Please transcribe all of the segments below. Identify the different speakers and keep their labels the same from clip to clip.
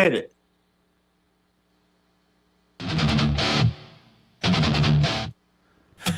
Speaker 1: Hit it.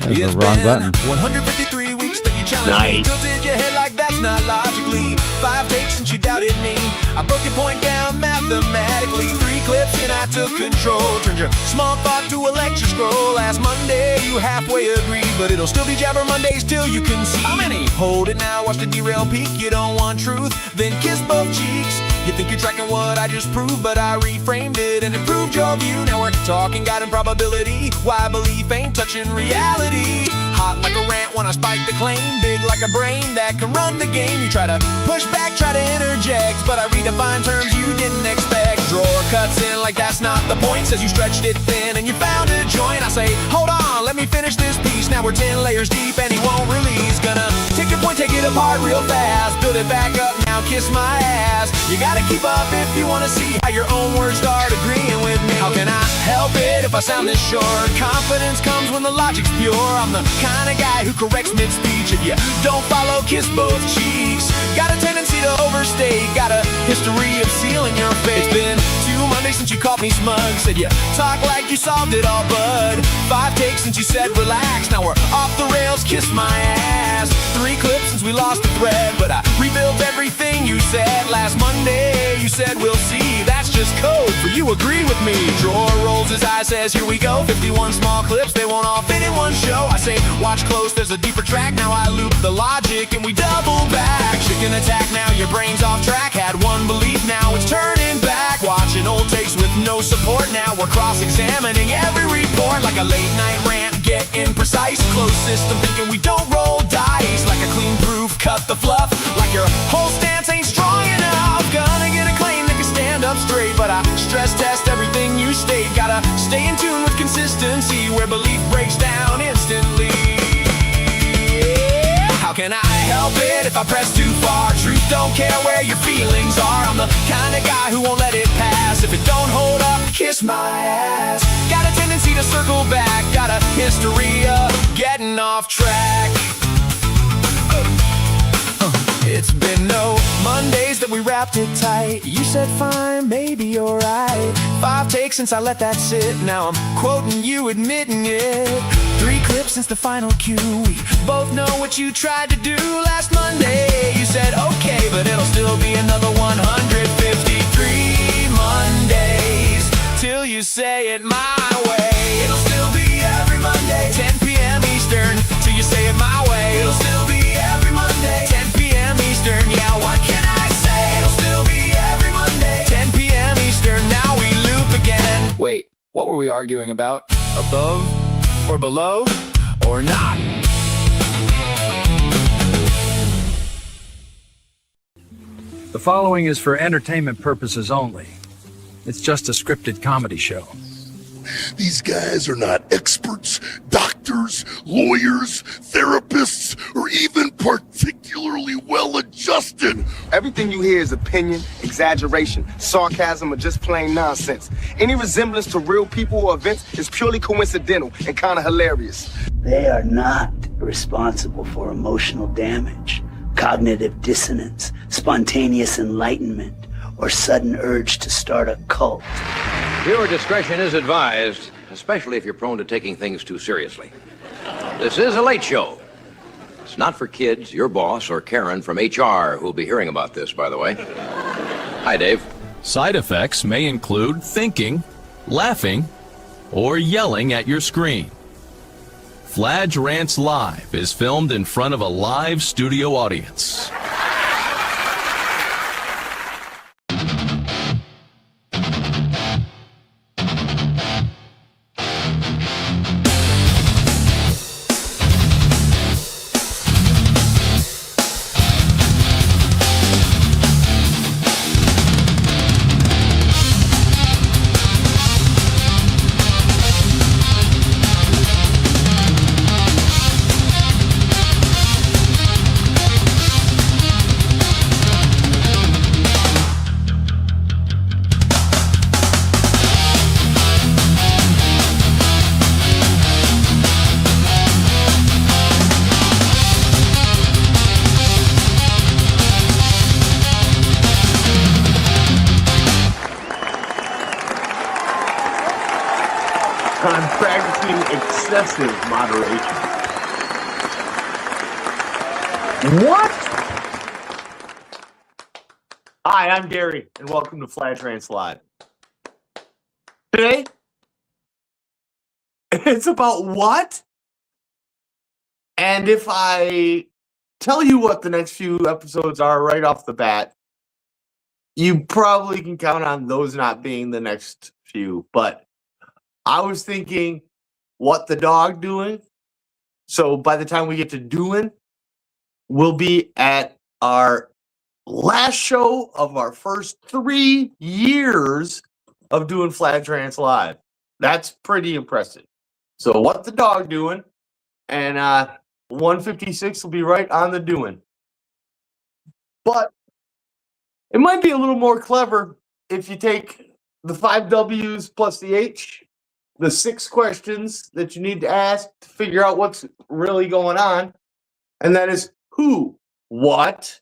Speaker 2: That's the wrong button.
Speaker 3: 153 weeks that you challenged me. Tilted your head like that's not logically. 5 takes since you doubted me. I broke your point down mathematically. 3 clips and I took control. Turned your small thought to a lecture scroll. Last Monday you halfway agreed, but it'll still be Jabber Mondays till you can see. How many? Hold it now, watch the derail peak. You don't want truth, then kiss both cheeks. You think you're tracking what I just proved, but I reframed it and improved your view. Now we're talking God and probability. Why belief ain't touching reality. Hot like a rant when I spike the claim. Big like a brain that can run the game. You try to push back, try to interject, but I redefine terms you didn't expect. Drawer cuts in like that's not the point. Says you stretched it thin and you found a joint. I say, hold on, let me finish this piece. Now we're 10 layers deep and he won't release. Gonna take your point, take it apart real fast. Build it back up, now kiss my ass. You gotta keep up if you wanna see how your own words start agreeing with me. How can I help it if I sound this short? Confidence comes when the logic's pure. I'm the kind of guy who corrects mid-speech. If you don't follow, kiss both cheeks. Got a tendency to overstate. Got a history of sealing your fate. It's been 2 Mondays since you called me smug. Said you talk like you solved it all, bud. 5 takes since you said relax. Now we're off the rails, kiss my ass. 3 clips since we lost the thread, but I rebuilt everything you said. Last Monday you said we'll see. That's just code for you agree with me. Drawer rolls his eyes, says here we go. 51 small clips, they won't all fit in one show. I say watch close, there's a deeper track. Now I loop the logic and we double back. Chicken attack, now your brain's off track. Had one belief, now it's turning back. Watching old takes with no support. Now we're cross-examining every report. Like a late night rant, get imprecise. Closed system thinking we don't roll dice. Like a clean proof, cut the fluff. Like your whole stance ain't strong enough. Gonna get a claim that can stand up straight, but I stress test everything you state. Gotta stay in tune with consistency, where belief breaks down instantly. How can I help it if I press too far? Truth don't care where your feelings are. I'm the kind of guy who won't let it pass. If it don't hold up, kiss my ass. Got a tendency to circle back. Got a history of getting off track. It's been no Mondays that we wrapped it tight. You said fine, maybe you're right. 5 takes since I let that sit. Now I'm quoting you, admitting it. 3 clips since the final cue. We both know what you tried to do last Monday. You said okay, but it'll still be another 153 Mondays till you say it my way. It'll still be every Monday, 10 p.m. Eastern, till you say it my way. It'll still be every Monday, 10 p.m. Eastern. Yeah, what can I say? It'll still be every Monday, 10 p.m. Eastern. Now we loop again. Wait, what were we arguing about? Above or below or not?
Speaker 4: The following is for entertainment purposes only. It's just a scripted comedy show.
Speaker 5: These guys are not experts, doctors, lawyers, therapists, or even particularly well-adjusted.
Speaker 6: Everything you hear is opinion, exaggeration, sarcasm, or just plain nonsense. Any resemblance to real people or events is purely coincidental and kind of hilarious.
Speaker 7: They are not responsible for emotional damage, cognitive dissonance, spontaneous enlightenment, or sudden urge to start a cult.
Speaker 8: Viewer discretion is advised, especially if you're prone to taking things too seriously. This is a late show. It's not for kids, your boss, or Karen from HR, who'll be hearing about this, by the way. Hi, Dave.
Speaker 9: Side effects may include thinking, laughing, or yelling at your screen. Fladge Rants Live is filmed in front of a live studio audience.
Speaker 1: on practicing excessive moderation. What? Hi, I'm Gary, and welcome to Fladge Rants Live. Today, it's about what? And if I tell you what the next few episodes are right off the bat, you probably can count on those not being the next few. But I was thinking, what the dog doing? So by the time we get to doing, we'll be at our last show of our first 3 years of doing Fladge Rants Live. That's pretty impressive. So what the dog doing? And 156 will be right on the doing. But it might be a little more clever if you take the 5 W's plus the H, the 6 questions that you need to ask to figure out what's really going on. And that is who, what,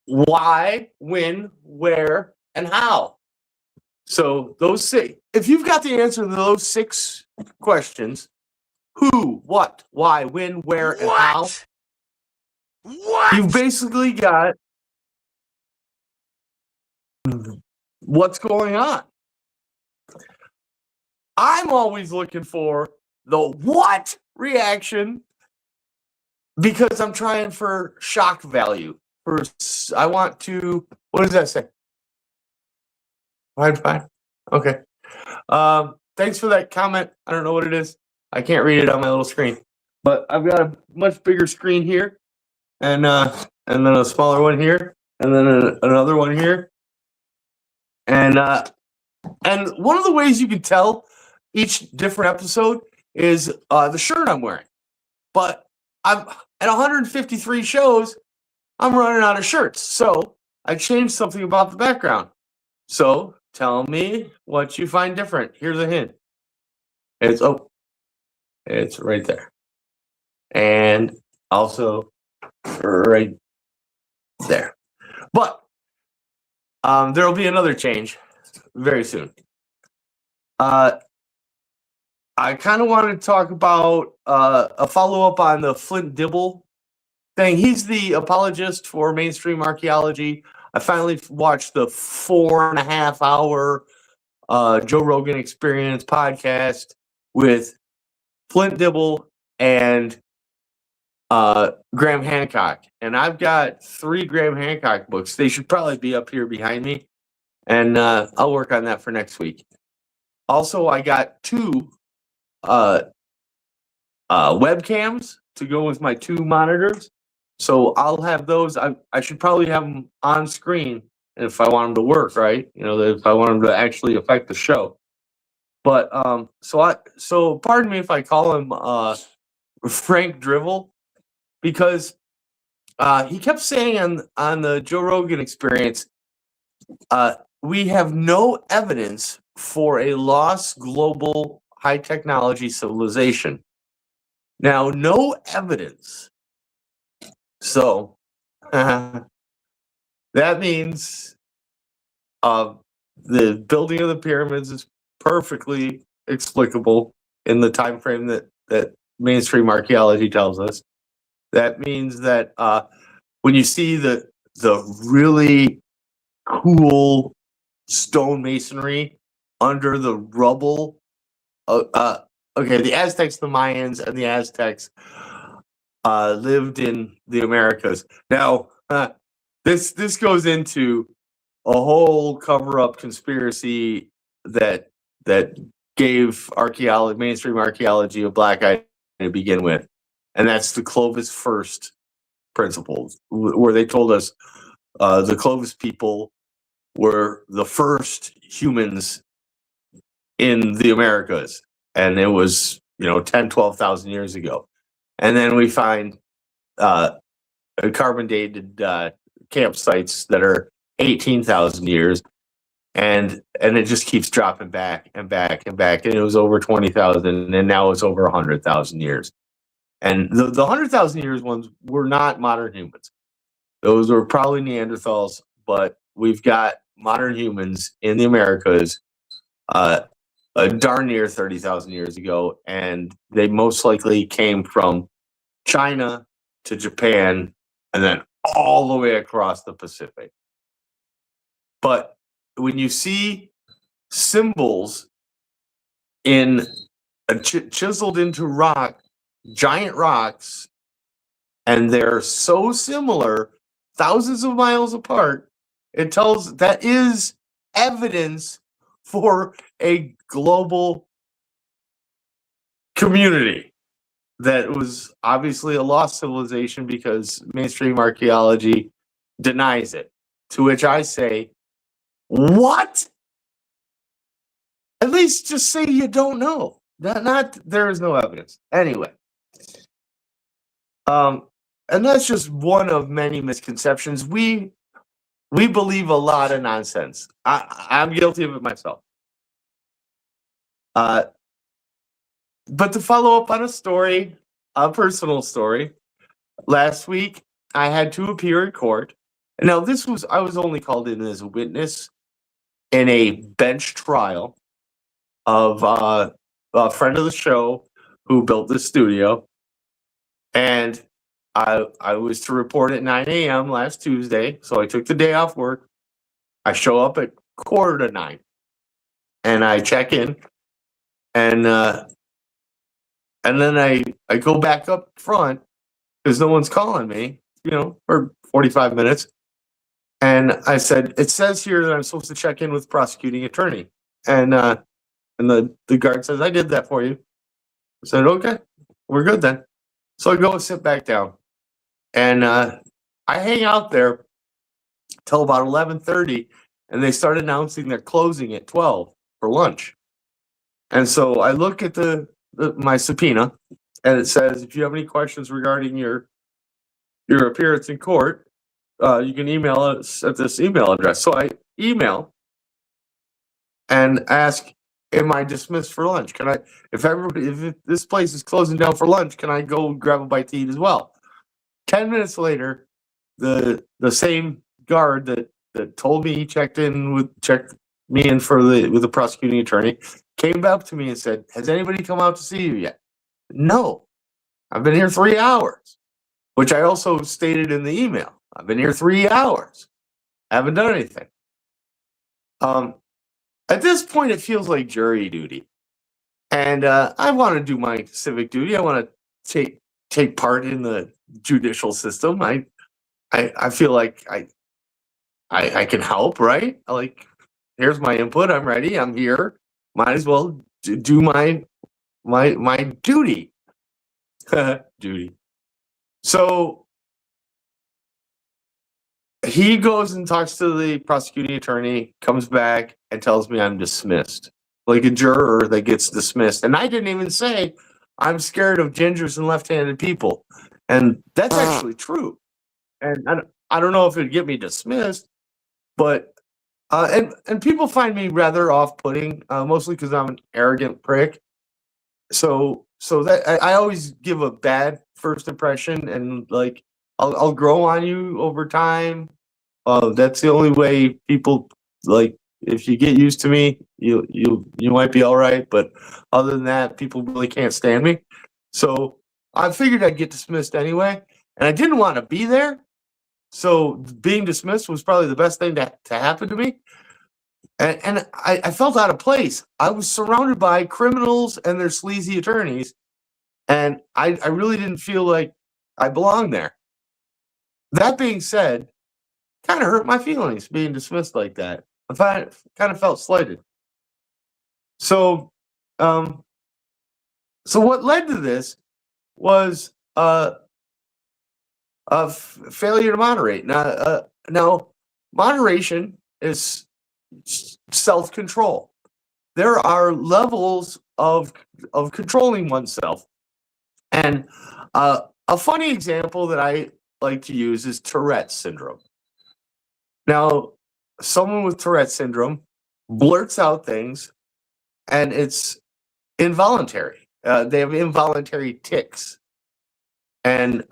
Speaker 1: why, when, where, and how. So those 6, if you've got the answer to those 6 questions, who, what, why, when, where, and how, you've basically got what's going on. I'm always looking for the what reaction because I'm trying for shock value. I want to, what does that say? Fine. Okay. Thanks for that comment. I don't know what it is. I can't read it on my little screen. But I've got a much bigger screen here. And then a smaller one here. And then another one here. And one of the ways you can tell each different episode is the shirt I'm wearing. But I'm at 153 shows, I'm running out of shirts. So I changed something about the background. So tell me what you find different. Here's a hint. It's right there. And also right there. But there will be another change very soon. I kind of wanted to talk about a follow-up on the Flint Dibble thing. He's the apologist for mainstream archaeology. I finally watched the 4.5-hour Joe Rogan Experience podcast with Flint Dibble and Graham Hancock. And I've got 3 Graham Hancock books. They should probably be up here behind me. And I'll work on that for next week. Also, I got 2 webcams to go with my 2 monitors. So I'll have those. I should probably have them on screen if I want them to work, right? You know, if I want them to actually affect the show. But so pardon me if I call him Frank Drivel, because he kept saying on the Joe Rogan Experience, we have no evidence for a lost global high technology civilization. Now, no evidence. So that means the building of the pyramids is perfectly explicable in the time frame that mainstream archaeology tells us. That means that when you see the really cool stone masonry under the rubble, okay, the Aztecs, the Mayans, and the Aztecs lived in the Americas. Now, this goes into a whole cover-up conspiracy that gave mainstream archaeology a black eye to begin with, and that's the Clovis first principles, where they told us the Clovis people were the first humans in the Americas, and it was 10,000-12,000 years ago. And then we find carbon dated campsites that are 18,000 years, and it just keeps dropping back and back and back. And it was over 20,000, and now it's over 100,000 years. And the 100,000 years ones were not modern humans; those were probably Neanderthals. But we've got modern humans in the Americas darn near 30,000 years ago, and they most likely came from China to Japan and then all the way across the Pacific. But when you see symbols in chiseled into rock, giant rocks, and they're so similar, thousands of miles apart, it tells that is evidence for a global community that was obviously a lost civilization because mainstream archaeology denies it. To which I say, what? At least just say you don't know. Not there is no evidence. Anyway. And that's just one of many misconceptions. We believe a lot of nonsense. I'm guilty of it myself. But to follow up on a personal story, last week I had to appear in court. Now I was only called in as a witness in a bench trial of a friend of the show who built the studio. And I was to report at 9 a.m. last Tuesday, so I took the day off work. I show up at 8:45, and I check in, and then I go back up front because no one's calling me, for 45 minutes. And I said, it says here that I'm supposed to check in with prosecuting attorney, and the guard says, I did that for you. I said, okay, we're good then. So I go and sit back down, and I hang out there till about 11:30, and they start announcing they're closing at 12 for lunch. And so I look at my subpoena, and it says, if you have any questions regarding your appearance in court, you can email us at this email address. So I email and ask, am I dismissed for lunch? Can I, if this place is closing down for lunch, can I go grab a bite to eat as well? 10 minutes later, the same guard that told me he checked me in with the prosecuting attorney came up to me and said, has anybody come out to see you yet? No, I've been here 3 hours, which I also stated in the email. I've been here 3 hours. I haven't done anything. At this point, it feels like jury duty. And I want to do my civic duty. I want to take part in the judicial system. I feel like I can help, right? Like, here's my input. I'm ready. I'm here. Might as well do my duty. Duty. So he goes and talks to the prosecuting attorney, comes back and tells me I'm dismissed, like a juror that gets dismissed. And I didn't even say I'm scared of gingers and left-handed people, and that's actually true. And I don't know if it'd get me dismissed, but and people find me rather off-putting, mostly because I'm an arrogant prick. So that I always give a bad first impression, and like I'll grow on you over time. That's the only way people, like, if you get used to me, you might be all right. But other than that, people really can't stand me. So I figured I'd get dismissed anyway, and I didn't want to be there. So being dismissed was probably the best thing to happen to me. And I felt out of place. I was surrounded by criminals and their sleazy attorneys, and I really didn't feel like I belonged there. That being said, kind of hurt my feelings being dismissed like that. I kind of felt slighted. So what led to this was failure to moderate. Now, moderation is self-control. There are levels of controlling oneself, and a funny example that I like to use is Tourette's syndrome. Now, someone with Tourette's syndrome blurts out things, and it's involuntary. They have involuntary tics, and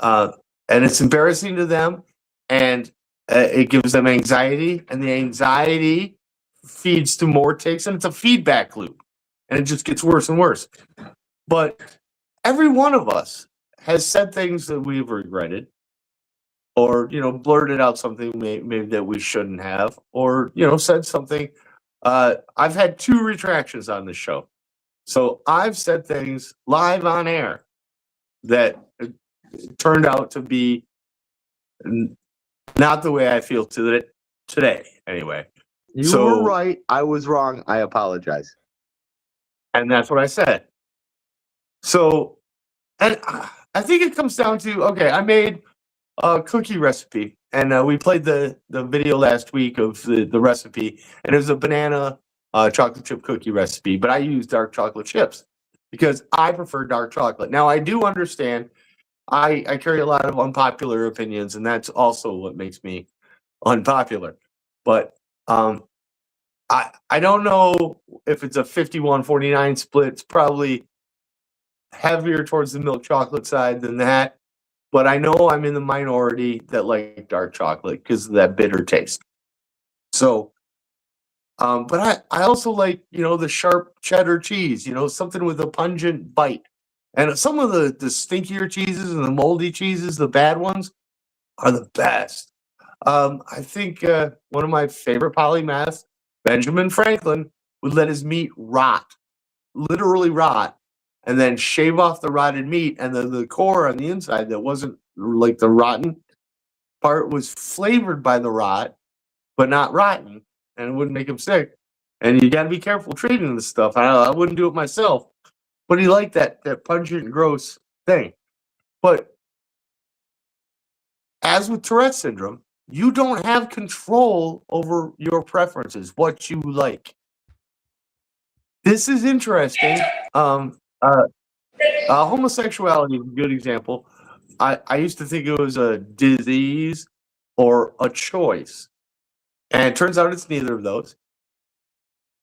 Speaker 1: it's embarrassing to them, and it gives them anxiety, and the anxiety feeds to more tics, and it's a feedback loop. and it just gets worse and worse. But every one of us has said things that we've regretted, or blurted out something maybe that we shouldn't have, or said something. I've had 2 retractions on this show, so I've said things live on air that turned out to be not the way I feel today. Anyway,
Speaker 10: You were right. I was wrong. I apologize.
Speaker 1: and that's what I said. So, and I think it comes down to, okay, I made a cookie recipe, and we played the video last week of the recipe, and it was a banana chocolate chip cookie recipe, but I used dark chocolate chips because I prefer dark chocolate. Now, I do understand I carry a lot of unpopular opinions, and that's also what makes me unpopular. But I don't know if it's a 51-49 split. It's probably heavier towards the milk chocolate side than that. But I know I'm in the minority that like dark chocolate because of that bitter taste. So, but I also like, the sharp cheddar cheese, something with a pungent bite. And some of the stinkier cheeses and the moldy cheeses, the bad ones, are the best. I think one of my favorite polymaths, Benjamin Franklin, would let his meat rot, literally rot, and then shave off the rotted meat, and then the core on the inside that wasn't like the rotten part was flavored by the rot, but not rotten, and it wouldn't make him sick. And you got to be careful treating this stuff. I wouldn't do it myself, but he liked that pungent, gross thing. But as with Tourette syndrome, you don't have control over your preferences, what you like. This is interesting. Homosexuality is a good example. I used to think it was a disease or a choice, and it turns out it's neither of those.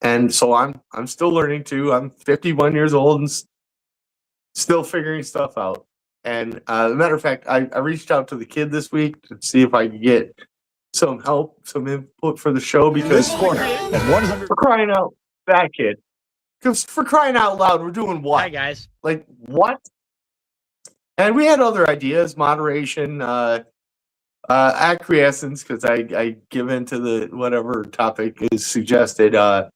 Speaker 1: And so I'm still learning too. I'm 51 years old and still figuring stuff out. And as a matter of fact, I reached out to the kid this week to see if I could get some help, some input for the show, because for crying out, that kid. Because for crying out loud, we're doing what?
Speaker 11: Hi, guys.
Speaker 1: Like, what? And we had other ideas, moderation, acquiescence, because I give in to the whatever topic is suggested. There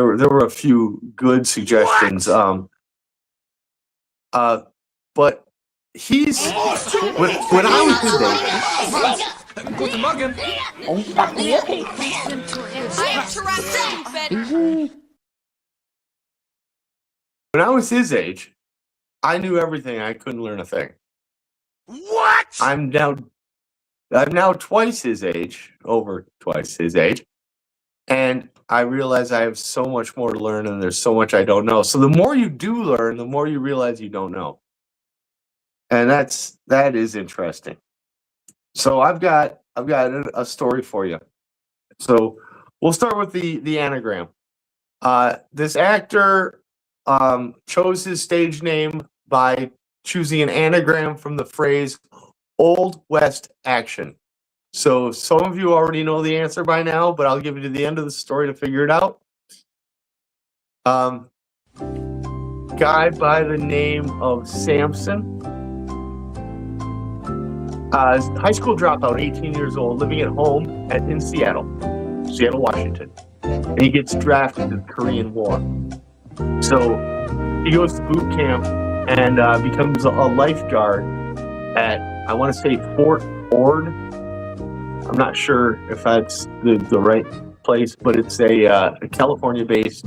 Speaker 1: were a few good suggestions. But he's when I was his age. When I was his age, I knew everything. I couldn't learn a thing.
Speaker 3: What?
Speaker 1: I'm now twice his age, over twice his age, and I realize I have so much more to learn, and there's so much I don't know. So the more you do learn, the more you realize you don't know. And that is interesting. So I've got a story for you. So we'll start with the anagram. This actor chose his stage name by choosing an anagram from the phrase Old West action. So some of you already know the answer by now, but I'll give you to the end of the story to figure it out. Guy by the name of Samson. High school dropout, 18 years old, living at home in Seattle, Washington. And he gets drafted to the Korean War. So he goes to boot camp and becomes a lifeguard at, I want to say, Fort Ord. I'm not sure if that's the right place, but it's a California-based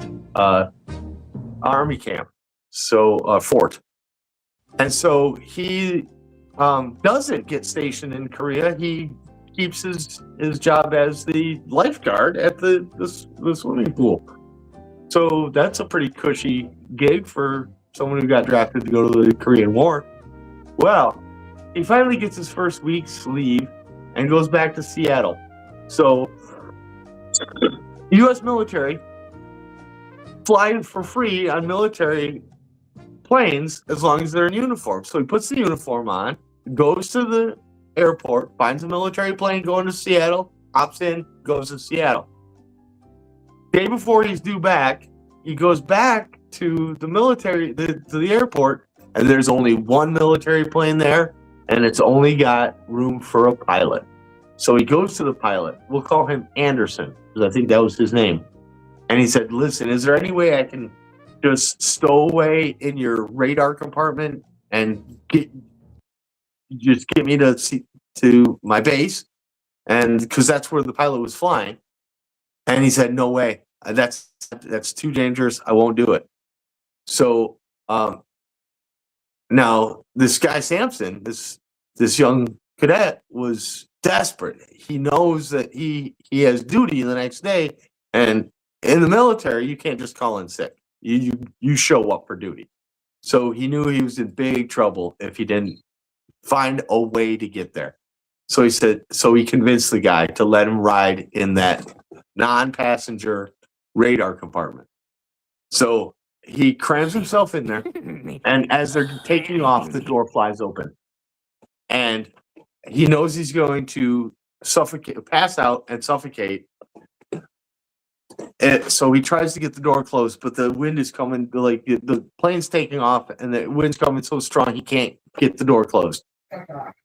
Speaker 1: Army camp, so fort. And so he doesn't get stationed in Korea. He keeps his job as the lifeguard at the swimming pool. So that's a pretty cushy gig for someone who got drafted to go to the Korean War. Well, he finally gets his first week's leave and goes back to Seattle. So U.S. military fly for free on military planes as long as they're in uniform. So he puts the uniform on, goes to the airport, finds a military plane going to Seattle, hops in, goes to Seattle. Day before he's due back, he goes back to the military, to the airport, and there's only one military plane there, and it's only got room for a pilot. So he goes to the pilot. We'll call him Anderson, because I think that was his name. And he said, listen, is there any way I can just stow away in your radar compartment and get me to my base? And because that's where the pilot was flying. And he said, no way. That's too dangerous. I won't do it. So now this guy Sampson, this young cadet, was desperate. He knows that he has duty the next day, and in the military you can't just call in sick. You show up for duty. So he knew he was in big trouble if he didn't find a way to get there. So he convinced the guy to let him ride in that non-passenger radar compartment. So he crams himself in there, and as they're taking off, the door flies open. And he knows he's going to pass out and suffocate. And so he tries to get the door closed, but the wind is coming, like the plane's taking off, and the wind's coming so strong he can't get the door closed.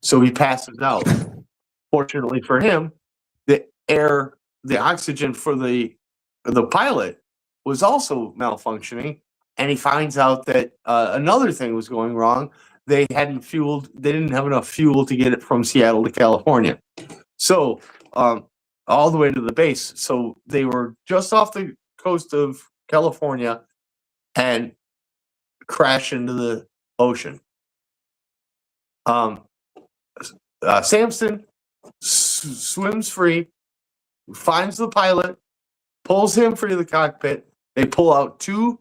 Speaker 1: So he passes out. Fortunately for him, the oxygen for the pilot was also malfunctioning, and he finds out that another thing was going wrong. They didn't have enough fuel to get it from Seattle to California. So all the way to the base. So they were just off the coast of California and crash into the ocean. Samson swims free, finds the pilot, pulls him free of the cockpit. They pull out two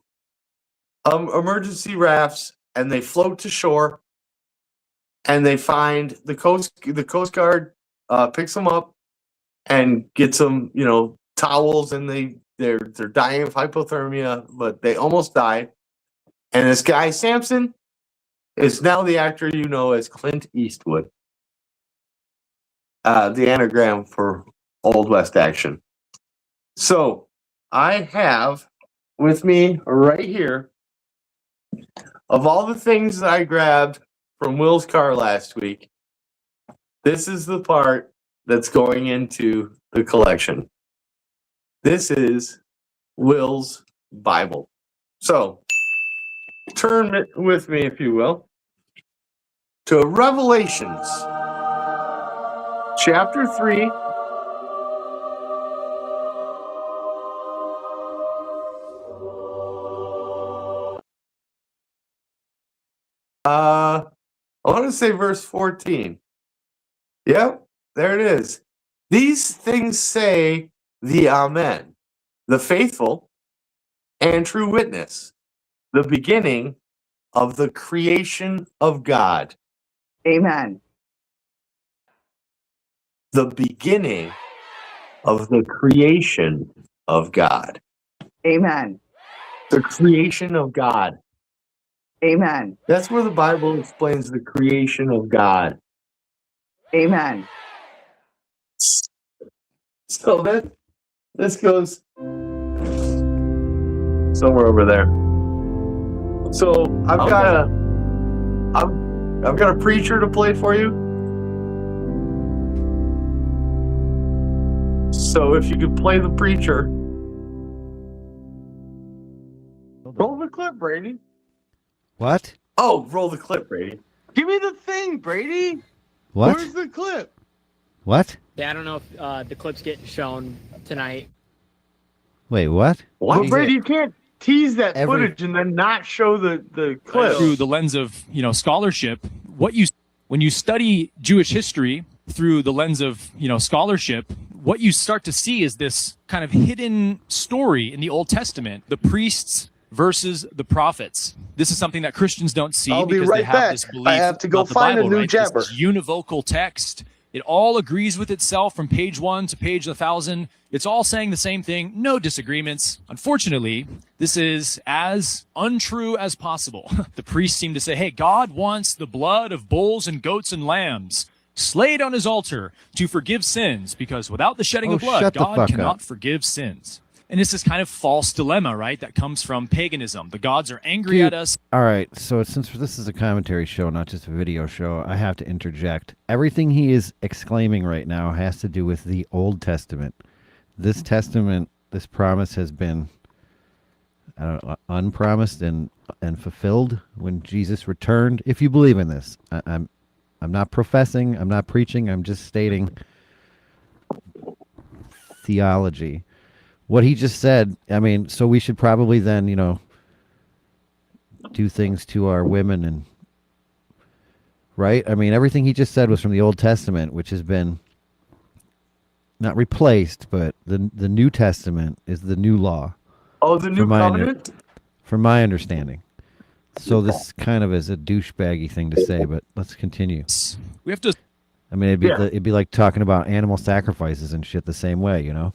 Speaker 1: emergency rafts, and they float to shore. And they find the Coast Guard picks them up and gets them, towels, and they're dying of hypothermia, but they almost died. And this guy Samson is now the actor you know as Clint Eastwood. The anagram for Old West action. So I have with me right here, of all the things that I grabbed from Will's car last week, this is the part that's going into the collection. This is Will's Bible. So turn with me, if you will, to Revelations chapter 3. I want to say verse 14. Yep, there it is. These things say the Amen, the faithful and true witness, the beginning of the creation of God.
Speaker 11: Amen.
Speaker 1: The beginning of the creation of God.
Speaker 11: Amen.
Speaker 1: The creation of God.
Speaker 11: Amen.
Speaker 1: That's where the Bible explains the creation of God.
Speaker 11: Amen.
Speaker 1: So this goes somewhere over there. So I've got a preacher to play for you. So if you could play the preacher. Roll the clip, Brady.
Speaker 2: What?
Speaker 1: Oh, roll the clip, Brady. Give me the thing, Brady.
Speaker 2: What?
Speaker 1: Where's the clip?
Speaker 2: What?
Speaker 12: Yeah, I don't know if the clip's getting shown tonight.
Speaker 2: Wait, what?
Speaker 1: Well, Brady, you can't tease that footage and then not show the clip.
Speaker 13: Through the lens of scholarship, when you study Jewish history through the lens of scholarship, what you start to see is this kind of hidden story in the Old Testament: the priests versus the prophets. This is something that Christians don't see because they have this belief.
Speaker 6: I have to go
Speaker 13: about the
Speaker 6: find
Speaker 13: Bible,
Speaker 6: a new
Speaker 13: right?
Speaker 6: jabber.
Speaker 13: This univocal text. It all agrees with itself from page 1 to page 1,000. It's all saying the same thing, no disagreements. Unfortunately, this is as untrue as possible. The priests seem to say, hey, God wants the blood of bulls and goats and lambs slayed on his altar to forgive sins, because without the shedding of blood, God cannot forgive sins. And it's this kind of false dilemma, right? That comes from paganism. The gods are angry at us.
Speaker 2: All right, so since this is a commentary show, not just a video show, I have to interject. Everything he is exclaiming right now has to do with the Old Testament. This testament, this promise has been, I don't know, unpromised and fulfilled when Jesus returned. If you believe in this, I'm not professing, I'm not preaching, I'm just stating theology. What he just said, I mean, so we should probably then, you know, do things to our women and, right? I mean, everything he just said was from the Old Testament, which has been not replaced, but the New Testament is the new law.
Speaker 1: Oh, the new covenant?
Speaker 2: From my understanding. So this kind of is a douchebaggy thing to say, but let's continue.
Speaker 13: We have to...
Speaker 2: I mean, it'd be like talking about animal sacrifices and shit the same way, you know?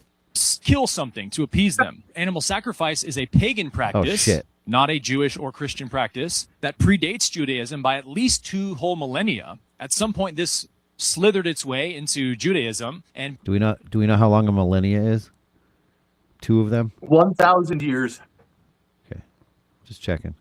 Speaker 13: Kill something to appease them. Animal sacrifice is a pagan practice, not a Jewish or Christian practice, that predates Judaism by at least 2 whole millennia. At some point, this slithered its way into Judaism. And
Speaker 2: do we know how long a millennia is? 2 of them?
Speaker 1: 1,000 years.
Speaker 2: Okay, just checking.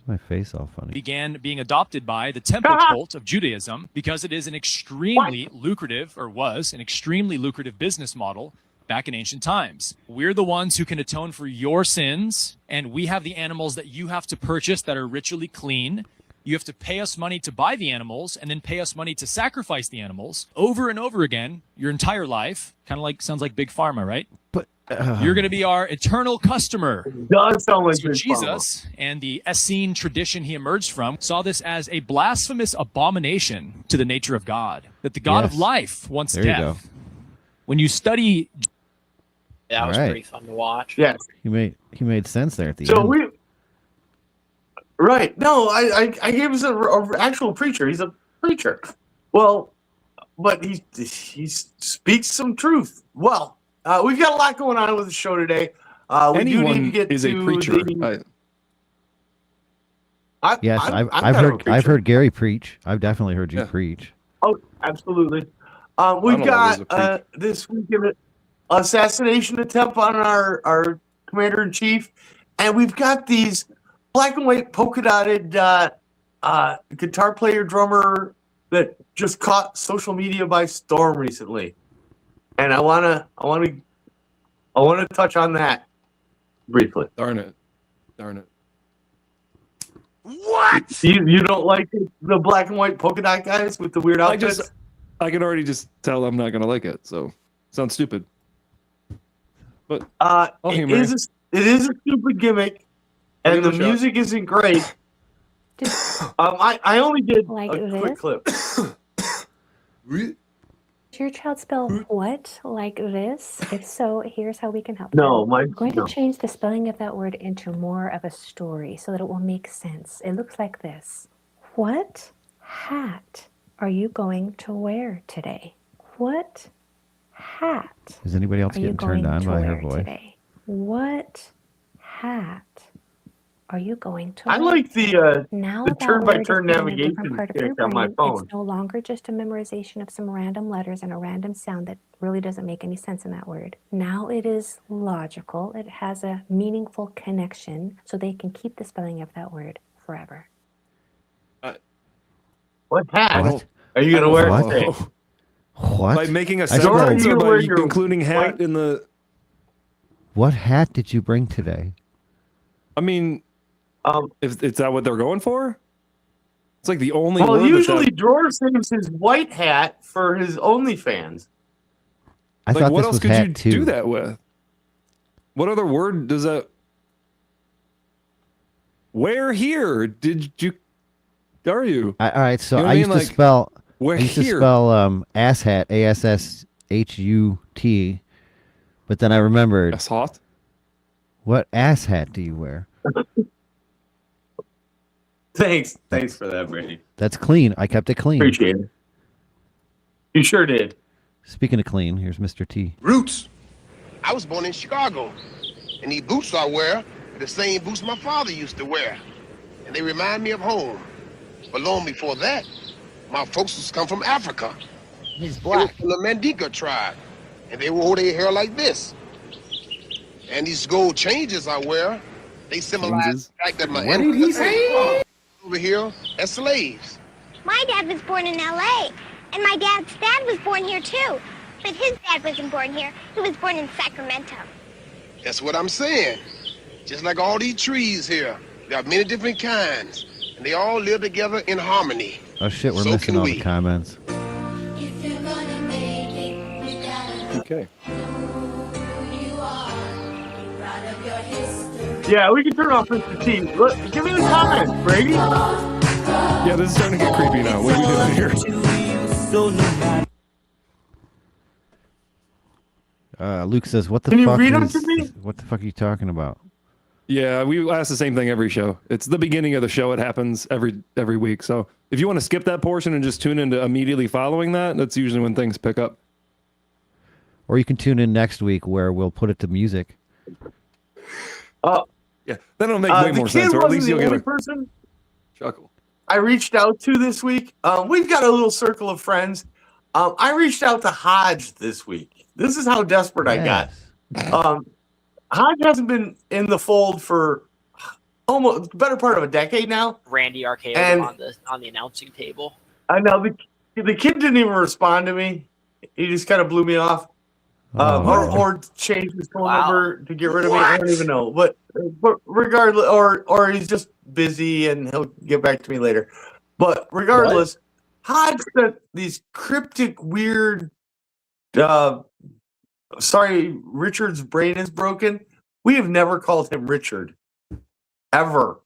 Speaker 2: My face all funny.
Speaker 13: Began being adopted by the temple cult of Judaism because it is an extremely lucrative, or was an extremely lucrative business model back in ancient times. We're the ones who can atone for your sins, and we have the animals that you have to purchase that are ritually clean. You have to pay us money to buy the animals and then pay us money to sacrifice the animals over and over again your entire life. Kind of like, sounds like Big Pharma, right?
Speaker 2: But
Speaker 13: you're going to be our eternal customer.
Speaker 1: Does sound like
Speaker 13: so Jesus and the Essene tradition he emerged from saw this as a blasphemous abomination to the nature of God. That the God of life wants
Speaker 2: there you go.
Speaker 13: death. When you study...
Speaker 12: That was pretty fun to watch.
Speaker 1: Yes.
Speaker 2: He made sense there at the
Speaker 1: So
Speaker 2: end.
Speaker 1: Right. No, I gave us an actual preacher. He's a preacher. Well, but he speaks some truth. Well, we've got a lot going on with the show today. We do need to get
Speaker 14: is
Speaker 1: to
Speaker 14: a preacher.
Speaker 2: I've heard Gary preach. I've definitely heard you preach.
Speaker 1: Oh, absolutely. We've got this week an assassination attempt on our commander in chief, and we've got these black and white polka dotted guitar player drummer that just caught social media by storm recently, and I wanna touch on that briefly.
Speaker 14: Darn it.
Speaker 1: What? You don't like the black and white polka dot guys with the weird outfits?
Speaker 14: I can already just tell I'm not gonna like it. So sounds stupid. But
Speaker 1: it is a stupid gimmick, and the music isn't great. I only did a quick clip.
Speaker 15: Does your child spell what like this? If so, here's how we can help.
Speaker 1: No,
Speaker 15: I'm going to change the spelling of that word into more of a story so that it will make sense. It looks like this. What hat are you going to wear today? What hat
Speaker 2: Is anybody else getting turned on by her voice?
Speaker 15: today? What hat are you going to wear?
Speaker 1: I like the
Speaker 15: Now
Speaker 1: turn-by-turn navigation on my phone.
Speaker 15: It's no longer just a memorization of some random letters and a random sound that really doesn't make any sense in that word. Now it is logical. It has a meaningful connection, so they can keep the spelling of that word forever.
Speaker 1: What hat are you going to wear today?
Speaker 2: What?
Speaker 14: By making a sentence or by including hat in the...
Speaker 2: What hat did you bring today?
Speaker 14: I mean, is that what they're going for? It's like the only
Speaker 1: well,
Speaker 14: word
Speaker 1: usually Drawer saves his white hat for his OnlyFans.
Speaker 2: I thought
Speaker 14: what
Speaker 2: this
Speaker 14: else
Speaker 2: was
Speaker 14: could
Speaker 2: hat
Speaker 14: you
Speaker 2: too.
Speaker 14: do that with? What other word does that... Where here did you... Are you?
Speaker 2: All right, so
Speaker 14: You know what
Speaker 2: I
Speaker 14: I
Speaker 2: used
Speaker 14: mean?
Speaker 2: to
Speaker 14: Like,
Speaker 2: spell...
Speaker 14: we're
Speaker 2: I used to
Speaker 14: here.
Speaker 2: spell asshat, ASSHUT, but then I remembered...
Speaker 14: That's hot.
Speaker 2: What ass hat do you wear?
Speaker 1: Thanks for that, Brady.
Speaker 2: That's clean. I kept it clean.
Speaker 1: Appreciate it. You sure did.
Speaker 2: Speaking of clean, here's Mr. T.
Speaker 16: Roots. I was born in Chicago, and these boots I wear are the same boots my father used to wear, and they remind me of home. But long before that, my folks was come from Africa.
Speaker 17: He's black.
Speaker 16: From the Mandinka tribe, and they wore their hair like this. And these gold changes I wear, they symbolize the fact that my
Speaker 14: What did he say?
Speaker 16: over here as slaves.
Speaker 17: My dad was born in L.A., and my dad's dad was born here too. But his dad wasn't born here. He was born in Sacramento.
Speaker 16: That's what I'm saying. Just like all these trees here, there are many different kinds, and they all live together in harmony.
Speaker 2: Oh shit, we're
Speaker 16: So
Speaker 2: missing
Speaker 16: can
Speaker 2: all
Speaker 16: we.
Speaker 2: the comments.
Speaker 14: Okay.
Speaker 1: Yeah, we can turn off Mr. T. Look, give me the comments, Brady.
Speaker 14: Yeah, this is starting to get creepy now. What are we doing here?
Speaker 2: Luke says, "What the
Speaker 1: Can you
Speaker 2: fuck
Speaker 1: read them
Speaker 2: is?
Speaker 1: to me?
Speaker 2: What the fuck are you talking about?"
Speaker 14: Yeah, we ask the same thing every show. It's the beginning of the show. It happens every week. So if you want to skip that portion and just tune into immediately following that, that's usually when things pick up.
Speaker 2: Or you can tune in next week where we'll put it to music.
Speaker 14: Yeah, that'll make way more sense. Or at least you'll get a
Speaker 1: person
Speaker 14: chuckle.
Speaker 1: I reached out to this week. We've got a little circle of friends. I reached out to Hodge this week. This is how desperate I got. Hodge hasn't been in the fold for almost the better part of a decade now.
Speaker 12: Randy Arcade
Speaker 1: And-
Speaker 12: on the announcing table.
Speaker 1: I know the kid didn't even respond to me. He just kind of blew me off. Or changed his phone number to get rid of me. I don't even know. But regardless, or he's just busy and he'll get back to me later. But regardless, Hodge sent these cryptic, weird. Sorry, Richard's brain is broken. We have never called him Richard, ever.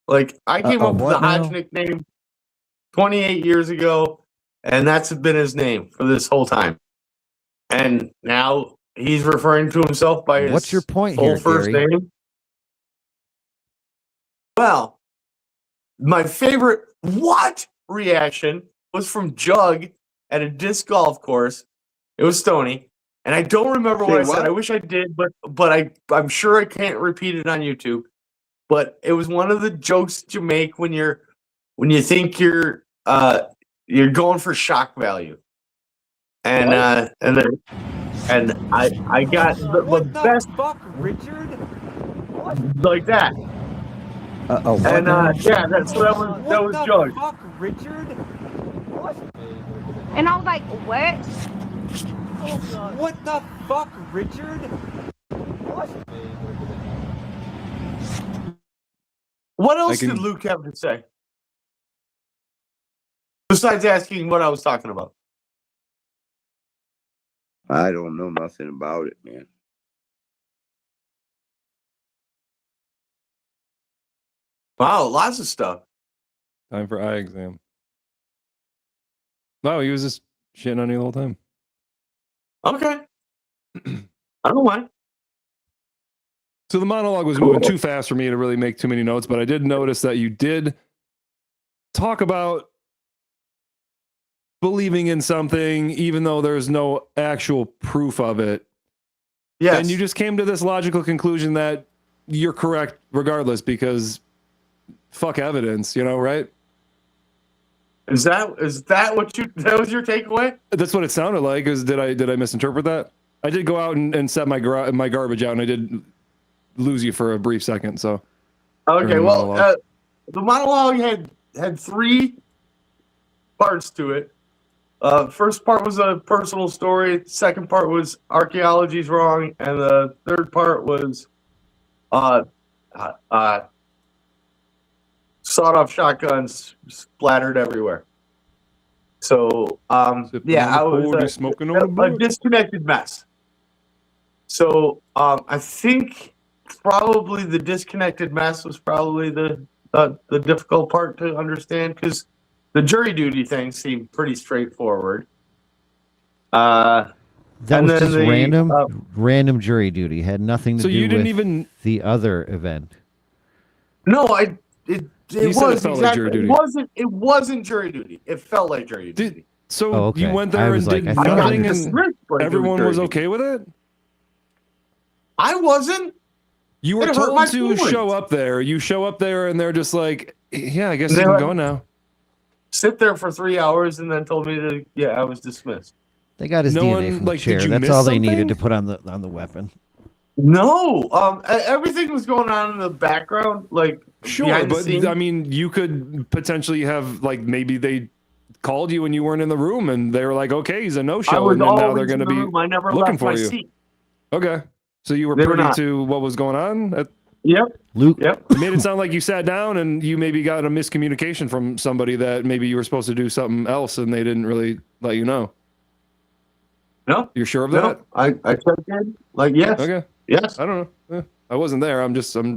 Speaker 1: Like I came up with the Hodge nickname 28 years ago, and that's been his name for this whole time. And now he's referring to himself by his
Speaker 2: What's your point
Speaker 1: full
Speaker 2: here,
Speaker 1: first
Speaker 2: Gary?
Speaker 1: name. Well, my favorite reaction was from Jug at a disc golf course. It was Stony, and I don't remember what I said. I wish I did, but I'm sure I can't repeat it on YouTube. But it was one of the jokes that you make when you think you're going for shock value. And I got the best
Speaker 18: fuck, Richard?
Speaker 1: like that. And yeah, that was Jug.
Speaker 18: Fuck, Richard?
Speaker 17: And I was like, what?
Speaker 18: What the fuck, Richard?
Speaker 1: What else did Luke have to say? Besides asking what I was talking about.
Speaker 10: I don't know nothing about it, man.
Speaker 1: Wow, lots of stuff.
Speaker 14: Time for eye exam. No, he was just shitting on you the whole time.
Speaker 1: Okay. I don't know why.
Speaker 14: So the monologue was moving too fast for me to really make too many notes, but I did notice that you did talk about believing in something, even though there's no actual proof of it.
Speaker 1: Yes.
Speaker 14: And you just came to this logical conclusion that you're correct regardless because fuck evidence, you know, right?
Speaker 1: Is that that was your takeaway?
Speaker 14: That's what it sounded like. Did I misinterpret that? I did go out and set my garbage out, and I did lose you for a brief second. So
Speaker 1: okay, well, the monologue had three parts to it. First part was a personal story. Second part was archaeology's wrong, and the third part was sawed-off shotguns splattered everywhere. So yeah, I was
Speaker 14: smoking on
Speaker 1: a disconnected mess. So I think probably the disconnected mess was probably the difficult part to understand because the jury duty thing seemed pretty straightforward.
Speaker 2: That was just random jury duty. Had nothing to
Speaker 14: So
Speaker 2: do
Speaker 14: you didn't
Speaker 2: with
Speaker 14: even
Speaker 2: the other event.
Speaker 1: No, it was
Speaker 14: felt
Speaker 1: exactly.
Speaker 14: like jury duty.
Speaker 1: It wasn't jury duty. It felt like jury duty.
Speaker 14: So
Speaker 2: Oh, okay.
Speaker 14: you went
Speaker 2: I
Speaker 14: there
Speaker 2: was
Speaker 14: and
Speaker 2: like,
Speaker 14: did
Speaker 2: I thought
Speaker 14: nothing,
Speaker 2: it was
Speaker 14: and
Speaker 1: dismissed, but it was
Speaker 14: everyone
Speaker 1: jury
Speaker 14: was
Speaker 1: duty.
Speaker 14: okay with it?
Speaker 1: I wasn't.
Speaker 14: You were
Speaker 1: It hurt
Speaker 14: told
Speaker 1: my
Speaker 14: to
Speaker 1: feelings.
Speaker 14: show up there. You show up there, and they're just like, "Yeah, I guess you
Speaker 1: They
Speaker 14: can
Speaker 1: let-
Speaker 14: go now."
Speaker 1: Sit there for 3 hours and then told me to I was dismissed.
Speaker 2: They got his
Speaker 14: No
Speaker 2: DNA
Speaker 14: one,
Speaker 2: from the
Speaker 14: like, did
Speaker 2: chair.
Speaker 14: you
Speaker 2: That's
Speaker 14: miss
Speaker 2: all they
Speaker 14: something?
Speaker 2: needed to put on the weapon.
Speaker 1: No, everything was going on in the background, like
Speaker 14: Sure,
Speaker 1: behind the
Speaker 14: but
Speaker 1: scenes.
Speaker 14: I mean, you could potentially have, like, maybe they called you when you weren't in the room, and they were like, "Okay, he's a
Speaker 1: I
Speaker 14: no-show,"
Speaker 1: was
Speaker 14: and then now they're
Speaker 1: always
Speaker 14: going to
Speaker 1: in the
Speaker 14: be
Speaker 1: room. I never
Speaker 14: looking
Speaker 1: left
Speaker 14: for
Speaker 1: my
Speaker 14: you.
Speaker 1: seat.
Speaker 14: Okay, so you were
Speaker 1: They were
Speaker 14: privy
Speaker 1: not.
Speaker 14: to what was going on.
Speaker 1: Yep.
Speaker 2: Luke.
Speaker 1: Yep.
Speaker 14: It made it sound like you sat down and you maybe got a miscommunication from somebody that maybe you were supposed to do something else, and they didn't really let you know.
Speaker 1: No.
Speaker 14: You're sure of
Speaker 1: No.
Speaker 14: that?
Speaker 1: I checked in. Like, yes.
Speaker 14: Okay.
Speaker 1: Yes.
Speaker 14: I don't know. I wasn't there. I'm
Speaker 1: And
Speaker 14: just
Speaker 1: they
Speaker 14: sounded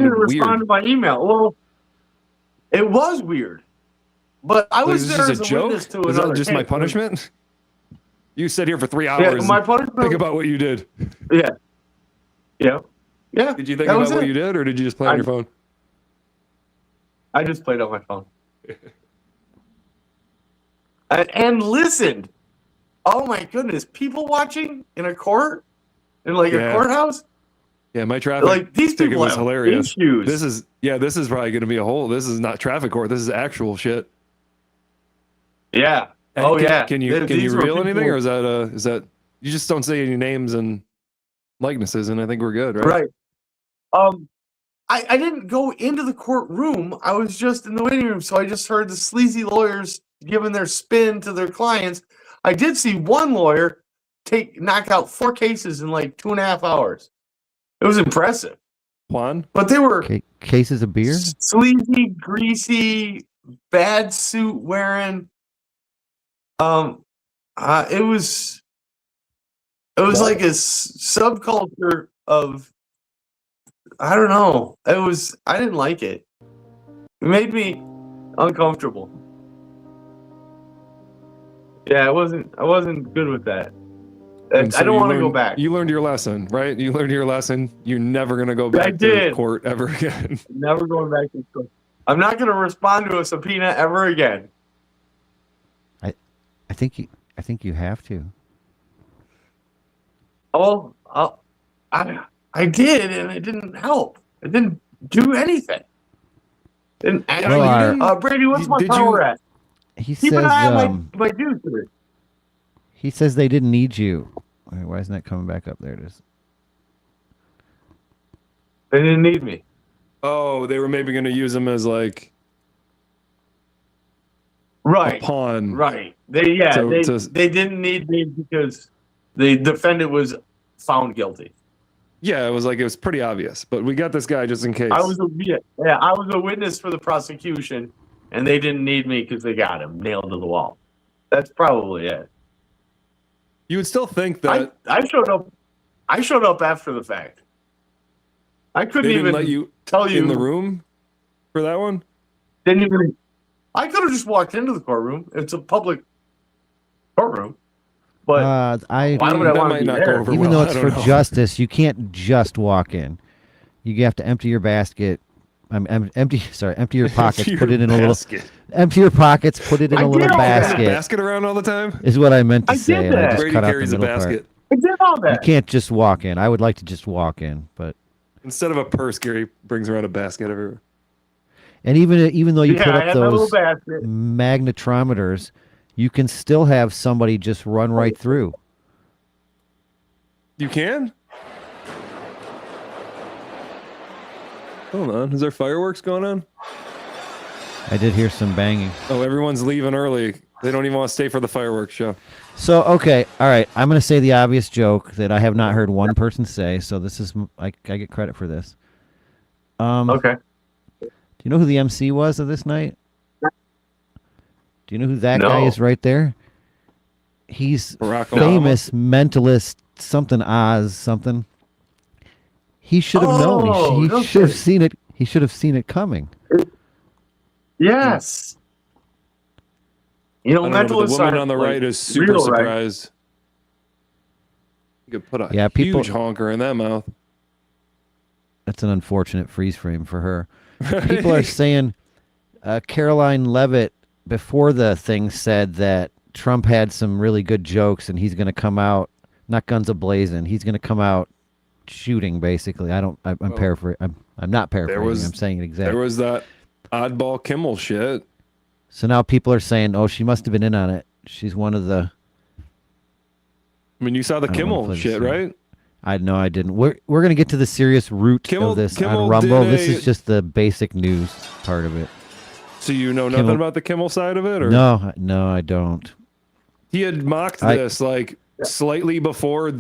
Speaker 1: didn't respond
Speaker 14: weird.
Speaker 1: to my email. Well, it was weird, but I
Speaker 14: Like,
Speaker 1: was
Speaker 14: is
Speaker 1: there
Speaker 14: this
Speaker 1: as
Speaker 14: a
Speaker 1: a
Speaker 14: joke?
Speaker 1: witness to
Speaker 14: Is
Speaker 1: another
Speaker 14: that just my
Speaker 1: case.
Speaker 14: punishment? You sit here for 3
Speaker 1: Yeah,
Speaker 14: hours.
Speaker 1: my
Speaker 14: and
Speaker 1: punishment.
Speaker 14: think about what you did.
Speaker 1: Yeah. Yeah. Yeah.
Speaker 14: Did you think
Speaker 1: that
Speaker 14: about
Speaker 1: was
Speaker 14: what
Speaker 1: it.
Speaker 14: you did, or did you just play on your phone?
Speaker 1: I just played on my phone and listened. Oh my goodness! People watching in a court, in like
Speaker 14: Yeah.
Speaker 1: a courthouse.
Speaker 14: Yeah, my traffic
Speaker 1: Like, these
Speaker 14: ticket
Speaker 1: people
Speaker 14: was
Speaker 1: have
Speaker 14: hilarious.
Speaker 1: issues.
Speaker 14: This is probably going to be a whole. This is not traffic court. This is actual shit.
Speaker 1: Yeah.
Speaker 14: And
Speaker 1: Oh
Speaker 14: can,
Speaker 1: yeah.
Speaker 14: Can you
Speaker 1: These were
Speaker 14: reveal anything,
Speaker 1: people-
Speaker 14: or is that you just don't say any names and likenesses, and I think we're good, right?
Speaker 1: Right. I didn't go into the courtroom. I was just in the waiting room, so I just heard the sleazy lawyers giving their spin to their clients. I did see one lawyer knock out 4 cases in like 2.5 hours. It was impressive.
Speaker 14: Juan?
Speaker 1: But they were
Speaker 2: Cases of beer?
Speaker 1: sleazy, greasy, bad suit wearing. It was like a subculture of, I don't know. I didn't like it. It made me uncomfortable. Yeah, I wasn't good with that.
Speaker 14: And so
Speaker 1: I don't
Speaker 14: you
Speaker 1: want to go
Speaker 14: learned-
Speaker 1: back.
Speaker 14: You learned your lesson, right? You learned your lesson. You're never going to go back to
Speaker 1: did.
Speaker 14: court ever again.
Speaker 1: Never going back to school. I'm not going to respond to a subpoena ever again.
Speaker 2: I think you have to.
Speaker 1: Oh, I did, and it didn't help. It didn't do anything. Didn't actually.
Speaker 2: Well,
Speaker 1: Brady, what's my
Speaker 14: did
Speaker 1: power
Speaker 14: you-
Speaker 1: at?
Speaker 2: He
Speaker 1: Keep
Speaker 2: says
Speaker 1: an eye on my dude.
Speaker 2: he says they didn't need you. Wait, why isn't that coming back up? There it is.
Speaker 1: They didn't need me.
Speaker 14: Oh, they were maybe going to use him as like
Speaker 1: Right.
Speaker 14: a pawn.
Speaker 1: Right. They didn't need me because the defendant was found guilty.
Speaker 14: Yeah, it was pretty obvious, but we got this guy just in case.
Speaker 1: I was a witness for the prosecution, and they didn't need me because they got him nailed to the wall. That's probably it.
Speaker 14: You would still think that
Speaker 1: I showed up. I showed up after the fact. I couldn't
Speaker 14: they didn't
Speaker 1: even
Speaker 14: let you
Speaker 1: tell you
Speaker 14: in the room for that one.
Speaker 1: Didn't even. I could have just walked into the courtroom. It's a public courtroom. But why would I want to be there?
Speaker 2: Even though it's for justice, you can't just walk in. You have to empty your basket. Empty your pockets. Put it in a little. Empty your pockets. Put it in a little basket.
Speaker 14: Basket around all the time
Speaker 2: Is what I meant to say.
Speaker 1: did
Speaker 2: And I
Speaker 1: that.
Speaker 2: just
Speaker 14: Brady
Speaker 2: cut out
Speaker 14: carries
Speaker 2: the
Speaker 14: a
Speaker 2: middle
Speaker 14: basket.
Speaker 1: I did all
Speaker 2: part. You
Speaker 1: that.
Speaker 2: can't just walk in. I would like to just walk in, but
Speaker 14: instead of a purse. Gary brings around a basket everywhere.
Speaker 2: and even though you
Speaker 1: Yeah,
Speaker 2: put
Speaker 1: I
Speaker 2: up
Speaker 1: had my little
Speaker 2: those
Speaker 1: basket.
Speaker 2: magnetometers, you can still have somebody just run right through.
Speaker 14: You can? Hold on. Is there fireworks going on?
Speaker 2: I did hear some banging.
Speaker 14: Oh, everyone's leaving early. They don't even want to stay for the fireworks show.
Speaker 2: So, okay, all right. I'm going to say the obvious joke that I have not heard one person say. So this is I get credit for this.
Speaker 1: Okay.
Speaker 2: Do you know who the MC was of this night? Do you know who that
Speaker 1: No.
Speaker 2: guy is right there? He's
Speaker 14: Barack Obama?
Speaker 2: famous mentalist, something Oz, something. He should have known. He
Speaker 1: no
Speaker 2: should have
Speaker 1: kidding.
Speaker 2: seen it. He should have seen it coming.
Speaker 1: Yes. You know,
Speaker 14: I don't know, but
Speaker 1: mentalists
Speaker 14: the woman
Speaker 1: are,
Speaker 14: on the
Speaker 1: like,
Speaker 14: right is super
Speaker 1: real, right?
Speaker 14: surprised. You could put a
Speaker 2: Yeah, people-
Speaker 14: huge honker in that mouth.
Speaker 2: That's an unfortunate freeze frame for her. People are saying Caroline Levitt before the thing said that Trump had some really good jokes and he's going to come out not guns a-blazing. He's going to come out shooting basically. I'm paraphrasing. I'm not paraphrasing. I'm saying it exactly.
Speaker 14: There was that oddball Kimmel shit.
Speaker 2: So now people are saying, "Oh, she must have been in on it. She's one of the
Speaker 14: I mean, you saw the
Speaker 2: I don't wanna
Speaker 14: Kimmel
Speaker 2: play the
Speaker 14: shit,
Speaker 2: song.
Speaker 14: right?
Speaker 2: I didn't. We're gonna get to the serious root of this
Speaker 14: Kimmel
Speaker 2: on Rumble.
Speaker 14: did
Speaker 2: This
Speaker 14: a-
Speaker 2: is just the basic news part of it.
Speaker 14: So you know nothing
Speaker 2: Kimmel-
Speaker 14: about the Kimmel side of it, or
Speaker 2: No, I don't.
Speaker 14: he had mocked
Speaker 2: I-
Speaker 14: this like slightly before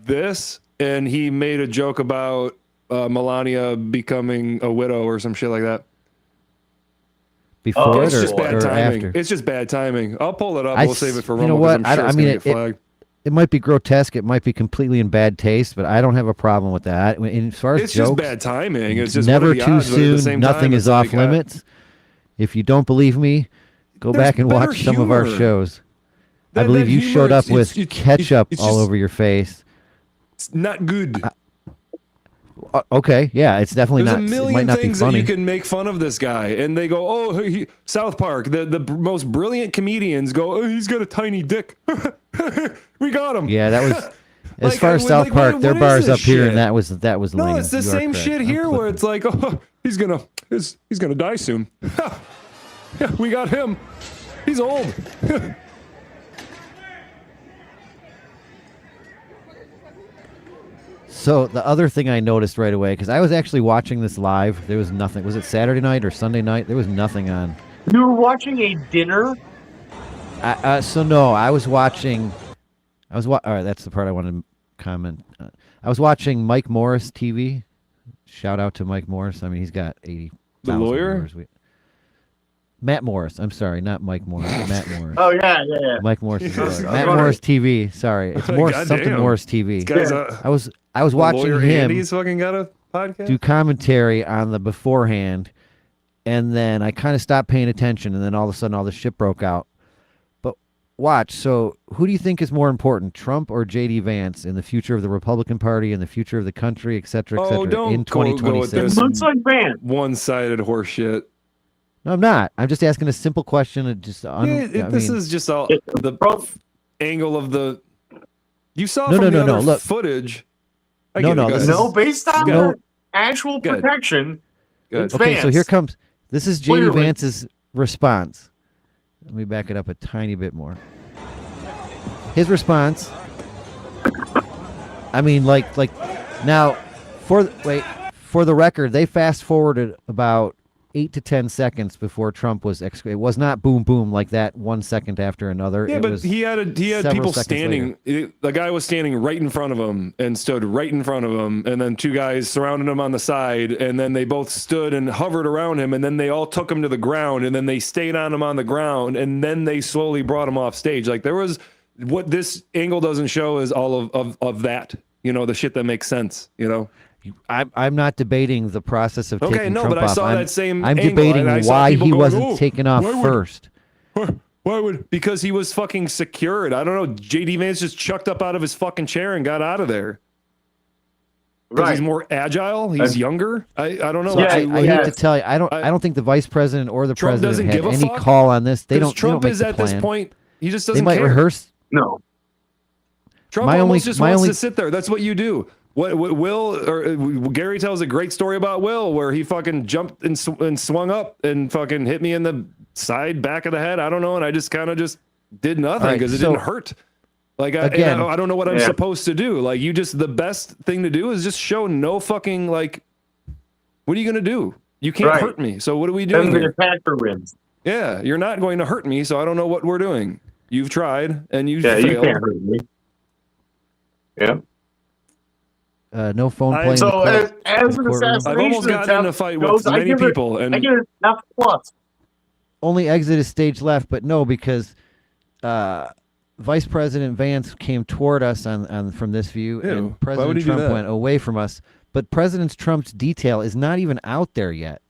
Speaker 14: this, and he made a joke about Melania becoming a widow or some shit like that.
Speaker 2: Before
Speaker 14: It's
Speaker 2: it
Speaker 14: just bad
Speaker 2: or
Speaker 14: timing.
Speaker 2: after?
Speaker 14: It's just bad timing. I'll pull it up.
Speaker 2: I
Speaker 14: We'll save it for
Speaker 2: you
Speaker 14: Rumble.
Speaker 2: know what?
Speaker 14: 'Cause I'm sure
Speaker 2: I
Speaker 14: it's
Speaker 2: mean,
Speaker 14: gonna get flagged.
Speaker 2: it might be grotesque. It might be completely in bad taste, but I don't have a problem with that. As far as
Speaker 14: It's
Speaker 2: jokes,
Speaker 14: just bad timing. It's just
Speaker 2: never
Speaker 14: what are the
Speaker 2: too
Speaker 14: odds, but at the
Speaker 2: soon.
Speaker 14: same
Speaker 2: Nothing
Speaker 14: time,
Speaker 2: is
Speaker 14: it's
Speaker 2: off
Speaker 14: like,
Speaker 2: limits. If you don't believe me, go
Speaker 14: There's
Speaker 2: back and
Speaker 14: better
Speaker 2: watch some of our
Speaker 14: humor.
Speaker 2: shows. I
Speaker 14: That
Speaker 2: believe you
Speaker 14: humor
Speaker 2: showed
Speaker 14: is-
Speaker 2: up with ketchup
Speaker 14: it's
Speaker 2: all
Speaker 14: just-
Speaker 2: over your face.
Speaker 14: It's not good.
Speaker 2: Okay, yeah, it's definitely
Speaker 14: There's
Speaker 2: not.
Speaker 14: a
Speaker 2: It
Speaker 14: million
Speaker 2: might not be
Speaker 14: things that
Speaker 2: funny.
Speaker 14: you can make fun of this guy, and they go, "Oh, South Park." The most brilliant comedians go, "Oh, he's got a tiny dick." We got him.
Speaker 2: Yeah, that was. As
Speaker 14: Like,
Speaker 2: far as South Park,
Speaker 14: what
Speaker 2: their
Speaker 14: is
Speaker 2: bars
Speaker 14: this
Speaker 2: up here,
Speaker 14: shit?
Speaker 2: and that was
Speaker 14: No,
Speaker 2: lame.
Speaker 14: it's the
Speaker 2: You are
Speaker 14: same
Speaker 2: correct.
Speaker 14: shit
Speaker 2: I'm
Speaker 14: here, where
Speaker 2: flipping.
Speaker 14: it's like, "Oh, he's gonna die soon." Yeah, we got him. He's old.
Speaker 2: So the other thing I noticed right away, because I was actually watching this live, there was nothing. Was it Saturday night or Sunday night? There was nothing on.
Speaker 1: You were watching a dinner?
Speaker 2: So no, I was watching. All right, that's the part I wanted to comment. I was watching Mike Morris TV. Shout out to Mike Morris. I mean, he's got 80.
Speaker 14: The lawyer?
Speaker 2: Matt Morris. I'm sorry, not Mike Morris. Matt Morris.
Speaker 1: Oh yeah.
Speaker 2: Mike Morris. is the lawyer.
Speaker 1: I was
Speaker 2: Matt
Speaker 1: wondering.
Speaker 2: Morris TV. Sorry, it's Morris something
Speaker 14: Goddamn.
Speaker 2: Morris TV.
Speaker 14: This guy's
Speaker 2: I was watching
Speaker 14: lawyer
Speaker 2: him
Speaker 14: Andy's fucking got a podcast.
Speaker 2: do commentary on the beforehand, and then I kind of stopped paying attention, and then all of a sudden all the shit broke out. But watch. So who do you think is more important, Trump or J.D. Vance, in the future of the Republican Party and the future of the country, et cetera,
Speaker 14: Oh, don't
Speaker 2: in
Speaker 14: go with
Speaker 2: 2026?
Speaker 14: this
Speaker 1: Looks like Van.
Speaker 14: one-sided horse shit.
Speaker 2: No, I'm not. I'm just asking a simple question.
Speaker 14: This is just all the angle of the. You saw
Speaker 2: No,
Speaker 14: from
Speaker 2: no,
Speaker 14: the
Speaker 2: no,
Speaker 14: other
Speaker 2: look.
Speaker 14: footage. I
Speaker 2: No,
Speaker 14: get it,
Speaker 2: no,
Speaker 14: go
Speaker 2: this
Speaker 14: ahead.
Speaker 1: No, based on
Speaker 14: Go
Speaker 1: the
Speaker 14: ahead.
Speaker 1: actual
Speaker 14: Good.
Speaker 1: protection.
Speaker 14: Good.
Speaker 1: it's
Speaker 2: Okay, so
Speaker 1: Vance.
Speaker 2: here comes. This is J.D.
Speaker 1: Clearly.
Speaker 2: Vance's response. Let me back it up a tiny bit more. His response. I mean, like now, for the record, they fast forwarded about 8 to 10 seconds before Trump was. It was not boom boom like that 1 second after another.
Speaker 14: Yeah,
Speaker 2: It
Speaker 14: but
Speaker 2: was
Speaker 14: he had
Speaker 2: several
Speaker 14: people
Speaker 2: seconds
Speaker 14: standing. The guy was standing right in front of him and stood right in front of him, and then two guys surrounded him on the side, and then they both stood and hovered around him, and then they all took him to the ground, and then they stayed on him on the ground, and then they slowly brought him off stage. Like there was what this angle doesn't show is all of that. You know, the shit that makes sense. You know.
Speaker 2: I'm not debating the process of
Speaker 14: Okay,
Speaker 2: taking
Speaker 14: no,
Speaker 2: Trump
Speaker 14: but I
Speaker 2: off.
Speaker 14: saw
Speaker 2: I'm,
Speaker 14: that same
Speaker 2: I'm
Speaker 14: angle,
Speaker 2: debating
Speaker 14: and I saw
Speaker 2: why
Speaker 14: people
Speaker 2: he
Speaker 14: going,
Speaker 2: wasn't
Speaker 14: "Oh,
Speaker 2: taken off
Speaker 14: why would-
Speaker 2: first.
Speaker 14: Why would? Because he was fucking secured. I don't know. JD Vance just chucked up out of his fucking chair and got out of there. Because
Speaker 1: Right.
Speaker 14: he's more agile. He's younger. I don't know.
Speaker 2: So I
Speaker 1: Yeah.
Speaker 2: hate to tell you, I don't think the vice president or the
Speaker 14: Trump doesn't
Speaker 2: president had
Speaker 14: give a
Speaker 2: any
Speaker 14: fuck?
Speaker 2: call on this. They
Speaker 14: 'Cause
Speaker 2: don't.
Speaker 14: Trump
Speaker 2: they don't
Speaker 14: is
Speaker 2: make
Speaker 14: at
Speaker 2: the
Speaker 14: this
Speaker 2: plan.
Speaker 14: point. He just
Speaker 2: They
Speaker 14: doesn't
Speaker 2: might
Speaker 14: care.
Speaker 2: rehearse.
Speaker 1: No.
Speaker 14: Trump
Speaker 2: My
Speaker 14: almost
Speaker 2: only-
Speaker 14: just
Speaker 2: my
Speaker 14: wants
Speaker 2: only-
Speaker 14: to sit there. That's what you do. What Will or Gary tells a great story about Will where he fucking jumped and swung up and fucking hit me in the side back of the head. I don't know, and I just kind of just did nothing
Speaker 2: All right,
Speaker 14: because it
Speaker 2: so-
Speaker 14: didn't hurt. Like
Speaker 2: Again-
Speaker 14: I don't know what I'm
Speaker 1: Yeah.
Speaker 14: supposed to do. Like the best thing to do is just show no fucking like. What are you gonna do? You can't
Speaker 1: Right.
Speaker 14: hurt me. So what are we doing
Speaker 1: Then the
Speaker 14: here?
Speaker 1: attacker wins.
Speaker 14: Yeah, you're not going to hurt me. So I don't know what we're doing. You've tried and you've
Speaker 1: Yeah, you
Speaker 14: failed.
Speaker 1: can't hurt me. Yeah.
Speaker 2: No phone playing.
Speaker 1: So
Speaker 2: in the
Speaker 1: as an
Speaker 2: courtroom.
Speaker 1: assassination
Speaker 14: I've almost gotten in a
Speaker 1: attempt
Speaker 14: fight
Speaker 1: goes,
Speaker 14: with
Speaker 1: I
Speaker 14: many
Speaker 1: give it-
Speaker 14: people, and
Speaker 1: I give it enough plus.
Speaker 2: Only exit is stage left, but no, because Vice President Vance came toward us on from this view,
Speaker 14: Ew, why
Speaker 2: and
Speaker 14: would
Speaker 2: President
Speaker 14: he do
Speaker 2: Trump
Speaker 14: that?
Speaker 2: went away from us. But President Trump's detail is not even out there yet.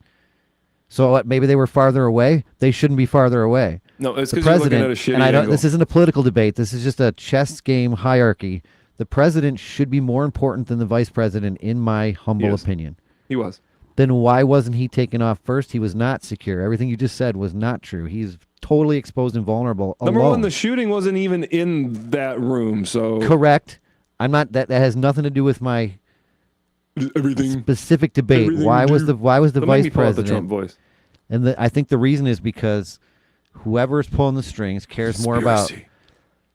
Speaker 2: So what, maybe they were farther away. They shouldn't be farther away.
Speaker 14: No, it's
Speaker 2: The
Speaker 14: because you're looking
Speaker 2: president,
Speaker 14: at a shitty
Speaker 2: and I don't.
Speaker 14: angle.
Speaker 2: This isn't a political debate. This is just a chess game hierarchy. The president should be more important than the vice president, in my humble
Speaker 14: Yes.
Speaker 2: opinion.
Speaker 14: He was.
Speaker 2: Then why wasn't he taken off first? He was not secure. Everything you just said was not true. He's totally exposed and vulnerable.
Speaker 14: Number
Speaker 2: alone.
Speaker 14: one, the shooting wasn't even in that room, so
Speaker 2: Correct. I'm not. That has nothing to do with my
Speaker 14: everything.
Speaker 2: specific debate.
Speaker 14: Everything
Speaker 2: Why
Speaker 14: you
Speaker 2: was
Speaker 14: do.
Speaker 2: the vice
Speaker 14: Don't make me pull out the
Speaker 2: president?
Speaker 14: Trump voice.
Speaker 2: And I think the reason is because whoever is pulling the strings cares more about.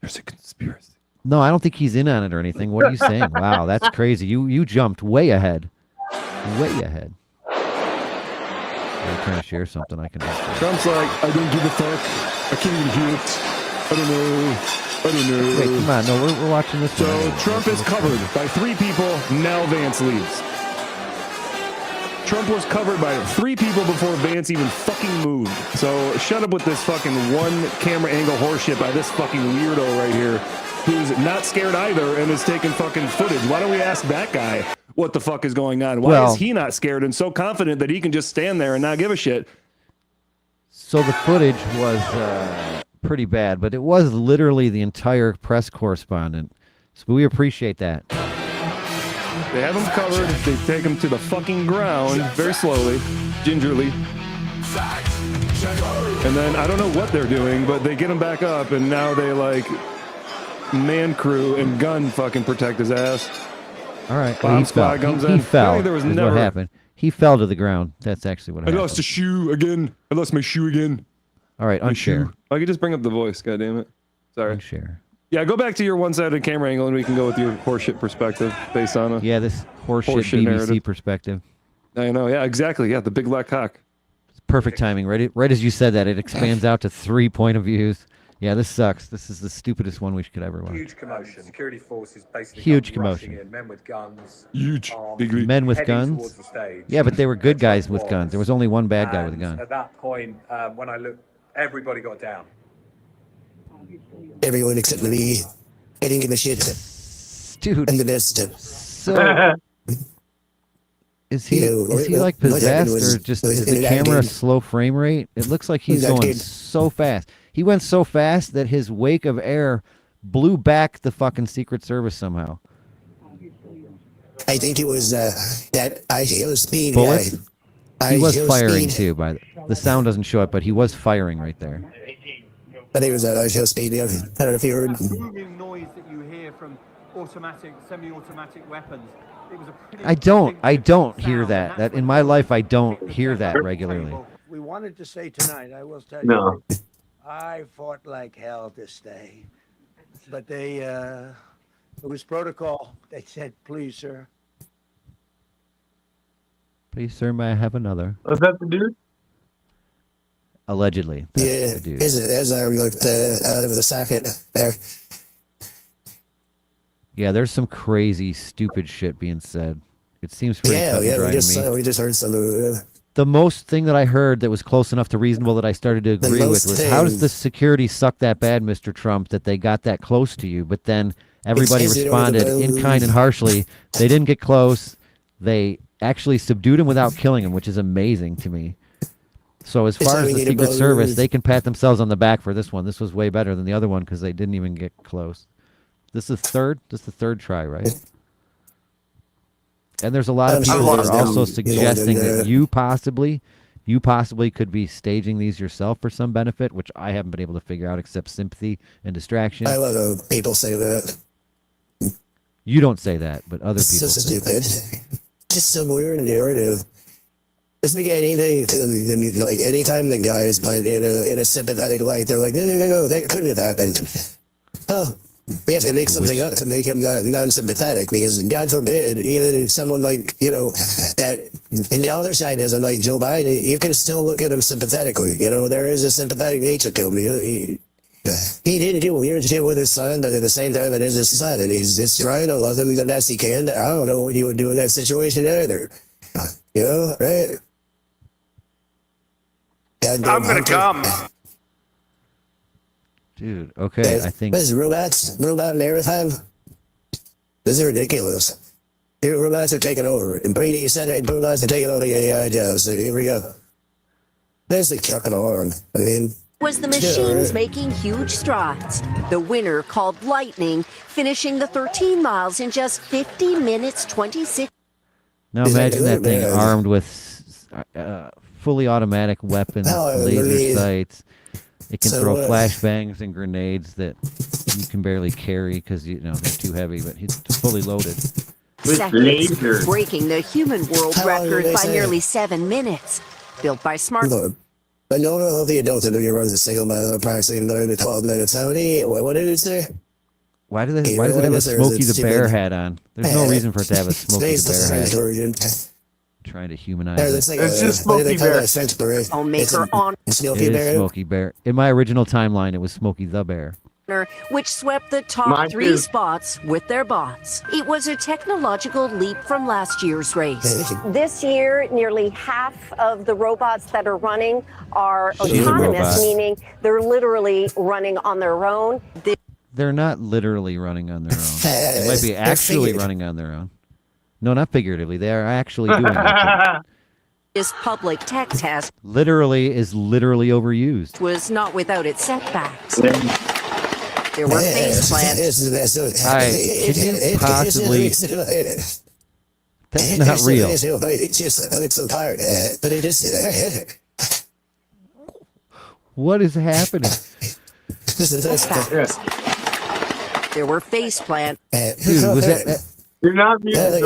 Speaker 14: There's a conspiracy.
Speaker 2: No, I don't think he's in on it or anything. What are you saying? Wow, that's crazy. You jumped way ahead. Way ahead. I'm trying to share something I can.
Speaker 14: Trump's like, I don't give a fuck. I can't even hear it. I don't know. I don't know.
Speaker 2: Wait, come on. No, we're watching this.
Speaker 14: So Trump is covered by 3 people. Now Vance leaves. Trump was covered by 3 people before Vance even fucking moved. So shut up with this fucking one camera angle horseshit by this fucking weirdo right here, who's not scared either and is taking fucking footage. Why don't we ask that guy what the fuck is going on? Why is he not scared and so confident that he can just stand there and not give a shit?
Speaker 2: So the footage was pretty bad, but it was literally the entire press correspondent. So we appreciate that.
Speaker 14: They have him covered. They take him to the fucking ground very slowly, gingerly. And then I don't know what they're doing, but they get him back up, and now they like man crew and gun fucking protect his ass.
Speaker 2: All right.
Speaker 14: Bomb
Speaker 2: He
Speaker 14: squad
Speaker 2: fell.
Speaker 14: comes
Speaker 2: He
Speaker 14: in.
Speaker 2: fell.
Speaker 14: Apparently there was
Speaker 2: is
Speaker 14: never.
Speaker 2: what happened. He fell to the ground. That's actually what
Speaker 14: I
Speaker 2: happened.
Speaker 14: lost a shoe again. I lost my shoe again.
Speaker 2: All right,
Speaker 14: My
Speaker 2: unshare.
Speaker 14: shoe. I could just bring up the voice. God damn it. Sorry.
Speaker 2: Unshare.
Speaker 14: Yeah, go back to your one-sided camera angle, and we can go with your horseshit perspective based on a
Speaker 2: this horseshit BBC
Speaker 14: narrative.
Speaker 2: perspective.
Speaker 14: I know. Yeah, exactly. Yeah, the big black cock.
Speaker 2: It's perfect timing. Right as you said that, it expands out to 3 point of views. Yeah, this sucks. This is the stupidest one we could ever watch.
Speaker 19: Huge commotion. Security forces basically
Speaker 2: Huge
Speaker 19: come rushing
Speaker 2: commotion.
Speaker 19: in, men with guns.
Speaker 14: Huge.
Speaker 2: Men with
Speaker 19: heading
Speaker 2: guns?
Speaker 19: towards the stage.
Speaker 2: Yeah, but they were good guys with guns. There was only one bad guy with a gun.
Speaker 19: At that point, when I looked, everybody got down.
Speaker 20: Everyone except me. I didn't give a shit.
Speaker 2: Dude.
Speaker 20: And the best.
Speaker 2: So, is he like possessed, or just is the camera slow frame rate? It looks like he's going so fast. He went so fast that his wake of air blew back the fucking Secret Service somehow.
Speaker 20: I think it was that ISO speed
Speaker 2: Bullets?
Speaker 20: guy.
Speaker 2: He was
Speaker 20: ISO
Speaker 2: firing
Speaker 20: speed.
Speaker 2: too. By the sound doesn't show it, but he was firing right there.
Speaker 20: I think it was that ISO speed. I don't know if you heard.
Speaker 18: booming noise that you hear from automatic, semi-automatic weapons. It was a pretty
Speaker 2: I don't hear that. That in my life, I don't hear that regularly.
Speaker 21: We wanted to say tonight, I will tell
Speaker 2: No.
Speaker 21: you, I fought like hell to stay. But they, it was protocol. They said, please, sir.
Speaker 2: Please, sir, may I have another?
Speaker 1: Was that the dude?
Speaker 2: Allegedly. That's the dude.
Speaker 20: As I looked out of the socket there.
Speaker 2: Yeah, there's some crazy, stupid shit being said. It seems pretty cut and dry to me.
Speaker 20: We just heard some.
Speaker 2: The most thing that I heard that was close enough to reasonable that I started to agree with was, how does the security suck that bad, Mr. Trump, that they got that close to you? But then everybody responded in kind and harshly. They didn't get close. They actually subdued him without killing him, which is amazing to me. So as far as the Secret Service, they can pat themselves on the back for this one. This was way better than the other one because they didn't even get close. This is third. This is the third try, right? And there's a lot of people that are also suggesting that you possibly could be staging these yourself for some benefit, which I haven't been able to figure out except sympathy and distraction.
Speaker 20: I love people say that.
Speaker 2: You don't say that, but other
Speaker 20: It's
Speaker 2: people
Speaker 20: so
Speaker 2: say that.
Speaker 20: stupid. Just some weird narrative. It's like anything, like anytime the guy is playing in a sympathetic light, they're like, no, that couldn't have happened. Oh, we have to make something up to make him non-sympathetic, because God forbid, even if someone like, that, and the other side isn't like Joe Biden, you can still look at him sympathetically. There is a sympathetic nature to him. He didn't do weird shit with his son, but at the same time, it is his son, and he's just trying to love him the best he can. I don't know what he would do in that situation either. Right?
Speaker 3: I'm gonna come.
Speaker 2: Dude, okay, I think...
Speaker 20: This is robot marathon. This is ridiculous. Here, robots are taking over. And Brady said it, robots are taking over the AI jobs. So here we go. There's the chucking along. I mean...
Speaker 22: Was the machines making huge strides. The winner, called Lightning, finishing the 13 miles in just 50 minutes 26.
Speaker 2: Now imagine that thing armed with fully automatic weapons, laser sights. It can throw flashbangs and grenades that you can barely carry because they're too heavy, but he's fully loaded.
Speaker 22: Seconds, breaking the human world record by nearly 7 minutes. Built by smart...
Speaker 20: But no, the adults in the runs a single mile approximately 9 to 12 minutes. How many? What did it say?
Speaker 2: Why does it have a Smokey the Bear hat on? There's no reason for it to have a Smokey the Bear hat. Trying to humanize it.
Speaker 1: It's just Smokey Bear.
Speaker 22: Filmmaker on
Speaker 2: It is Smokey Bear. In my original timeline, it was Smokey the Bear.
Speaker 22: which swept the top
Speaker 1: Mine
Speaker 22: 3
Speaker 1: too.
Speaker 22: spots with their bots. It was a technological leap from last year's race.
Speaker 4: This year, nearly half of the robots that are running are
Speaker 2: She's a
Speaker 4: autonomous,
Speaker 2: robot.
Speaker 4: meaning they're literally running on their own.
Speaker 2: They're not literally running on their own. They might be actually running on their own. No, not figuratively. They are actually doing that.
Speaker 22: This public tech test
Speaker 2: Literally is literally overused.
Speaker 22: was not without its setbacks. There were face plants.
Speaker 2: Can you possibly... That's not real. What is happening?
Speaker 22: There were face plants.
Speaker 2: Dude, was that
Speaker 1: You're not muted.
Speaker 2: that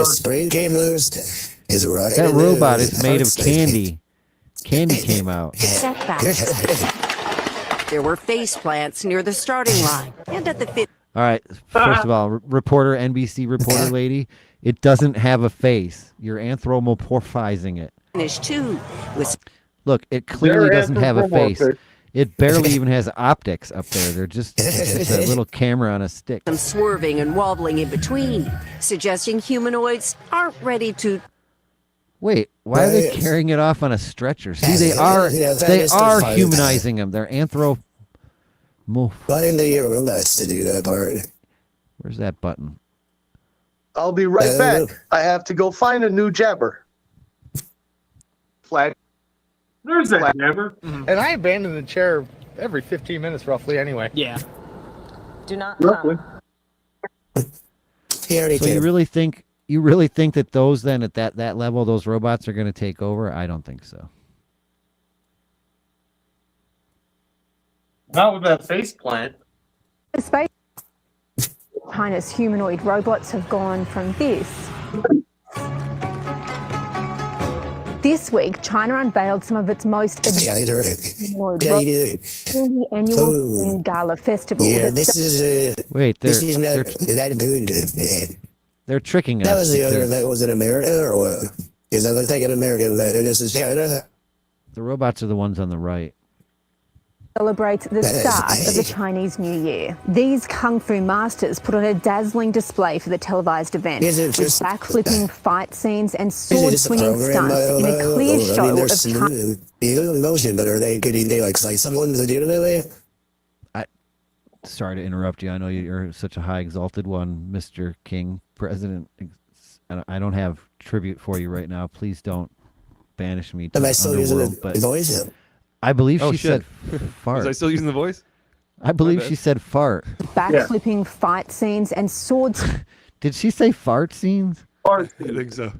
Speaker 2: robot is made of candy. Candy came out.
Speaker 22: Setbacks. There were face plants near the starting line and at the
Speaker 2: All right. First of all, reporter, NBC reporter lady, it doesn't have a face. You're anthropomorphizing it.
Speaker 22: finish too. With
Speaker 2: Look, it clearly
Speaker 1: They're
Speaker 2: doesn't have a face.
Speaker 1: anthropomorphic.
Speaker 2: It barely even has optics up there. They're just it's a little camera on a stick.
Speaker 22: them swerving and wobbling in between, suggesting humanoids aren't ready to.
Speaker 2: Wait, why are they carrying it off on a stretcher? See, they are humanizing them. They're anthropomorphic.
Speaker 20: to do that part.
Speaker 2: Where's that button?
Speaker 10: I'll be right back. I have to go find a new jabber.
Speaker 1: Flag. There's that never.
Speaker 5: And I abandon the chair every 15 minutes roughly anyway.
Speaker 12: Yeah.
Speaker 4: Do not
Speaker 1: Roughly.
Speaker 2: So you really think that those then at that level, those robots are going to take over? I don't think so.
Speaker 1: Not with that face plant.
Speaker 23: Space China's humanoid robots have gone from this. This week, China unveiled some of its most advanced humanoid robots during the annual Spring Gala Festival.
Speaker 2: Wait, they're tricking us.
Speaker 20: That was the other.
Speaker 2: because
Speaker 20: That was in America or what? Because I look like an American. This is Canada.
Speaker 2: The robots are the ones on the right.
Speaker 23: Celebrates the start of the Chinese New Year. These Kung Fu masters put on a dazzling display for the televised event, with back-flipping fight scenes and sword-swinging stunts in a clear show of China.
Speaker 20: Emotion, but are they? Could they like someone to do that?
Speaker 2: Sorry to interrupt you. I know you're such a high exalted one, Mr. King, President. I don't have tribute for you right now. Please don't banish me to
Speaker 20: Am I
Speaker 2: the
Speaker 20: still using
Speaker 2: underworld.
Speaker 20: the voice?
Speaker 2: I believe
Speaker 14: Oh,
Speaker 2: she
Speaker 14: shit.
Speaker 2: said fart.
Speaker 14: Was I still using the voice?
Speaker 2: I believe she said fart.
Speaker 23: Back-flipping fight scenes and swords.
Speaker 2: Did she say fart scenes?
Speaker 14: I think so.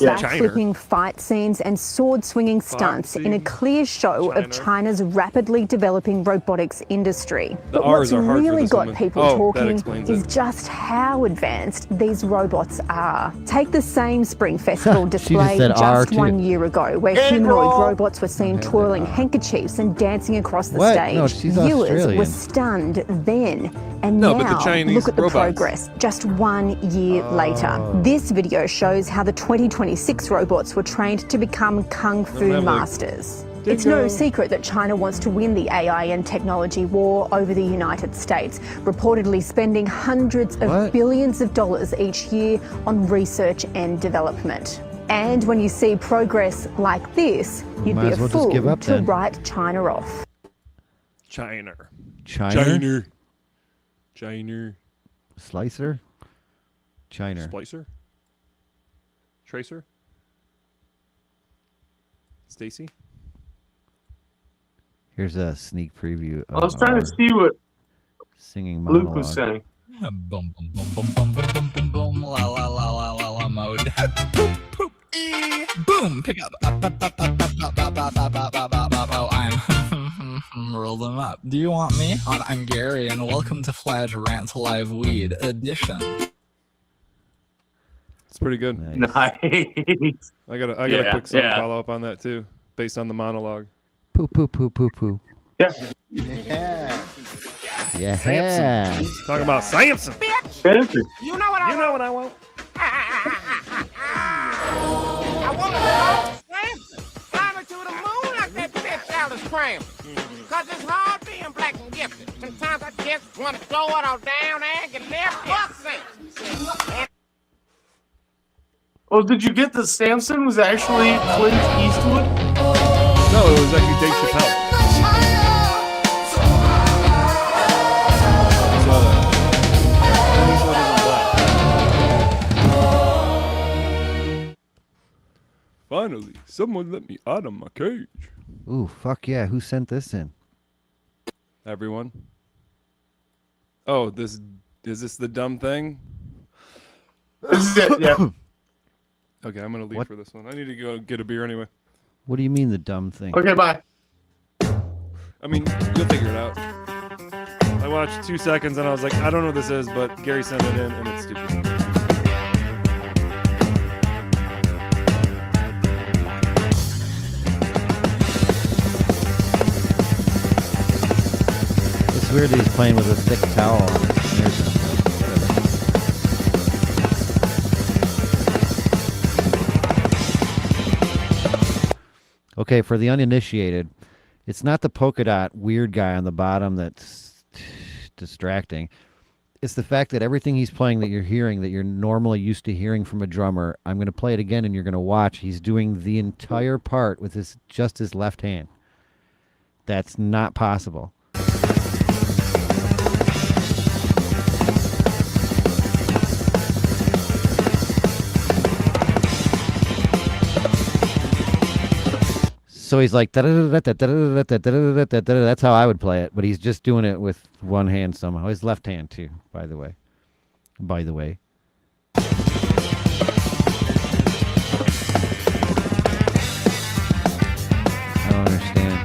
Speaker 23: Back-flipping fight scenes and sword-swinging stunts in a clear show of China's rapidly developing robotics industry.
Speaker 14: The
Speaker 23: But what's
Speaker 14: R's are hard for
Speaker 23: really
Speaker 14: this
Speaker 23: got
Speaker 14: woman.
Speaker 23: people
Speaker 14: Oh, that
Speaker 23: talking
Speaker 14: explains
Speaker 23: is
Speaker 14: it.
Speaker 23: just how advanced these robots are. Take the same Spring Festival display
Speaker 2: said R
Speaker 23: just
Speaker 2: too.
Speaker 23: 1 year ago, where humanoid robots were seen twirling handkerchiefs and dancing across the
Speaker 2: What?
Speaker 23: stage.
Speaker 2: No, she's
Speaker 23: Viewers
Speaker 2: Australian.
Speaker 23: were stunned then. And
Speaker 14: No,
Speaker 23: now,
Speaker 14: but the Chinese
Speaker 23: look at the
Speaker 14: robots.
Speaker 23: progress just 1 year later. This video shows how the 2026 robots were trained to become Kung Fu
Speaker 14: have, like,
Speaker 23: masters. It's no secret that China wants to win the AI and technology war over the United States, reportedly spending hundreds of billions of dollars each year on research and development. And when you see progress like this, you'd
Speaker 2: Might
Speaker 23: be
Speaker 2: as
Speaker 23: a
Speaker 2: well just give
Speaker 23: fool
Speaker 2: up
Speaker 23: to
Speaker 2: then.
Speaker 23: write China off.
Speaker 14: China.
Speaker 2: China?
Speaker 14: China.
Speaker 2: Slicer? China.
Speaker 14: Splicer? Tracer? Stacy?
Speaker 2: Here's a sneak preview
Speaker 1: I
Speaker 2: of
Speaker 1: was trying
Speaker 2: our
Speaker 1: to see what
Speaker 2: singing
Speaker 1: Luke
Speaker 2: monologue.
Speaker 1: was saying.
Speaker 24: Boom, boom, boom, boom, boom, boom, boom, boom, la la la la la la mode. Poop, poop, boom, pick up. I'm roll them up. Do you want me? I'm Gary, and welcome to Fladge Rants Live Weed Edition.
Speaker 14: It's pretty good.
Speaker 1: Nice.
Speaker 14: I got a
Speaker 1: Yeah,
Speaker 14: quick song
Speaker 1: yeah.
Speaker 14: follow up on that too, based on the monologue.
Speaker 2: Poo poo poo poo poo.
Speaker 1: Yeah.
Speaker 24: Yeah.
Speaker 2: Yeah.
Speaker 14: Samson. Talking about Samson.
Speaker 1: Fancy.
Speaker 16: You know what I
Speaker 14: You know what I want.
Speaker 16: I want to go Samson. Climbing to the moon like that bitch Alice Cram. Cause it's hard being black and gifted. Sometimes I just want to throw it all down and get left. Fuck Samson.
Speaker 1: Oh, did you get the Samson was actually Clint Eastwood?
Speaker 14: No, it was actually Dave Chappelle. Finally, someone let me out of my cage.
Speaker 2: Ooh, fuck yeah. Who sent this in?
Speaker 14: Everyone. Oh, is this the dumb thing?
Speaker 1: This is it, yeah.
Speaker 14: Okay, I'm gonna leave
Speaker 2: What?
Speaker 14: for this one. I need to go get a beer anyway.
Speaker 2: What do you mean the dumb thing?
Speaker 1: Okay, bye.
Speaker 14: I mean, you'll figure it out. I watched 2 seconds and I was like, I don't know what this is, but Gary sent it in and it's stupid.
Speaker 2: It's weird that he's playing with a thick towel on his snare drum. Okay, for the uninitiated, it's not the polka dot weird guy on the bottom that's distracting. It's the fact that everything he's playing that you're hearing, that you're normally used to hearing from a drummer, I'm going to play it again and you're going to watch. He's doing the entire part with just his left hand. That's not possible. So he's like, that's how I would play it, but he's just doing it with one hand somehow. His left hand too, by the way. I don't understand.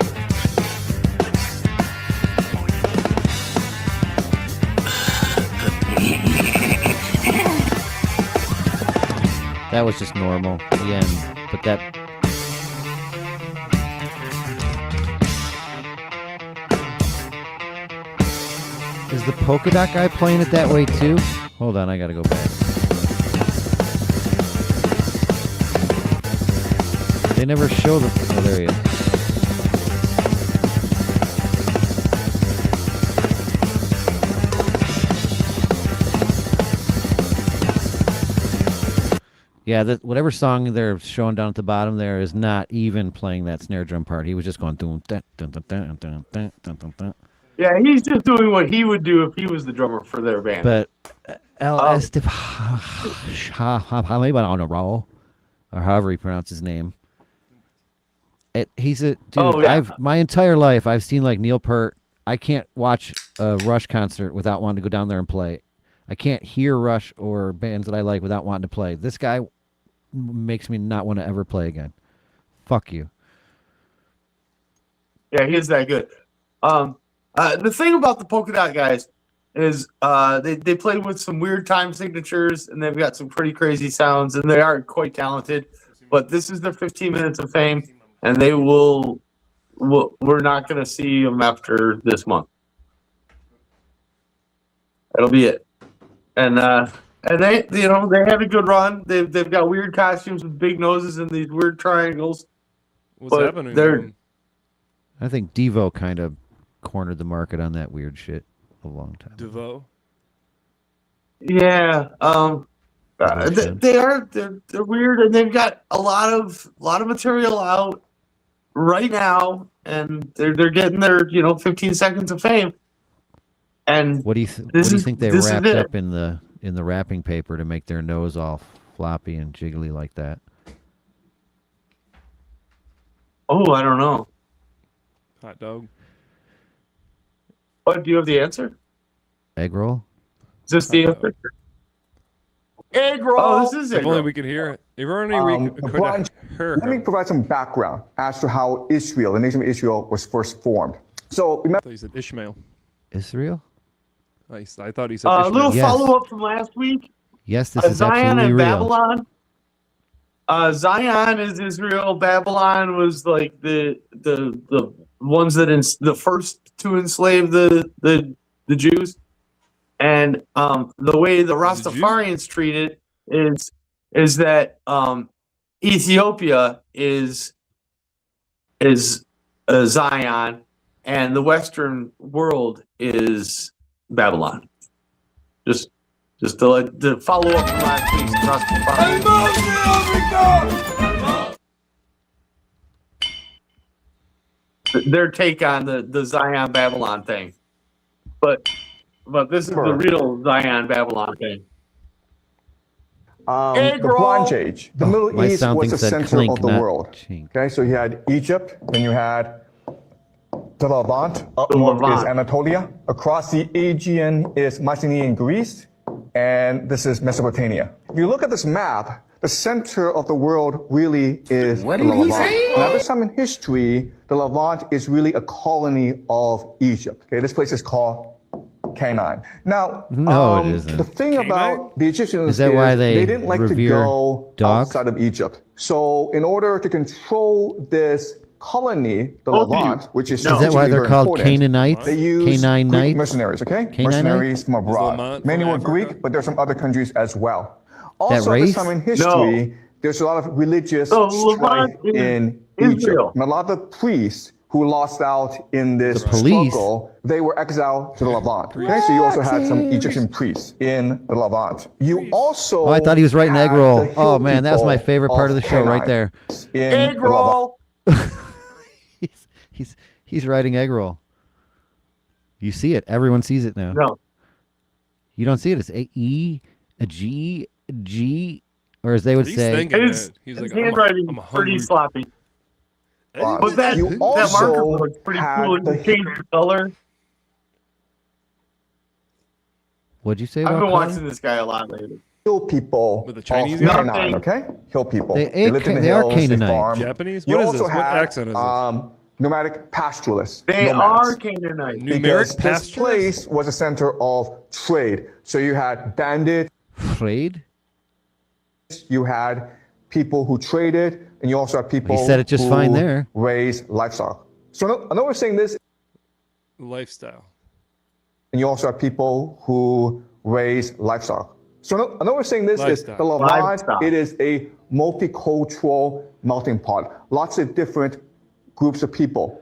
Speaker 2: That was just normal, the end, but that... Is the polka dot guy playing it that way too? Hold on, I gotta go back. They never show the... Oh, there he is. Yeah, whatever song they're showing down at the bottom there is not even playing that snare drum part. He was just going... Dun, dun, dun, dun, dun, dun, dun, dun, dun.
Speaker 1: Yeah, he's just doing what he would do if he was the drummer for their band.
Speaker 2: But LS on a roll, or however he pronounced his name. He's a dude.
Speaker 1: Oh, yeah.
Speaker 2: My entire life I've seen like Neil Peart. I can't watch a Rush concert without wanting to go down there and play. I can't hear Rush or bands that I like without wanting to play. This guy makes me not want to ever play again. Fuck you.
Speaker 1: Yeah, he is that good. The thing about the polka dot guys is they play with some weird time signatures and they've got some pretty crazy sounds and they are quite talented. But this is their 15 minutes of fame, and they we're not going to see them after this month. That'll be it. And they they had a good run. They've got weird costumes with big noses and these weird triangles.
Speaker 14: What's happening?
Speaker 2: I think Devo kind of cornered the market on that weird shit a long time.
Speaker 14: Devo?
Speaker 1: Yeah. They're weird, and they've got a lot of material out right now, and they're getting their 15 seconds of fame. And
Speaker 2: what do you think they wrapped up in the wrapping paper to make their nose all floppy and jiggly like that?
Speaker 1: Oh, I don't know.
Speaker 14: Hot dog.
Speaker 1: What, do you have the answer?
Speaker 2: Egg roll?
Speaker 1: Is this the answer? Egg roll. Oh, this is
Speaker 14: If
Speaker 1: egg
Speaker 14: only
Speaker 1: roll.
Speaker 14: we could hear it. If only we could
Speaker 7: Brian,
Speaker 14: hear
Speaker 7: let me provide some background as to how Israel, the nation of Israel, was first formed. So remember,
Speaker 14: he said Ishmael.
Speaker 2: Israel?
Speaker 14: I thought he said
Speaker 1: A
Speaker 14: Ishmael.
Speaker 1: little follow-up from last week.
Speaker 2: Yes, this is
Speaker 1: Zion
Speaker 2: absolutely
Speaker 1: and
Speaker 2: real.
Speaker 1: Babylon. Zion is Israel. Babylon was like the ones that the first to enslave the the Jews. And the way the Rastafarians treat it is that Ethiopia is Zion, and the Western world is Babylon. Just to follow up from last week's their take on the Zion Babylon thing, but this is the real Zion Babylon thing.
Speaker 7: The Bronze Age. The Middle East was the center of the world. Okay, so you had Egypt, then you had the Levant. Up north is Anatolia. Across the Aegean is Mycenaean Greece, and this is Mesopotamia. If you look at this map, the center of the world really is the Levant. Now, this time in history, the Levant is really a colony of Egypt. Okay, this place is called Canaan. Now,
Speaker 2: no, it isn't.
Speaker 7: The thing about the Egyptians
Speaker 2: is that why they
Speaker 7: didn't like to go outside of Egypt. So, in order to control this colony, the Levant, which is
Speaker 2: that why they're called Canaanites?
Speaker 7: They used Greek mercenaries. Okay,
Speaker 2: Canaanites?
Speaker 7: mercenaries from abroad. Many were Greek, but there's some other countries as well. Also, this time in history, there's a lot of religious strife in Egypt. And a lot of the priests who lost out in this struggle, they were exiled to the Levant. Okay, so you also had some Egyptian priests in the Levant. You also
Speaker 2: I thought he was writing egg roll. Oh man, that was my favorite part of the show right there.
Speaker 7: Egg roll.
Speaker 2: He's writing egg roll. You see it. Everyone sees it now.
Speaker 1: No.
Speaker 2: You don't see it. It's a E, a G, G, or as they would say.
Speaker 1: His handwriting is pretty sloppy. But that marker looks pretty cool. You change the color.
Speaker 2: What'd you say?
Speaker 1: I've been
Speaker 2: about
Speaker 1: watching this guy a lot lately.
Speaker 7: Hill people
Speaker 14: with the Chinese
Speaker 7: of Canaan, okay? Hill people.
Speaker 2: They
Speaker 7: lived in the
Speaker 2: are
Speaker 7: hills,
Speaker 2: Canaanite.
Speaker 7: they farmed.
Speaker 14: Japanese?
Speaker 7: You
Speaker 14: What is
Speaker 7: also
Speaker 14: this? What
Speaker 7: had,
Speaker 14: accent is this?
Speaker 7: Nomadic pastoralists.
Speaker 1: They
Speaker 7: nomads.
Speaker 1: are Canaanite.
Speaker 7: Because
Speaker 14: Numeric
Speaker 7: this place was a center of trade. So you had bandits.
Speaker 2: Trade?
Speaker 7: You had people who traded, and you also had people
Speaker 2: He said it just
Speaker 7: who
Speaker 2: fine there.
Speaker 7: raised livestock. So I know we're saying this.
Speaker 14: Lifestyle.
Speaker 7: And you also have people who raise livestock. So I know we're saying this is
Speaker 14: Livestock.
Speaker 7: the Levant.
Speaker 1: Livestock.
Speaker 7: It is a multicultural melting pot. Lots of different groups of people.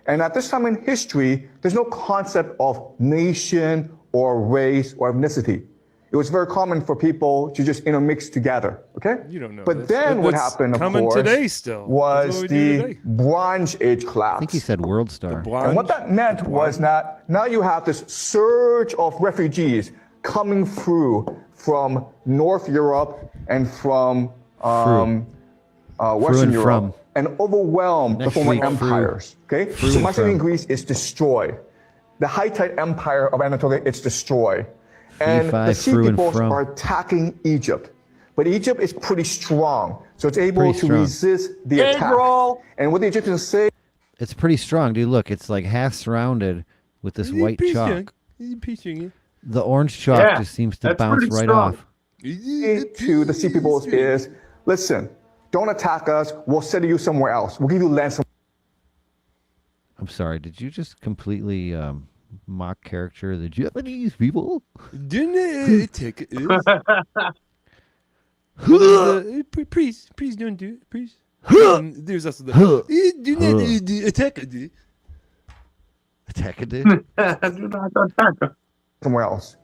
Speaker 7: And at this time in history, there's no concept of nation or race or ethnicity. It was very common for people to just intermix together, okay?
Speaker 14: You don't know
Speaker 7: But
Speaker 14: this.
Speaker 7: then what
Speaker 14: That's
Speaker 7: happened, of
Speaker 14: coming
Speaker 7: course,
Speaker 14: today still. That's
Speaker 7: was
Speaker 14: what we do
Speaker 7: the
Speaker 14: today.
Speaker 7: Bronze Age
Speaker 2: I
Speaker 7: collapse.
Speaker 2: think he said World Star.
Speaker 7: And what that meant was that now you have this surge of refugees coming through from North Europe and from Western Europe and overwhelm the former empires. Okay, so Mycenaean Greece is destroyed. The Hittite Empire of Anatolia is destroyed. And the sea peoples are attacking Egypt. But Egypt is pretty strong, so it's able to resist the attack. And what the Egyptians say...
Speaker 2: It's pretty strong, dude. Look, it's like half surrounded with this white chalk. The orange chalk just seems to bounce right off.
Speaker 7: To the sea peoples is, listen, don't attack us. We'll send you somewhere else. We'll give you land somewhere.
Speaker 2: I'm sorry. Did you just completely mock character the Japanese people?
Speaker 14: Didn't take it. Please don't do it. Please. There's also the do not attack it.
Speaker 2: Attack it.
Speaker 1: Do not attack.
Speaker 7: Somewhere else.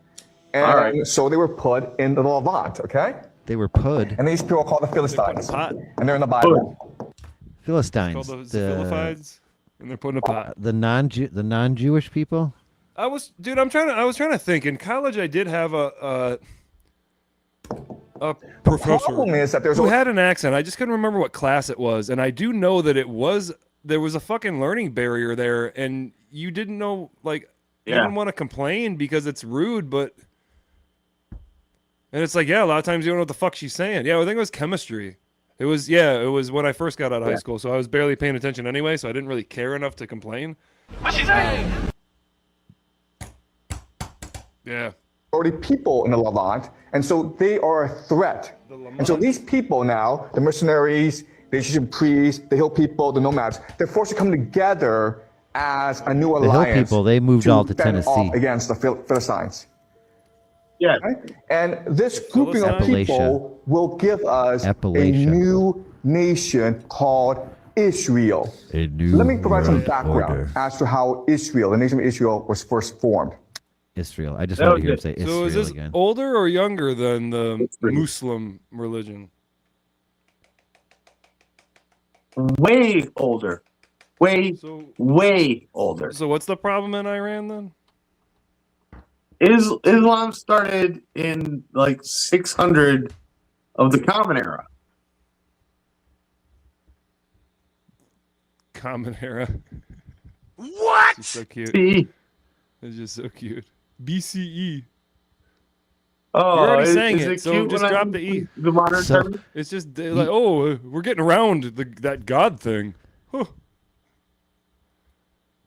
Speaker 7: And so they were put in the Levant, okay?
Speaker 2: They were put.
Speaker 7: And these people are called the Philistines. And they're in the Bible.
Speaker 2: Philistines.
Speaker 14: Called the Philippides, and they're put in a pot.
Speaker 2: The non-Jewish people.
Speaker 14: I was trying to think. In college, I did have a professor
Speaker 7: problem is that
Speaker 14: who had an accent. I just couldn't remember what class it was, and I do know that there was a fucking learning barrier there, and you didn't know, like, you didn't want to complain because it's rude, but and it's like, yeah, a lot of times you don't know what the fuck she's saying. Yeah, I think it was chemistry. It was when I first got out of high school, so I was barely paying attention anyway, so I didn't really care enough to complain.
Speaker 16: What's she saying?
Speaker 14: Yeah.
Speaker 7: Already people in the Levant, and so they are a threat. And so these people now, the mercenaries, the Egyptian priests, the hill people, the nomads, they're forced to come together as a new
Speaker 2: The
Speaker 7: alliance.
Speaker 2: Hill people, they moved
Speaker 7: to
Speaker 2: all to
Speaker 7: fend
Speaker 2: Tennessee.
Speaker 7: off against the Philistines.
Speaker 1: Yeah.
Speaker 7: And this grouping of people will give us a new nation called Israel. Let me provide some background as to how Israel, the nation of Israel, was first formed.
Speaker 2: Israel. I just wanted to hear him say Israel
Speaker 14: So is this
Speaker 2: again.
Speaker 14: older or younger than the Muslim religion?
Speaker 1: Way older. Way older.
Speaker 14: So what's the problem in Iran then?
Speaker 1: Islam started in like 600 of the Common Era.
Speaker 14: Common era.
Speaker 16: What?
Speaker 14: It's so cute.
Speaker 1: See?
Speaker 14: It's just so cute. BCE.
Speaker 1: Oh,
Speaker 14: You're already
Speaker 1: is
Speaker 14: saying
Speaker 1: it
Speaker 14: it, so
Speaker 1: cute
Speaker 14: just
Speaker 1: when I
Speaker 14: drop the E.
Speaker 1: the modern term?
Speaker 14: It's just like, oh, we're getting around that God thing. Huh.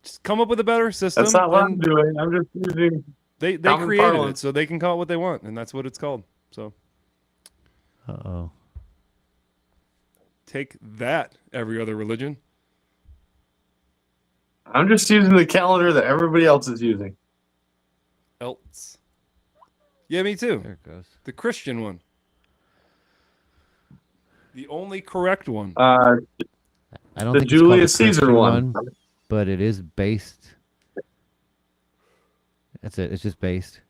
Speaker 14: Just come up with a better system.
Speaker 1: That's not what I'm
Speaker 14: and
Speaker 1: doing. I'm just using.
Speaker 14: They
Speaker 1: common
Speaker 14: created
Speaker 1: parlance.
Speaker 14: it, so they can call it what they want, and that's what it's called. So
Speaker 2: Uh-oh.
Speaker 14: take that, every other religion.
Speaker 1: I'm just using the calendar that everybody else is using.
Speaker 14: Else. Yeah, me too.
Speaker 2: There it goes.
Speaker 14: The Christian one. The only correct one.
Speaker 2: I don't
Speaker 1: the
Speaker 2: think
Speaker 1: Julius
Speaker 2: it's called the
Speaker 1: Caesar
Speaker 2: Christian
Speaker 1: one.
Speaker 2: but it is based. That's it. It's just based.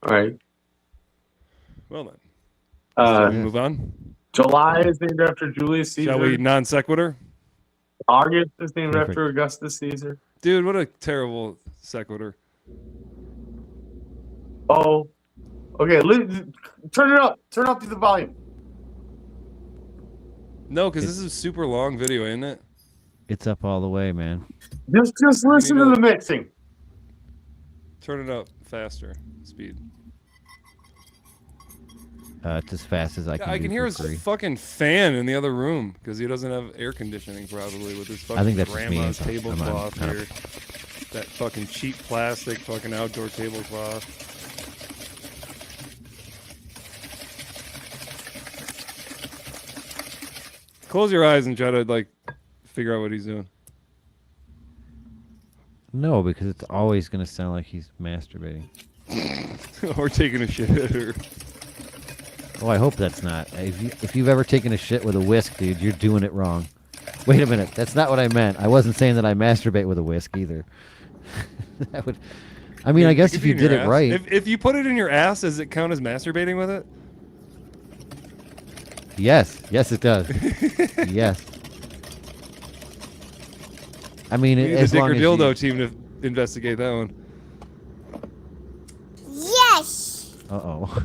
Speaker 1: All right.
Speaker 14: Well then. Shall we move on?
Speaker 1: July is named after Julius Caesar.
Speaker 14: Shall we non sequitur?
Speaker 1: August is named after Augustus Caesar.
Speaker 14: Dude, what a terrible sequitur.
Speaker 1: Oh. Okay, turn it up. Turn up to the volume.
Speaker 14: No, because this is a super long video, isn't it?
Speaker 2: It's up all the way, man.
Speaker 1: Just listen to the mixing.
Speaker 14: Turn it up faster. Speed.
Speaker 2: It's as fast as I can.
Speaker 14: I can hear his fucking fan in the other room because he doesn't have air conditioning probably with his fucking
Speaker 2: I think that's just me.
Speaker 14: grandma's
Speaker 2: I'm
Speaker 14: tablecloth
Speaker 2: on-
Speaker 14: here. That fucking cheap plastic fucking outdoor tablecloth. Close your eyes and try to like figure out what he's doing.
Speaker 2: No, because it's always going to sound like he's masturbating.
Speaker 14: Or taking a shit. Or...
Speaker 2: Oh, I hope that's not. If you've ever taken a shit with a whisk, dude, you're doing it wrong. Wait a minute. That's not what I meant. I wasn't saying that I masturbate with a whisk either. That would. I mean, I guess if you did it right.
Speaker 14: If you put it in your ass, does it count as masturbating with it?
Speaker 2: Yes. Yes, it does. Yes. I mean,
Speaker 14: We need
Speaker 2: as
Speaker 14: the
Speaker 2: long
Speaker 14: Dicker
Speaker 2: as
Speaker 14: Dildo
Speaker 2: you...
Speaker 14: team to investigate that one.
Speaker 17: Yes.
Speaker 2: Uh-oh.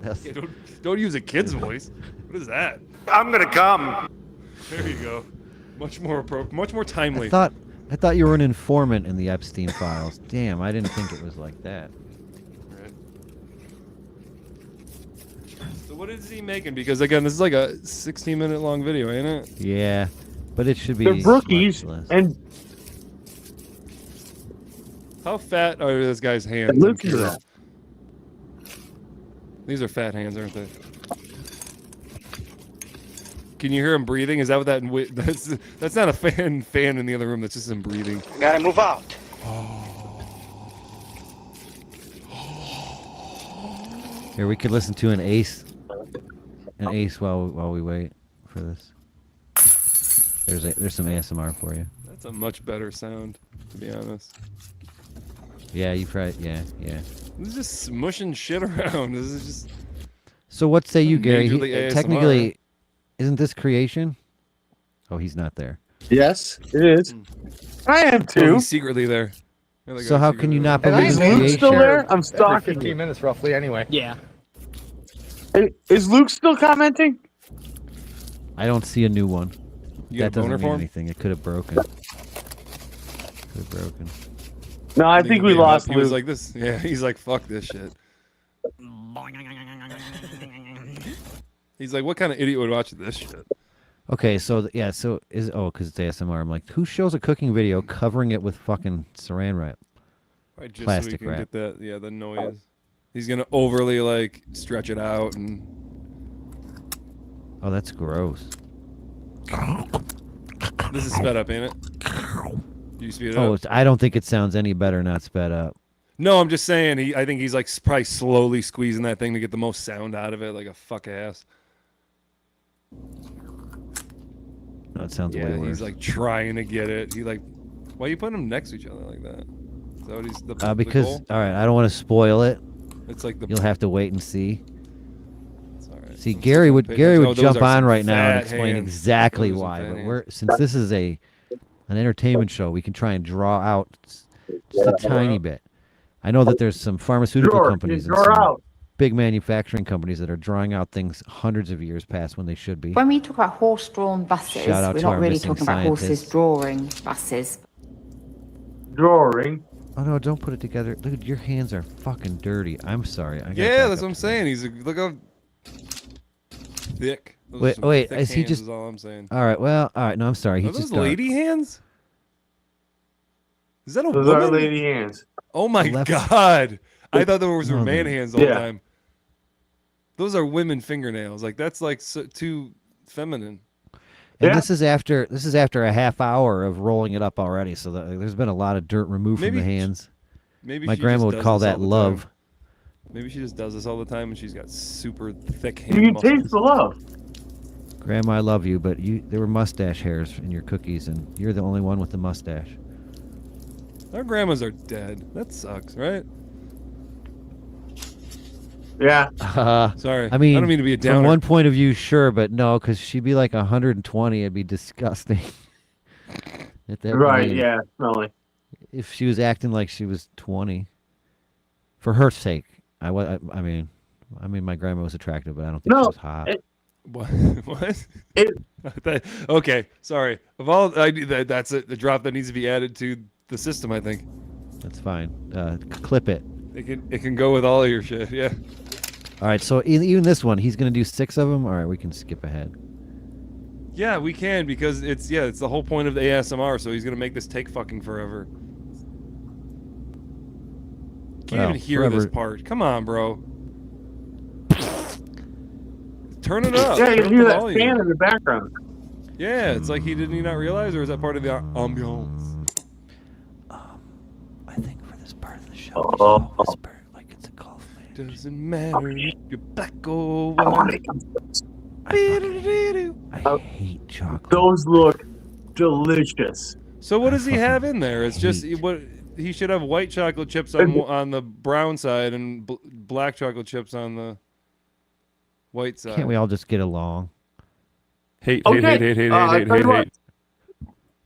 Speaker 14: Yeah, don't use a kid's voice. What is that?
Speaker 16: I'm gonna come.
Speaker 14: There you go. Much more appropriate, much more timely.
Speaker 2: I thought you were an informant in the Epstein files. Damn, I didn't think it was like that.
Speaker 14: Right. So what is he making? Because again, this is like a 16-minute long video, ain't it?
Speaker 2: Yeah, but it should be.
Speaker 1: They're rookies, and
Speaker 14: how fat are this guy's hands?
Speaker 1: Look at that.
Speaker 14: These are fat hands, aren't they? Can you hear him breathing? Is that what that? That's not a fan in the other room. That's just him breathing.
Speaker 16: Gotta move out.
Speaker 2: Here, we could listen to an ace while we wait for this. There's some ASMR for you.
Speaker 14: That's a much better sound, to be honest.
Speaker 2: Yeah, you probably yeah.
Speaker 14: This is just smushing shit around. This is just.
Speaker 2: So what say you, Gary?
Speaker 14: Majorly ASMR.
Speaker 2: Technically, isn't this creation? Oh, he's not there.
Speaker 1: Yes, it is. I am
Speaker 14: Oh,
Speaker 1: too.
Speaker 14: he's secretly there.
Speaker 2: So how can you not
Speaker 5: And
Speaker 2: believe in
Speaker 5: Luke
Speaker 2: creation?
Speaker 1: still there? I'm
Speaker 5: Every
Speaker 1: stalking
Speaker 5: 15
Speaker 1: you.
Speaker 5: minutes roughly anyway.
Speaker 12: Yeah.
Speaker 1: Hey, is Luke still commenting?
Speaker 2: I don't see a new one.
Speaker 14: You got
Speaker 2: That
Speaker 14: a boner
Speaker 2: doesn't mean
Speaker 14: for him?
Speaker 2: anything. It could have broken.
Speaker 1: No, I think we lost
Speaker 14: He was
Speaker 1: Luke.
Speaker 14: like this. Yeah, he's like, fuck this shit. He's like, what kind of idiot would watch this shit?
Speaker 2: Okay, so because it's ASMR. I'm like, who shows a cooking video covering it with fucking saran wrap?
Speaker 14: Right, just
Speaker 2: Plastic
Speaker 14: so we can
Speaker 2: wrap.
Speaker 14: get that, the noise. He's gonna overly like stretch it out and.
Speaker 2: Oh, that's gross.
Speaker 14: This is sped up, ain't it? You speed it
Speaker 2: Oh,
Speaker 14: up?
Speaker 2: I don't think it sounds any better not sped up.
Speaker 14: No, I'm just saying. I think he's like probably slowly squeezing that thing to get the most sound out of it, like a fuck ass.
Speaker 2: No, it sounds way
Speaker 14: Yeah,
Speaker 2: worse.
Speaker 14: he's like trying to get it. Why are you putting them next to each other like that? Is that what he's
Speaker 2: because
Speaker 14: goal?
Speaker 2: all right, I don't want to spoil it.
Speaker 14: It's like
Speaker 2: You'll have to wait and see.
Speaker 14: It's all right.
Speaker 2: See, Gary would
Speaker 14: those
Speaker 2: jump
Speaker 14: are
Speaker 2: on
Speaker 14: some
Speaker 2: right now and
Speaker 14: fat
Speaker 2: explain
Speaker 14: hands.
Speaker 2: exactly
Speaker 14: Those are
Speaker 2: why.
Speaker 14: fat
Speaker 2: But since this is an entertainment show, we can try and draw out just a tiny bit. I know that there's some pharmaceutical companies and some big manufacturing companies that are drawing out things hundreds of years past when they should be.
Speaker 6: When we talk about horse-drawn buses,
Speaker 2: Shout out
Speaker 6: we're
Speaker 2: to
Speaker 6: not
Speaker 2: our
Speaker 6: really
Speaker 2: missing
Speaker 6: talking about horses
Speaker 2: scientists.
Speaker 6: drawing buses.
Speaker 1: Drawing.
Speaker 2: Oh no! Don't put it together. Look, your hands are fucking dirty. I'm sorry. I gotta
Speaker 14: Yeah,
Speaker 2: back
Speaker 14: that's
Speaker 2: up
Speaker 14: what I'm
Speaker 2: to
Speaker 14: saying. Look how thick. Those are
Speaker 2: Wait,
Speaker 14: some
Speaker 2: wait.
Speaker 14: thick
Speaker 2: Is he
Speaker 14: hands
Speaker 2: just?
Speaker 14: Is all I'm saying.
Speaker 2: All right. Well, all right. No, I'm sorry.
Speaker 14: Are
Speaker 2: He's
Speaker 14: those
Speaker 2: just
Speaker 14: lady hands? Is that a
Speaker 1: Those
Speaker 14: woman?
Speaker 1: are lady hands.
Speaker 14: Oh my god! I thought those were man hands all the
Speaker 1: Yeah.
Speaker 14: time. Those are women fingernails. Like that's like too feminine.
Speaker 2: And this is after a half hour of rolling it up already. So there's been a lot of dirt removed from the hands.
Speaker 14: Maybe
Speaker 2: My
Speaker 14: she
Speaker 2: grandma
Speaker 14: just
Speaker 2: would
Speaker 14: does
Speaker 2: call
Speaker 14: this all
Speaker 2: that
Speaker 14: the
Speaker 2: love.
Speaker 14: time. Maybe she just does this all the time, and she's got super thick
Speaker 1: You
Speaker 14: hand
Speaker 1: can
Speaker 14: muscles.
Speaker 1: taste the love.
Speaker 2: Grandma, I love you, but there were mustache hairs in your cookies, and you're the only one with the mustache.
Speaker 14: Our grandmas are dead. That sucks, right?
Speaker 1: Yeah.
Speaker 14: Sorry.
Speaker 2: I mean,
Speaker 14: I don't mean to be a
Speaker 2: from
Speaker 14: downer.
Speaker 2: one point of view, sure, but no, because she'd be like 120. It'd be disgusting.
Speaker 1: Right, yeah, smelly.
Speaker 2: If she was acting like she was 20, for her sake, I mean, my grandma was attractive, but I don't think she was hot.
Speaker 14: What? Okay, sorry. Of all, that's the drop that needs to be added to the system. I think
Speaker 2: That's fine. Clip it.
Speaker 14: it can go with all of your shit. Yeah.
Speaker 2: All right, so even this one, he's gonna do 6 of them. All right, we can skip ahead.
Speaker 14: Yeah, we can because it's the whole point of the ASMR. So he's gonna make this take fucking forever. Can't even hear this part. Come on, bro. Turn it up.
Speaker 1: Yeah, you
Speaker 14: Turn
Speaker 1: hear
Speaker 14: the
Speaker 1: that
Speaker 14: volume.
Speaker 1: fan in the background.
Speaker 14: Yeah, it's like did he not realize, or is that part of the ambiance?
Speaker 2: I think for this part of the show,
Speaker 1: Oh.
Speaker 2: whisper like it's a golf match.
Speaker 14: Doesn't matter if you're black or white.
Speaker 2: I hate chocolate.
Speaker 1: Those look delicious.
Speaker 14: So what does he have in there? It's just what he should have white chocolate chips on the brown side and black chocolate chips on the white side.
Speaker 2: Can't we all just get along?
Speaker 14: Hate.
Speaker 1: Tell you what.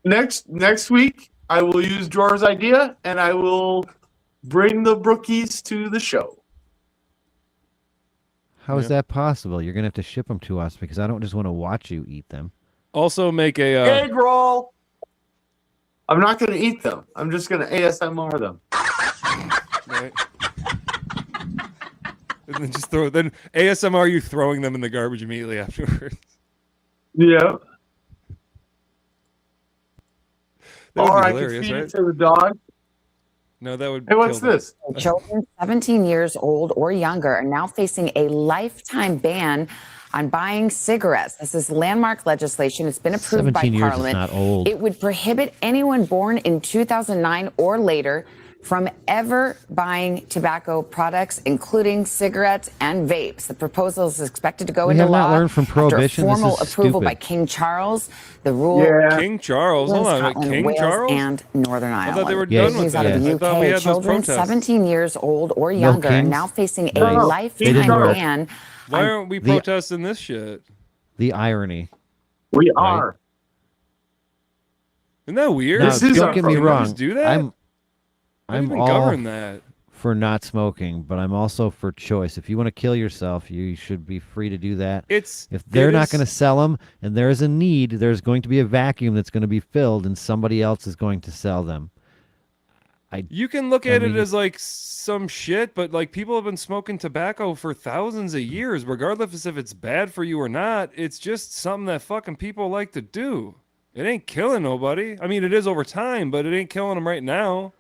Speaker 1: Next week, I will use Drawer's idea, and I will bring the brookies to the show.
Speaker 2: How is that possible? You're gonna have to ship them to us because I don't just want to watch you eat them.
Speaker 14: Also make a
Speaker 1: Egg roll. I'm not going to eat them. I'm just going to ASMR them.
Speaker 14: right. And then just then ASMR you throwing them in the garbage immediately afterwards.
Speaker 1: Yeah.
Speaker 14: That would
Speaker 1: Or
Speaker 14: be
Speaker 1: I could
Speaker 14: hilarious,
Speaker 1: feed
Speaker 14: right?
Speaker 1: it to the dog.
Speaker 14: No, that would.
Speaker 1: Hey, what's
Speaker 14: kill them.
Speaker 1: this?
Speaker 8: Children 17 years old or younger are now facing a lifetime ban on buying cigarettes. This is landmark legislation. It's been approved by
Speaker 2: 17 years is
Speaker 8: Parliament.
Speaker 2: not old.
Speaker 8: It would prohibit anyone born in 2009 or later from ever buying tobacco products, including cigarettes and vapes. The proposal is expected to go
Speaker 2: We
Speaker 8: into
Speaker 2: have not
Speaker 8: law
Speaker 2: learned from
Speaker 8: after
Speaker 2: Prohibition. This
Speaker 8: formal
Speaker 2: is
Speaker 8: approval
Speaker 2: stupid.
Speaker 8: by King Charles. The rule
Speaker 14: King Charles. Hold on,
Speaker 8: Scotland,
Speaker 14: King
Speaker 8: Wales,
Speaker 14: Charles.
Speaker 8: and Northern
Speaker 14: I
Speaker 8: Ireland.
Speaker 14: thought they were
Speaker 2: Yes.
Speaker 14: done with
Speaker 8: News out
Speaker 14: that.
Speaker 8: of the
Speaker 14: I thought we
Speaker 8: UK.
Speaker 14: had those
Speaker 8: Children
Speaker 14: protests.
Speaker 8: 17 years old or
Speaker 2: No
Speaker 8: younger are
Speaker 2: kings?
Speaker 8: now facing a
Speaker 1: No,
Speaker 8: lifetime
Speaker 1: King Charles.
Speaker 8: ban.
Speaker 14: Why aren't we protesting this shit?
Speaker 2: The irony.
Speaker 1: We are.
Speaker 14: Isn't that weird?
Speaker 2: Now,
Speaker 1: This is
Speaker 2: don't
Speaker 1: our
Speaker 2: get me
Speaker 14: Can we
Speaker 2: wrong.
Speaker 14: just do that?
Speaker 2: I'm
Speaker 14: How do you even
Speaker 2: all
Speaker 14: govern that.
Speaker 2: for not smoking, but I'm also for choice. If you want to kill yourself, you should be free to do that. If they're not going to sell them and there is a need, there's going to be a vacuum that's going to be filled and somebody else is going to sell them.
Speaker 14: You can look at it as like some shit, but like people have been smoking tobacco for thousands of years, regardless if it's bad for you or not. It's just something that fucking people like to do. It ain't killing nobody. I mean, it is over time, but it ain't killing them right now.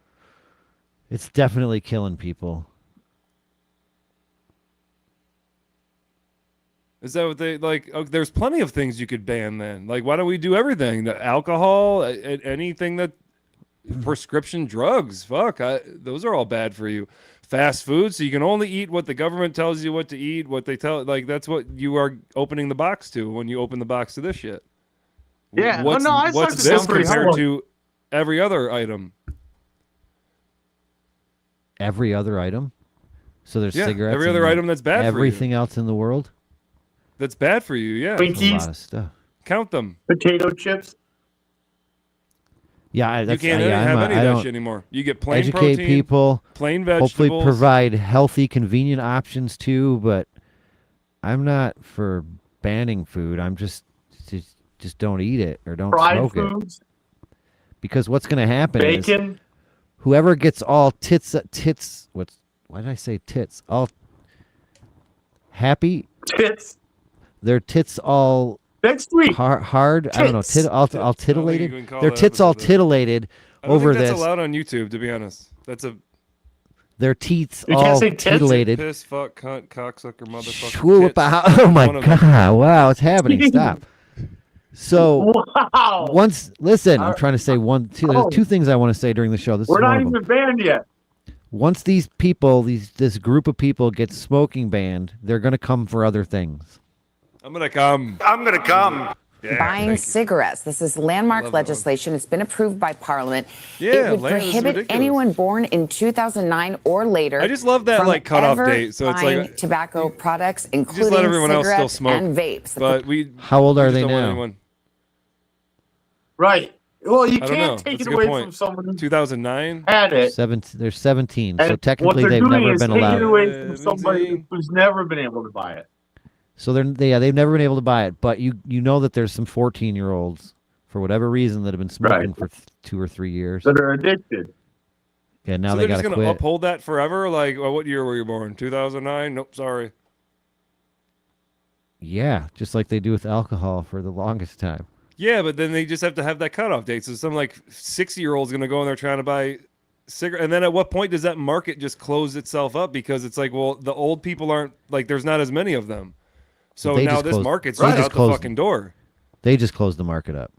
Speaker 2: It's definitely killing people.
Speaker 14: Is that what they like? Oh, there's plenty of things you could ban then. Like, why don't we do everything? The alcohol, anything that prescription drugs. Fuck, those are all bad for you. Fast food, so you can only eat what the government tells you what to eat. What they tell, like that's what you are opening the box to when you open the box to this shit.
Speaker 1: Yeah,
Speaker 14: What's this compared to every other item?
Speaker 2: Every other item. So there's cigarettes.
Speaker 14: Every other item that's bad for you.
Speaker 2: Everything else in the world.
Speaker 14: That's bad for you, yeah.
Speaker 2: That's a lot of stuff.
Speaker 14: Count them.
Speaker 1: Potato chips.
Speaker 2: Yeah,
Speaker 14: you can't have any of that shit anymore. You get plain
Speaker 2: educate
Speaker 14: protein,
Speaker 2: people,
Speaker 14: plain vegetables.
Speaker 2: Hopefully provide healthy, convenient options too. But I'm not for banning food. I'm just don't eat it or don't smoke it. Because what's going to happen is whoever gets all tits. Why did I say tits? All happy
Speaker 1: tits.
Speaker 2: Their tits all
Speaker 1: next week
Speaker 2: hard.
Speaker 1: Tits.
Speaker 2: I don't know. All titillated. Their tits all titillated over
Speaker 14: think
Speaker 2: this.
Speaker 14: That's allowed on YouTube, to be honest. That's a.
Speaker 2: Their teats all titillated.
Speaker 14: Piss, fuck, cunt, cocksucker, motherfucker.
Speaker 2: Oh my god! Wow, it's happening. Stop. So once, listen, I'm trying to say there's two things I want to say during the show.
Speaker 1: We're not even banned yet.
Speaker 2: Once these people, this group of people get smoking banned, they're going to come for other things.
Speaker 14: I'm going to come. Yeah,
Speaker 8: buying cigarettes. This is landmark legislation. It's been approved by Parliament.
Speaker 14: Yeah,
Speaker 8: it would prohibit anyone born in 2009 or later.
Speaker 14: I just love that like cutoff date. So it's like
Speaker 8: tobacco products, including
Speaker 14: just let everyone else still
Speaker 8: cigarettes
Speaker 14: smoke
Speaker 8: and vapes.
Speaker 14: But
Speaker 2: how old are they now?
Speaker 1: Right. Well, you
Speaker 14: I don't
Speaker 1: can't
Speaker 14: know.
Speaker 1: take
Speaker 14: That's
Speaker 1: it
Speaker 14: a good
Speaker 1: away
Speaker 14: point.
Speaker 1: from someone who
Speaker 14: 2009
Speaker 1: had it.
Speaker 2: They're 17, so
Speaker 1: And
Speaker 2: technically
Speaker 1: what they're
Speaker 2: they've
Speaker 1: doing
Speaker 2: never
Speaker 1: is
Speaker 2: been
Speaker 1: taking
Speaker 2: allowed.
Speaker 1: it away from somebody who's never been able to buy it.
Speaker 2: So they've never been able to buy it, but you know that there's some 14-year-olds for whatever reason that have been smoking for 2 or 3 years
Speaker 1: that are addicted.
Speaker 2: Yeah, now
Speaker 14: so
Speaker 2: they
Speaker 14: they're
Speaker 2: got
Speaker 14: just
Speaker 2: to
Speaker 14: gonna
Speaker 2: quit.
Speaker 14: uphold that forever. Like, well, what year were you born? 2009? Nope, sorry.
Speaker 2: Yeah, just like they do with alcohol for the longest time.
Speaker 14: Yeah, but then they just have to have that cutoff date. So some like 60-year-old's gonna go in there trying to buy cigarette, and then at what point does that market just close itself up? Because it's like, well, the old people aren't like, there's not as many of them. So now this market's right out the fucking door.
Speaker 2: They just closed the market up.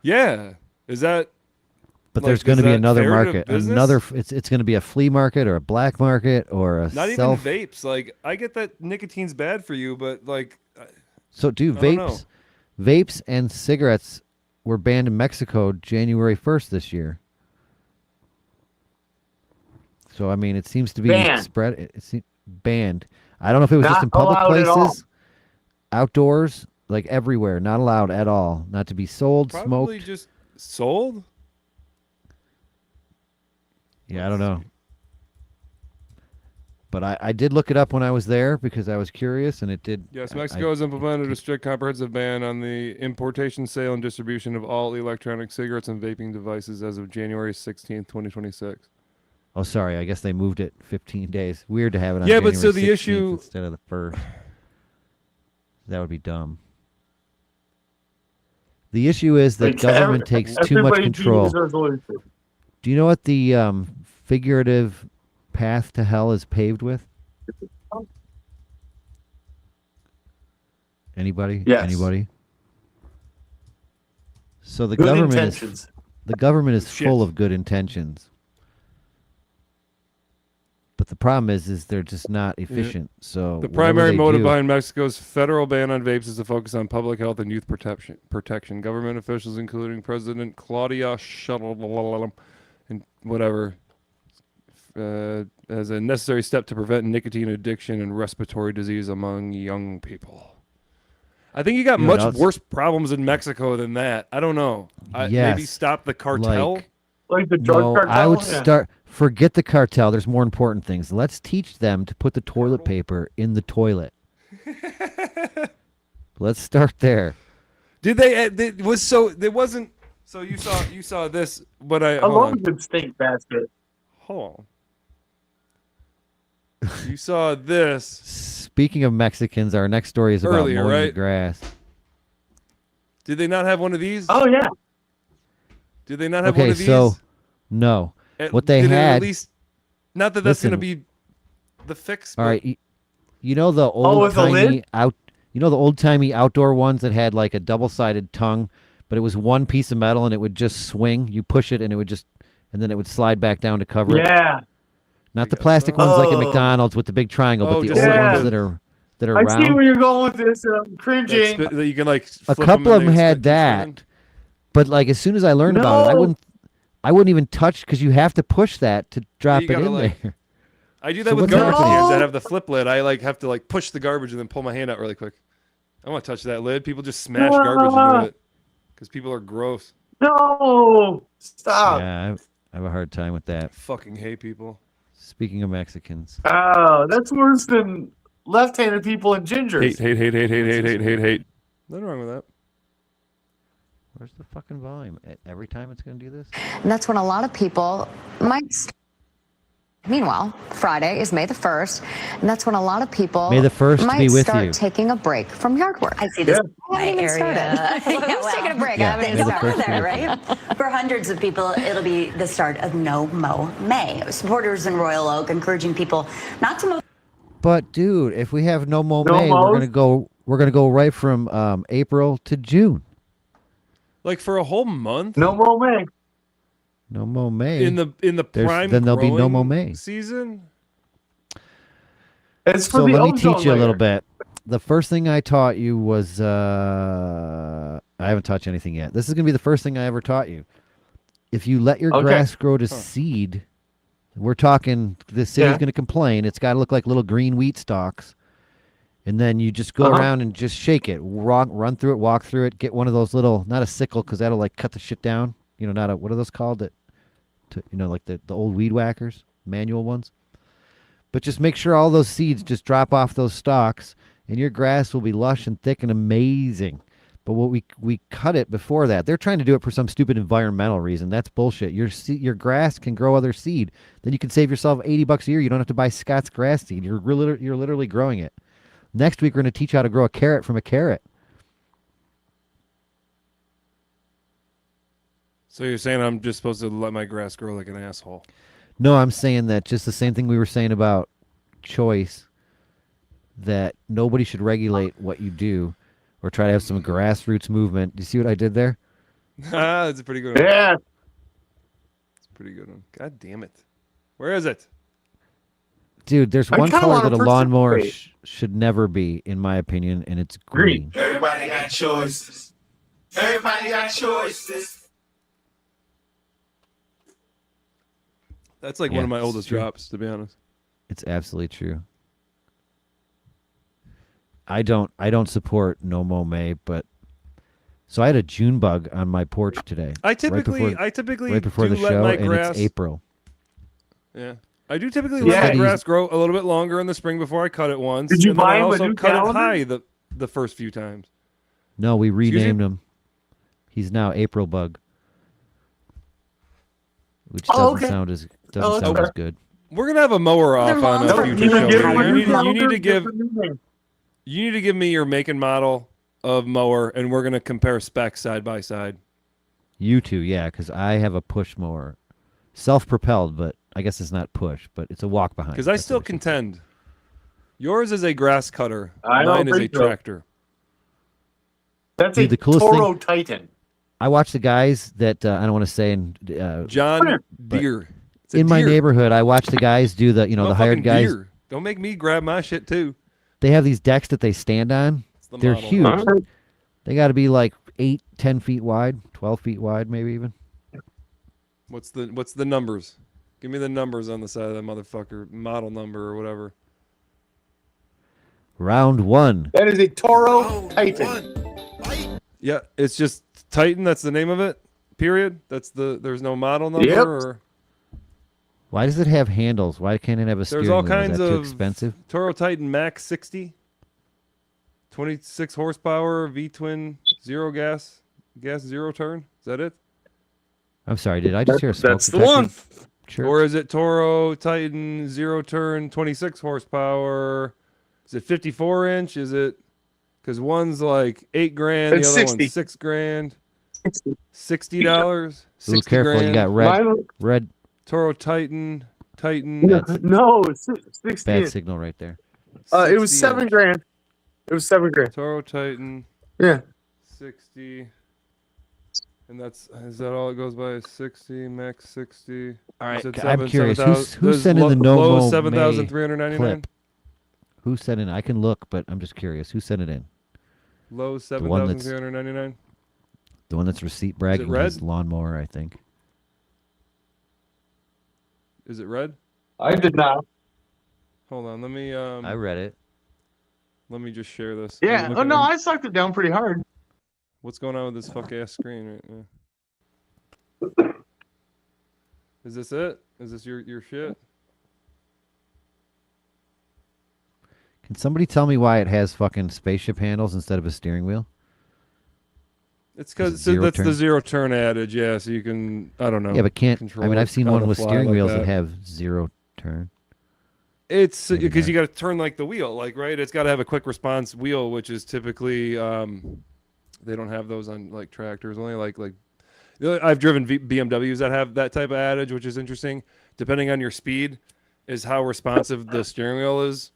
Speaker 14: Yeah, is that?
Speaker 2: But there's going to be another market. It's going to be a flea market or a black market or a
Speaker 14: not even vapes. Like, I get that nicotine's bad for you, but like.
Speaker 2: So, dude, vapes and cigarettes were banned in Mexico January 1st this year. So, I mean, it seems to be spread. It's banned. I don't know if it was just in public places, outdoors, like everywhere, not allowed at all, not to be sold,
Speaker 14: Probably
Speaker 2: smoked.
Speaker 14: just sold.
Speaker 2: Yeah, I don't know. But I did look it up when I was there because I was curious, and it did.
Speaker 14: Yes, Mexico has implemented a strict comprehensive ban on the importation, sale, and distribution of all electronic cigarettes and vaping devices as of January 16th, 2026.
Speaker 2: Oh, sorry. I guess they moved it 15 days. Weird to have it on
Speaker 14: Yeah,
Speaker 2: January
Speaker 14: but so the
Speaker 2: 16th
Speaker 14: issue
Speaker 2: instead of the 1st. That would be dumb. The issue is that government takes too much control. Do you know what the figurative path to hell is paved with? Anybody?
Speaker 1: Yes.
Speaker 2: Anybody? So the
Speaker 1: Good
Speaker 2: government
Speaker 1: intentions.
Speaker 2: is full of good intentions. But the problem is they're just not efficient. So
Speaker 14: the primary motive behind Mexico's federal ban on vapes is to focus on public health and youth protection. Government officials, including President Claudia Sheinbaum and whatever, as a necessary step to prevent nicotine addiction and respiratory disease among young people. I think you got much worse problems in Mexico than that. I don't know. Maybe stop the cartel.
Speaker 1: Like the drug cartel?
Speaker 2: I would forget the cartel. There's more important things. Let's teach them to put the toilet paper in the toilet. Let's start there.
Speaker 14: Did they? It wasn't. So you saw this, but I
Speaker 1: love a good steak basket.
Speaker 14: Hold on. You saw this.
Speaker 2: Speaking of Mexicans, our next story is about mowing the grass.
Speaker 14: Did they not have one of these?
Speaker 1: Oh yeah.
Speaker 14: Did they not have one of these?
Speaker 2: Okay, so no. What they had.
Speaker 14: At least, that's going to be the fix.
Speaker 2: All right. You know the old tiny You know the old-timey outdoor ones that had like a double-sided tongue, but it was one piece of metal and it would just swing. You push it and it would just, and then it would slide back down to cover it.
Speaker 1: Yeah.
Speaker 2: Not the plastic ones like at McDonald's with the big triangle, but the old ones that are
Speaker 1: I
Speaker 2: round.
Speaker 1: see where you're going with this. I'm cringing.
Speaker 14: That you can like.
Speaker 2: A couple of them had that, but like as soon as I learned about it, I wouldn't even touch because you have to push that to drop it in there.
Speaker 14: I do that
Speaker 2: So
Speaker 14: with
Speaker 2: what's
Speaker 14: garbage
Speaker 2: happening?
Speaker 14: cans that have the flip lid. I like have to like push the garbage and then pull my hand out really quick. I want to touch that lid. People just smash garbage into it because people are gross.
Speaker 1: No, stop.
Speaker 2: Yeah, I have a hard time with that.
Speaker 14: Fucking hate people.
Speaker 2: Speaking of Mexicans,
Speaker 1: Oh, that's worse than left-handed people and gingers.
Speaker 14: Hate. Nothing wrong with that.
Speaker 2: where's the fucking volume? Every time it's going to do this?
Speaker 8: And that's when a lot of people might. Meanwhile, Friday is May the 1st, and that's when a lot of people
Speaker 2: May the 1st
Speaker 8: might
Speaker 2: be with
Speaker 8: start
Speaker 2: you.
Speaker 8: taking a break from yard work.
Speaker 9: I see this
Speaker 8: I haven't even started. Who's taking a break?
Speaker 2: Yeah,
Speaker 8: I haven't
Speaker 2: May
Speaker 8: even
Speaker 2: the
Speaker 8: started.
Speaker 2: 1st be
Speaker 9: there,
Speaker 2: with you.
Speaker 9: right? For hundreds of people, it'll be the start of No Mow May. Supporters in Royal Oak encouraging people not to mow.
Speaker 2: But dude, if we have no more
Speaker 1: No
Speaker 2: May,
Speaker 1: mows?
Speaker 2: we're gonna go right from April to June.
Speaker 14: Like for a whole month.
Speaker 1: No more May.
Speaker 2: No more May.
Speaker 14: In the prime.
Speaker 2: Then there'll be no more
Speaker 14: growing
Speaker 2: May.
Speaker 14: season.
Speaker 1: It's for
Speaker 2: So
Speaker 1: the
Speaker 2: let me
Speaker 1: ozone
Speaker 2: teach you a little
Speaker 1: layer.
Speaker 2: bit. The first thing I taught you was I haven't taught you anything yet. This is gonna be the first thing I ever taught you. If you let your
Speaker 1: Okay.
Speaker 2: grass grow to seed, we're talking the city's
Speaker 1: Yeah.
Speaker 2: gonna complain. It's gotta look like little green wheat stalks. And then you just go around and just shake it, run through it, walk through it, get one of those little, not a sickle because that'll like cut the shit down. You know, not a, what are those called? Like the old weed whackers, manual ones. But just make sure all those seeds just drop off those stalks, and your grass will be lush and thick and amazing. But what we cut it before that. They're trying to do it for some stupid environmental reason. That's bullshit. Your grass can grow other seed. Then you can save yourself $80 a year. You don't have to buy Scott's grass seed. You're literally growing it. Next week we're going to teach you how to grow a carrot from a carrot.
Speaker 14: So you're saying I'm just supposed to let my grass grow like an asshole?
Speaker 2: No, I'm saying that just the same thing we were saying about choice, that nobody should regulate what you do or try to have some grassroots movement. Do you see what I did there?
Speaker 14: That's a pretty good one.
Speaker 1: Yeah.
Speaker 14: It's a pretty good one. God damn it. Where is it?
Speaker 2: Dude, there's
Speaker 1: I
Speaker 2: one
Speaker 1: kinda
Speaker 2: color
Speaker 1: wanna
Speaker 2: that a lawnmower
Speaker 1: participate.
Speaker 2: should never be, in my opinion, and it's green.
Speaker 3: Everybody got choices. Everybody got choices.
Speaker 14: That's like
Speaker 2: Yeah,
Speaker 14: one of my
Speaker 2: it's
Speaker 14: oldest
Speaker 2: true.
Speaker 14: drops, to be honest.
Speaker 2: It's absolutely true. I don't support no mo May, but so I had a June bug on my porch today.
Speaker 14: I typically
Speaker 2: right before
Speaker 14: do
Speaker 2: the
Speaker 14: let
Speaker 2: show,
Speaker 14: my
Speaker 2: and
Speaker 14: grass.
Speaker 2: it's April.
Speaker 14: Yeah, I do typically
Speaker 1: Yeah.
Speaker 14: let my grass grow a little bit longer in the spring before I cut it once.
Speaker 1: Did you
Speaker 14: and then
Speaker 1: buy
Speaker 14: I
Speaker 1: him a
Speaker 14: also
Speaker 1: new
Speaker 14: cut
Speaker 1: calendar?
Speaker 14: it high the first few times.
Speaker 2: No, we
Speaker 14: Excuse
Speaker 2: renamed
Speaker 14: you?
Speaker 2: him. He's now April bug, which
Speaker 1: Oh,
Speaker 2: doesn't
Speaker 1: okay.
Speaker 2: sound as
Speaker 1: Oh,
Speaker 2: sound
Speaker 1: okay.
Speaker 2: as good.
Speaker 14: We're gonna have a mower off on a
Speaker 1: No,
Speaker 14: future
Speaker 1: you
Speaker 14: show.
Speaker 1: give him a
Speaker 14: You
Speaker 1: new
Speaker 14: need
Speaker 1: calendar,
Speaker 14: to give
Speaker 1: him a new name.
Speaker 14: you need to give me your make and model of mower, and we're gonna compare specs side by side.
Speaker 2: You two, yeah, because I have a push mower, self-propelled, but I guess it's not push, but it's a walk behind.
Speaker 14: Because I
Speaker 2: That's
Speaker 14: still
Speaker 2: what it is.
Speaker 14: contend, yours is a grass cutter.
Speaker 1: I don't
Speaker 14: Mine is a
Speaker 1: think so.
Speaker 14: tractor.
Speaker 1: That's
Speaker 2: Dude,
Speaker 1: a
Speaker 2: the coolest
Speaker 1: Toro
Speaker 2: thing-
Speaker 1: Titan.
Speaker 2: I watch the guys that I don't want to say
Speaker 14: John
Speaker 2: but
Speaker 14: Deere. It's a
Speaker 2: in my
Speaker 14: deer.
Speaker 2: neighborhood. I watch the guys do the the hired
Speaker 14: Motherfucking
Speaker 2: guys.
Speaker 14: deer. Don't make me grab my shit too.
Speaker 2: They have these decks that they stand on.
Speaker 14: the
Speaker 2: They're
Speaker 14: model.
Speaker 2: huge. They got to be like 8, 10 feet wide, 12 feet wide, maybe even.
Speaker 14: What's the numbers? Give me the numbers on the side of that motherfucker. Model number or whatever.
Speaker 2: Round 1.
Speaker 1: That is a Toro Titan.
Speaker 14: Yeah, it's just Titan. That's the name of it. Period. There's no model number.
Speaker 1: Yep.
Speaker 14: Or
Speaker 2: Why does it have handles? Why can't it have a
Speaker 14: there's
Speaker 2: steering
Speaker 14: all
Speaker 2: wheel? Is
Speaker 14: kinds
Speaker 2: that too
Speaker 14: of
Speaker 2: expensive?
Speaker 14: Toro Titan Max 60, 26 horsepower, V-twin, zero gas zero turn. Is that it?
Speaker 2: I'm sorry, did I just hear a smoke
Speaker 1: That's the
Speaker 2: detector?
Speaker 1: one.
Speaker 2: Sure.
Speaker 14: Or is it Toro Titan zero turn, 26 horsepower? Is it 54 inch? Is it? Because one's like $8,000, the
Speaker 1: It's
Speaker 14: other
Speaker 1: 60.
Speaker 14: one's $6,000. $60.
Speaker 2: Ooh,
Speaker 14: 60
Speaker 2: careful!
Speaker 14: grand.
Speaker 2: You got red
Speaker 14: Toro Titan.
Speaker 1: No, 60.
Speaker 2: bad signal right there.
Speaker 1: It was
Speaker 14: 60
Speaker 1: $7,000. It was $7,000.
Speaker 14: Toro Titan.
Speaker 1: Yeah.
Speaker 14: 60. And is that all it goes by? 60, max 60.
Speaker 2: All right,
Speaker 14: Is it
Speaker 2: I'm curious.
Speaker 14: 7,000?
Speaker 2: Who's sending the no
Speaker 14: low
Speaker 2: mo
Speaker 14: 7,399?
Speaker 2: clip? Who sent it? I can look, but I'm just curious. Who sent it in?
Speaker 14: Low
Speaker 2: one that's-
Speaker 14: 7,399.
Speaker 2: The one that's receipt bragging
Speaker 14: red?
Speaker 2: his lawnmower, I think.
Speaker 14: Is it red?
Speaker 1: I did not.
Speaker 14: Hold on, let me
Speaker 2: I read it.
Speaker 14: let me just share this.
Speaker 1: Yeah.
Speaker 14: I'm
Speaker 1: Oh
Speaker 14: looking
Speaker 1: no,
Speaker 14: at-
Speaker 1: I sucked it down pretty hard.
Speaker 14: What's going on with this fuck ass screen right now? Is this it? Is this your shit?
Speaker 2: Can somebody tell me why it has fucking spaceship handles instead of a steering wheel?
Speaker 14: It's because
Speaker 2: Is it zero
Speaker 14: that's
Speaker 2: turn?
Speaker 14: the zero turn adage, yeah. So you can, I don't know.
Speaker 2: Yeah, but can't.
Speaker 14: control
Speaker 2: I mean,
Speaker 14: it
Speaker 2: I've seen
Speaker 14: on
Speaker 2: one
Speaker 14: the
Speaker 2: with
Speaker 14: fly
Speaker 2: steering
Speaker 14: like
Speaker 2: wheels that have zero turn.
Speaker 14: It's because you got to turn like the wheel, like right. It's got to have a quick response wheel, which is typically they don't have those on like tractors. Only like I've driven BMWs that have that type of adage, which is interesting. Depending on your speed, is how responsive the steering wheel is.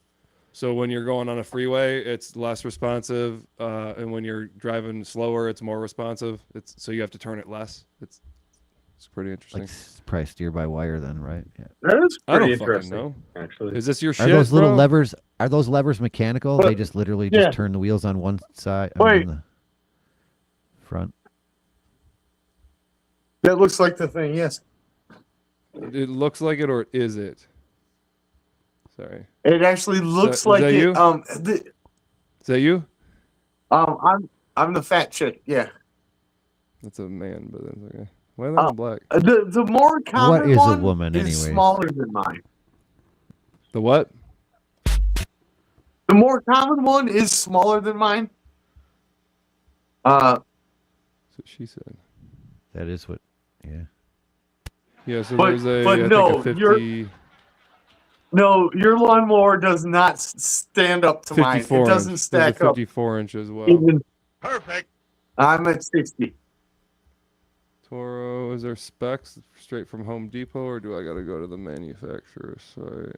Speaker 14: So when you're going on a freeway, it's less responsive, and when you're driving slower, it's more responsive. So you have to turn it less. It's pretty interesting.
Speaker 2: Like probably steer by wire then, right? Yeah.
Speaker 1: That is
Speaker 14: I don't
Speaker 1: pretty
Speaker 14: fucking
Speaker 1: interesting.
Speaker 14: know.
Speaker 1: Actually,
Speaker 14: Is this your
Speaker 2: Are
Speaker 14: shit,
Speaker 2: those little
Speaker 14: bro?
Speaker 2: levers? Are those levers mechanical?
Speaker 1: But-
Speaker 2: They just literally just
Speaker 1: yeah.
Speaker 2: turn the wheels on one side.
Speaker 1: Wait.
Speaker 2: On the front.
Speaker 1: that looks like the thing. Yes.
Speaker 14: It looks like it, or is it? Sorry.
Speaker 1: It actually looks
Speaker 14: is
Speaker 1: like
Speaker 14: that
Speaker 1: it.
Speaker 14: you?
Speaker 1: The,
Speaker 14: Is that you?
Speaker 1: I'm the fat chick. Yeah.
Speaker 14: That's a man, but that's okay. Why are they all black?
Speaker 1: The more common
Speaker 2: is a
Speaker 1: one
Speaker 2: woman,
Speaker 1: is
Speaker 2: anyways?
Speaker 1: smaller than mine.
Speaker 14: The what?
Speaker 1: The more common one is smaller than mine.
Speaker 14: That's what she said.
Speaker 2: That is what. Yeah.
Speaker 14: Yeah, so
Speaker 1: But-
Speaker 14: there's a,
Speaker 1: but
Speaker 14: I
Speaker 1: no,
Speaker 14: think a
Speaker 1: you're-
Speaker 14: 50,
Speaker 1: No, your lawnmower does not stand up to mine.
Speaker 14: 54
Speaker 1: It doesn't
Speaker 14: inch.
Speaker 1: stack
Speaker 14: There's a
Speaker 1: up.
Speaker 14: 54 inch as well.
Speaker 1: Even,
Speaker 16: Perfect.
Speaker 1: I'm at 60.
Speaker 14: Toro, is there specs straight from Home Depot, or do I got to go to the manufacturer's site?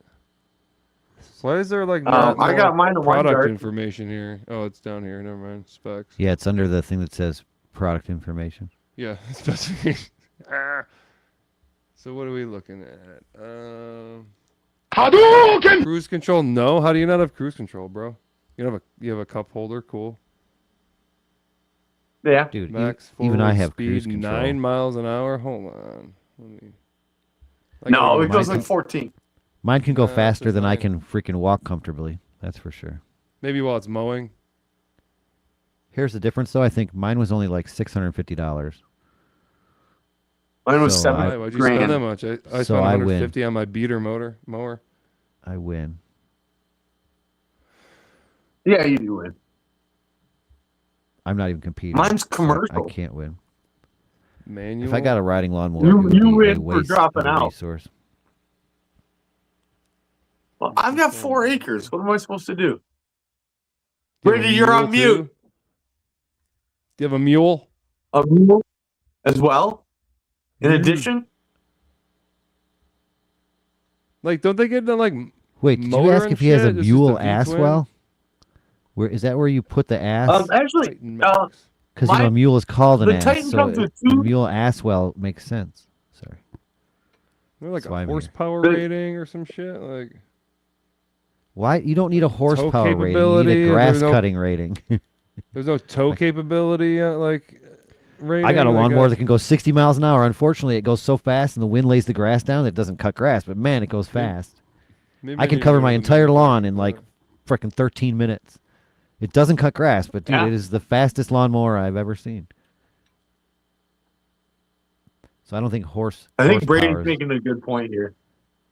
Speaker 14: Why is there like not
Speaker 1: I got
Speaker 14: more
Speaker 1: mine in
Speaker 14: product
Speaker 1: Walmart.
Speaker 14: information here? Oh, it's down here. Never mind. Specs.
Speaker 2: Yeah, it's under the thing that says product information.
Speaker 14: Yeah, specifications. So what are we looking at?
Speaker 16: Hadouken!
Speaker 14: Cruise control? No. How do you not have cruise control, bro? You have a cup holder. Cool.
Speaker 1: Yeah.
Speaker 2: Dude,
Speaker 14: Max
Speaker 2: even I
Speaker 14: forward
Speaker 2: have
Speaker 14: speed
Speaker 2: cruise control.
Speaker 14: 9 miles an hour. Hold on. Let me. I
Speaker 1: No,
Speaker 14: gotta
Speaker 1: it
Speaker 14: go
Speaker 1: goes
Speaker 14: mine.
Speaker 1: like 14.
Speaker 2: Mine can go
Speaker 14: it's
Speaker 2: faster
Speaker 14: just
Speaker 2: than I
Speaker 14: fine.
Speaker 2: can freaking walk comfortably. That's for sure.
Speaker 14: Maybe while it's mowing.
Speaker 2: Here's the difference, though. I think mine was only like $650.
Speaker 1: Mine was
Speaker 2: So
Speaker 14: Why? Why'd you spend that much? I
Speaker 2: So
Speaker 14: spent
Speaker 2: I win.
Speaker 14: 150 on my beater mower.
Speaker 2: I win.
Speaker 1: Yeah, you do win.
Speaker 2: I'm not even competing.
Speaker 1: Mine's
Speaker 2: so
Speaker 1: commercial.
Speaker 2: I can't win.
Speaker 14: Manual.
Speaker 2: If I got a riding lawnmower,
Speaker 1: You-
Speaker 2: it would
Speaker 1: you
Speaker 2: be a
Speaker 1: win for
Speaker 2: waste
Speaker 1: dropping
Speaker 2: of a
Speaker 1: out.
Speaker 2: resource.
Speaker 1: Well, I've got 4 acres. What am I supposed to do?
Speaker 14: Do you have a
Speaker 1: Brady, you're on
Speaker 14: mule,
Speaker 1: mute.
Speaker 14: too? Do you have a mule?
Speaker 1: A mule as well? In
Speaker 2: Mm.
Speaker 1: addition?
Speaker 14: Like, don't they get the like?
Speaker 2: Wait, did you
Speaker 14: motor
Speaker 2: ask
Speaker 14: and
Speaker 2: if he has a
Speaker 14: shit? It's just
Speaker 2: mule
Speaker 14: V-twin?
Speaker 2: ass well? Where is that? Where you put the ass?
Speaker 1: Actually,
Speaker 14: Titan Max.
Speaker 2: Because you know, a
Speaker 1: my-
Speaker 2: mule is called an
Speaker 1: the
Speaker 2: ass,
Speaker 1: Titan
Speaker 2: so
Speaker 1: comes with
Speaker 2: the
Speaker 1: two-
Speaker 2: mule ass well makes sense. Sorry.
Speaker 14: They're like
Speaker 2: That's why
Speaker 14: a
Speaker 2: I'm here.
Speaker 14: horsepower
Speaker 1: The-
Speaker 14: rating or some shit. Like,
Speaker 2: Why you don't need a horsepower rating? You need
Speaker 14: capability,
Speaker 2: a
Speaker 14: or
Speaker 2: grass
Speaker 14: there's no-
Speaker 2: cutting rating.
Speaker 14: there's no tow capability. Rating.
Speaker 2: I got a
Speaker 14: like
Speaker 2: lawnmower that can go 60 miles an hour. Unfortunately, it goes so fast, and the wind lays the grass down that it doesn't cut grass. But man, it goes fast.
Speaker 14: Maybe
Speaker 2: I can
Speaker 14: need to
Speaker 2: cover
Speaker 14: go
Speaker 2: my
Speaker 14: to the
Speaker 2: entire lawn in
Speaker 14: manufacturer.
Speaker 2: like frickin' 13 minutes. It doesn't cut grass, but dude,
Speaker 1: Yeah.
Speaker 2: it is the fastest lawnmower I've ever seen. So I don't think
Speaker 1: I think
Speaker 2: horsepower
Speaker 1: Brady's
Speaker 2: is-
Speaker 1: making a good point here.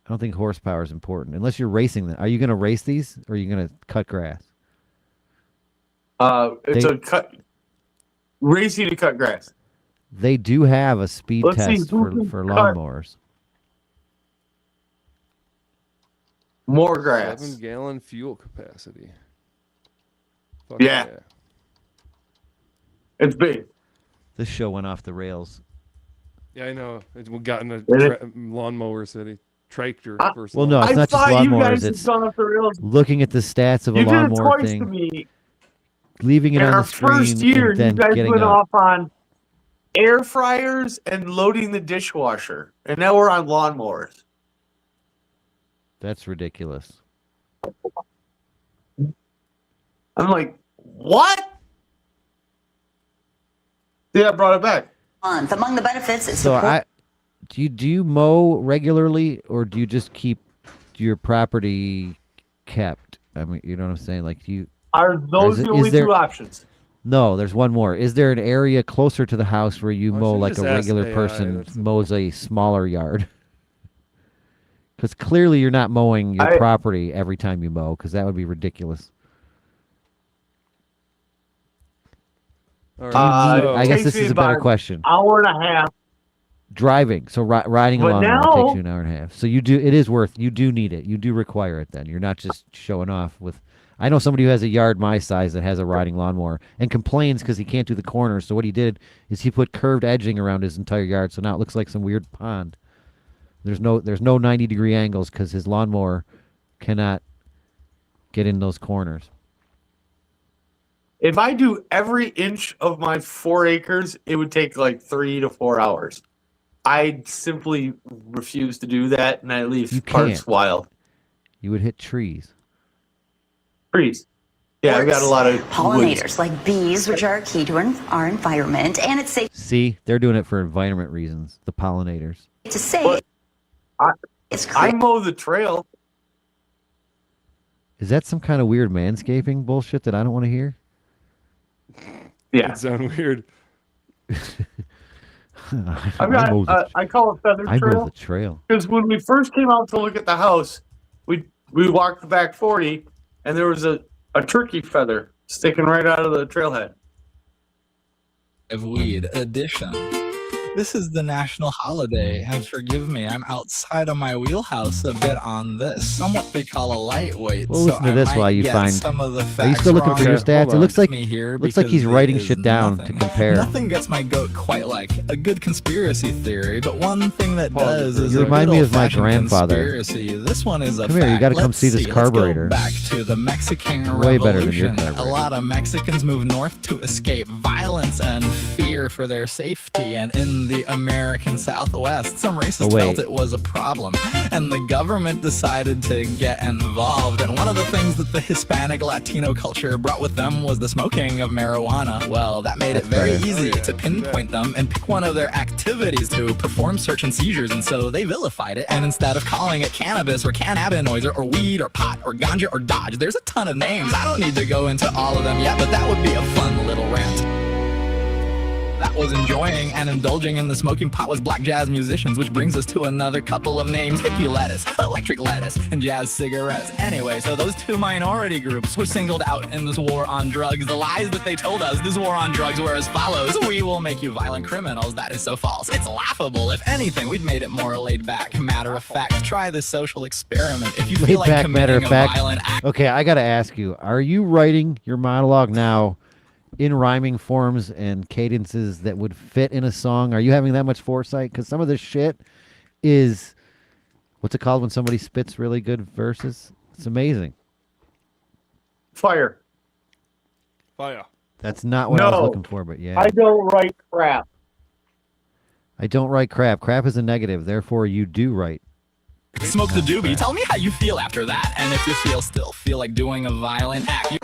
Speaker 2: I don't think horsepower is important unless you're racing them. Are you going to race these, or are you going to cut grass?
Speaker 1: It's
Speaker 2: They-
Speaker 1: a cut racing to cut grass.
Speaker 2: They do have a speed
Speaker 1: Let's see
Speaker 2: test
Speaker 1: who
Speaker 2: for
Speaker 1: can cut
Speaker 2: lawnmowers.
Speaker 1: More grass.
Speaker 14: 7-gallon fuel capacity. Fuck
Speaker 1: Yeah. It's big.
Speaker 2: This show went off the rails.
Speaker 14: Yeah, I know. We got in a
Speaker 1: Did it?
Speaker 14: lawnmower city. Tractor
Speaker 1: I-
Speaker 14: versus
Speaker 2: Well, no, it's
Speaker 1: I
Speaker 2: not just
Speaker 1: thought you
Speaker 2: lawnmowers.
Speaker 1: guys had
Speaker 2: It's
Speaker 1: gone off the rails.
Speaker 2: looking at the stats of a
Speaker 1: You did it
Speaker 2: lawnmower
Speaker 1: twice
Speaker 2: thing.
Speaker 1: to me.
Speaker 2: leaving it
Speaker 1: In
Speaker 2: on
Speaker 1: our
Speaker 2: the screen
Speaker 1: first year,
Speaker 2: and then
Speaker 1: you guys
Speaker 2: getting
Speaker 1: went
Speaker 2: up.
Speaker 1: off on air fryers and loading the dishwasher, and now we're on lawnmowers.
Speaker 2: That's ridiculous.
Speaker 1: I'm like, what? Yeah, I brought it back.
Speaker 9: Among the benefits, it's
Speaker 2: So do you mow regularly, or do you just keep your property kept? I mean, you know what I'm saying? Like,
Speaker 1: Are those the only two options?
Speaker 2: No, there's one more. Is there an area closer to the house where you mow like a regular person mows a smaller yard? Because clearly you're not mowing your property every time you mow, because that would be ridiculous. I guess this is a better question.
Speaker 1: Hour and a half.
Speaker 2: Driving, so riding
Speaker 1: But
Speaker 2: along
Speaker 1: now-
Speaker 2: takes you an hour and a half. So you do need it. You do require it. Then you're not just showing off with. I know somebody who has a yard my size that has a riding lawnmower and complains because he can't do the corners. So what he did is he put curved edging around his entire yard, so now it looks like some weird pond. There's no 90-degree angles because his lawnmower cannot get in those corners.
Speaker 1: If I do every inch of my 4 acres, it would take like 3 to 4 hours. I simply refuse to do that, and I leave parts
Speaker 2: can't.
Speaker 1: wild.
Speaker 2: You would hit trees.
Speaker 1: Trees. Yeah, I've got a lot of
Speaker 9: pollinators
Speaker 1: woods.
Speaker 9: like bees, which are key to our environment, and it's safe
Speaker 2: See, they're doing it for environment reasons. The pollinators.
Speaker 9: to say
Speaker 1: I mow the trail.
Speaker 2: Is that some kind of weird manscaping bullshit that I don't want to hear?
Speaker 1: Yeah,
Speaker 14: it sounds weird.
Speaker 1: I call it feather
Speaker 2: I
Speaker 1: trail.
Speaker 2: mow the trail.
Speaker 1: Because when we first came out to look at the house, we walked the back 40, and there was a turkey feather sticking right out of the trailhead.
Speaker 24: Of weed edition. This is the national holiday, and forgive me, I'm outside of my wheelhouse a bit on this. Somewhat they call a lightweight.
Speaker 2: Well, listen to this while you find.
Speaker 24: Some of the
Speaker 2: Are you still looking for your stats? It looks like
Speaker 24: here
Speaker 2: he's writing shit down to compare.
Speaker 24: Nothing gets my goat quite like a good conspiracy theory, but one thing that does is
Speaker 2: You
Speaker 24: a
Speaker 2: remind
Speaker 24: good
Speaker 2: me of my
Speaker 24: old-fashioned
Speaker 2: grandfather.
Speaker 24: conspiracy. This one is a
Speaker 2: Come here, you
Speaker 24: fact.
Speaker 2: gotta come
Speaker 24: Let's
Speaker 2: see this
Speaker 24: Let's
Speaker 2: carburetor.
Speaker 24: go back to the Mexican
Speaker 2: Way better than your
Speaker 24: Revolution.
Speaker 2: carburetor.
Speaker 24: A lot of Mexicans moved north to escape violence and fear for their safety, and in the American Southwest, some racists felt it was a problem, and the government decided to get involved. And one of the things that the Hispanic Latino culture brought with them was the smoking of marijuana. Well, that made it very easy to pinpoint them and pick one of their activities to perform search and seizures, and so they vilified it. And instead of calling it cannabis or cannabinoids or weed or pot or ganja or dodge, there's a ton of names. I don't need to go into all of them yet, but that would be a fun little rant. That was enjoying and indulging in the smoking pot was black jazz musicians, which brings us to another couple of names: hippie lettuce, electric lettuce, and jazz cigarettes. Anyway, so those two minority groups were singled out in this war on drugs. The lies that they told us this war on drugs were as follows: we will make you violent criminals. That is so false. It's laughable. If anything, we'd made it more laid back. Matter of fact, try this social experiment. If you feel like
Speaker 2: Matter
Speaker 24: committing
Speaker 2: of
Speaker 24: a
Speaker 2: fact.
Speaker 24: violent act.
Speaker 2: Okay, I got to ask you: are you writing your monologue now in rhyming forms and cadences that would fit in a song? Are you having that much foresight? Because some of this shit is, what's it called when somebody spits really good verses? It's amazing.
Speaker 1: Fire.
Speaker 2: That's not what I was looking for, but yeah.
Speaker 1: I don't write crap.
Speaker 2: I don't write crap. Crap is a negative. Therefore, you do write.
Speaker 24: Smoke the doobie. Tell me how you feel after that. And if you still feel like doing a violent act, you're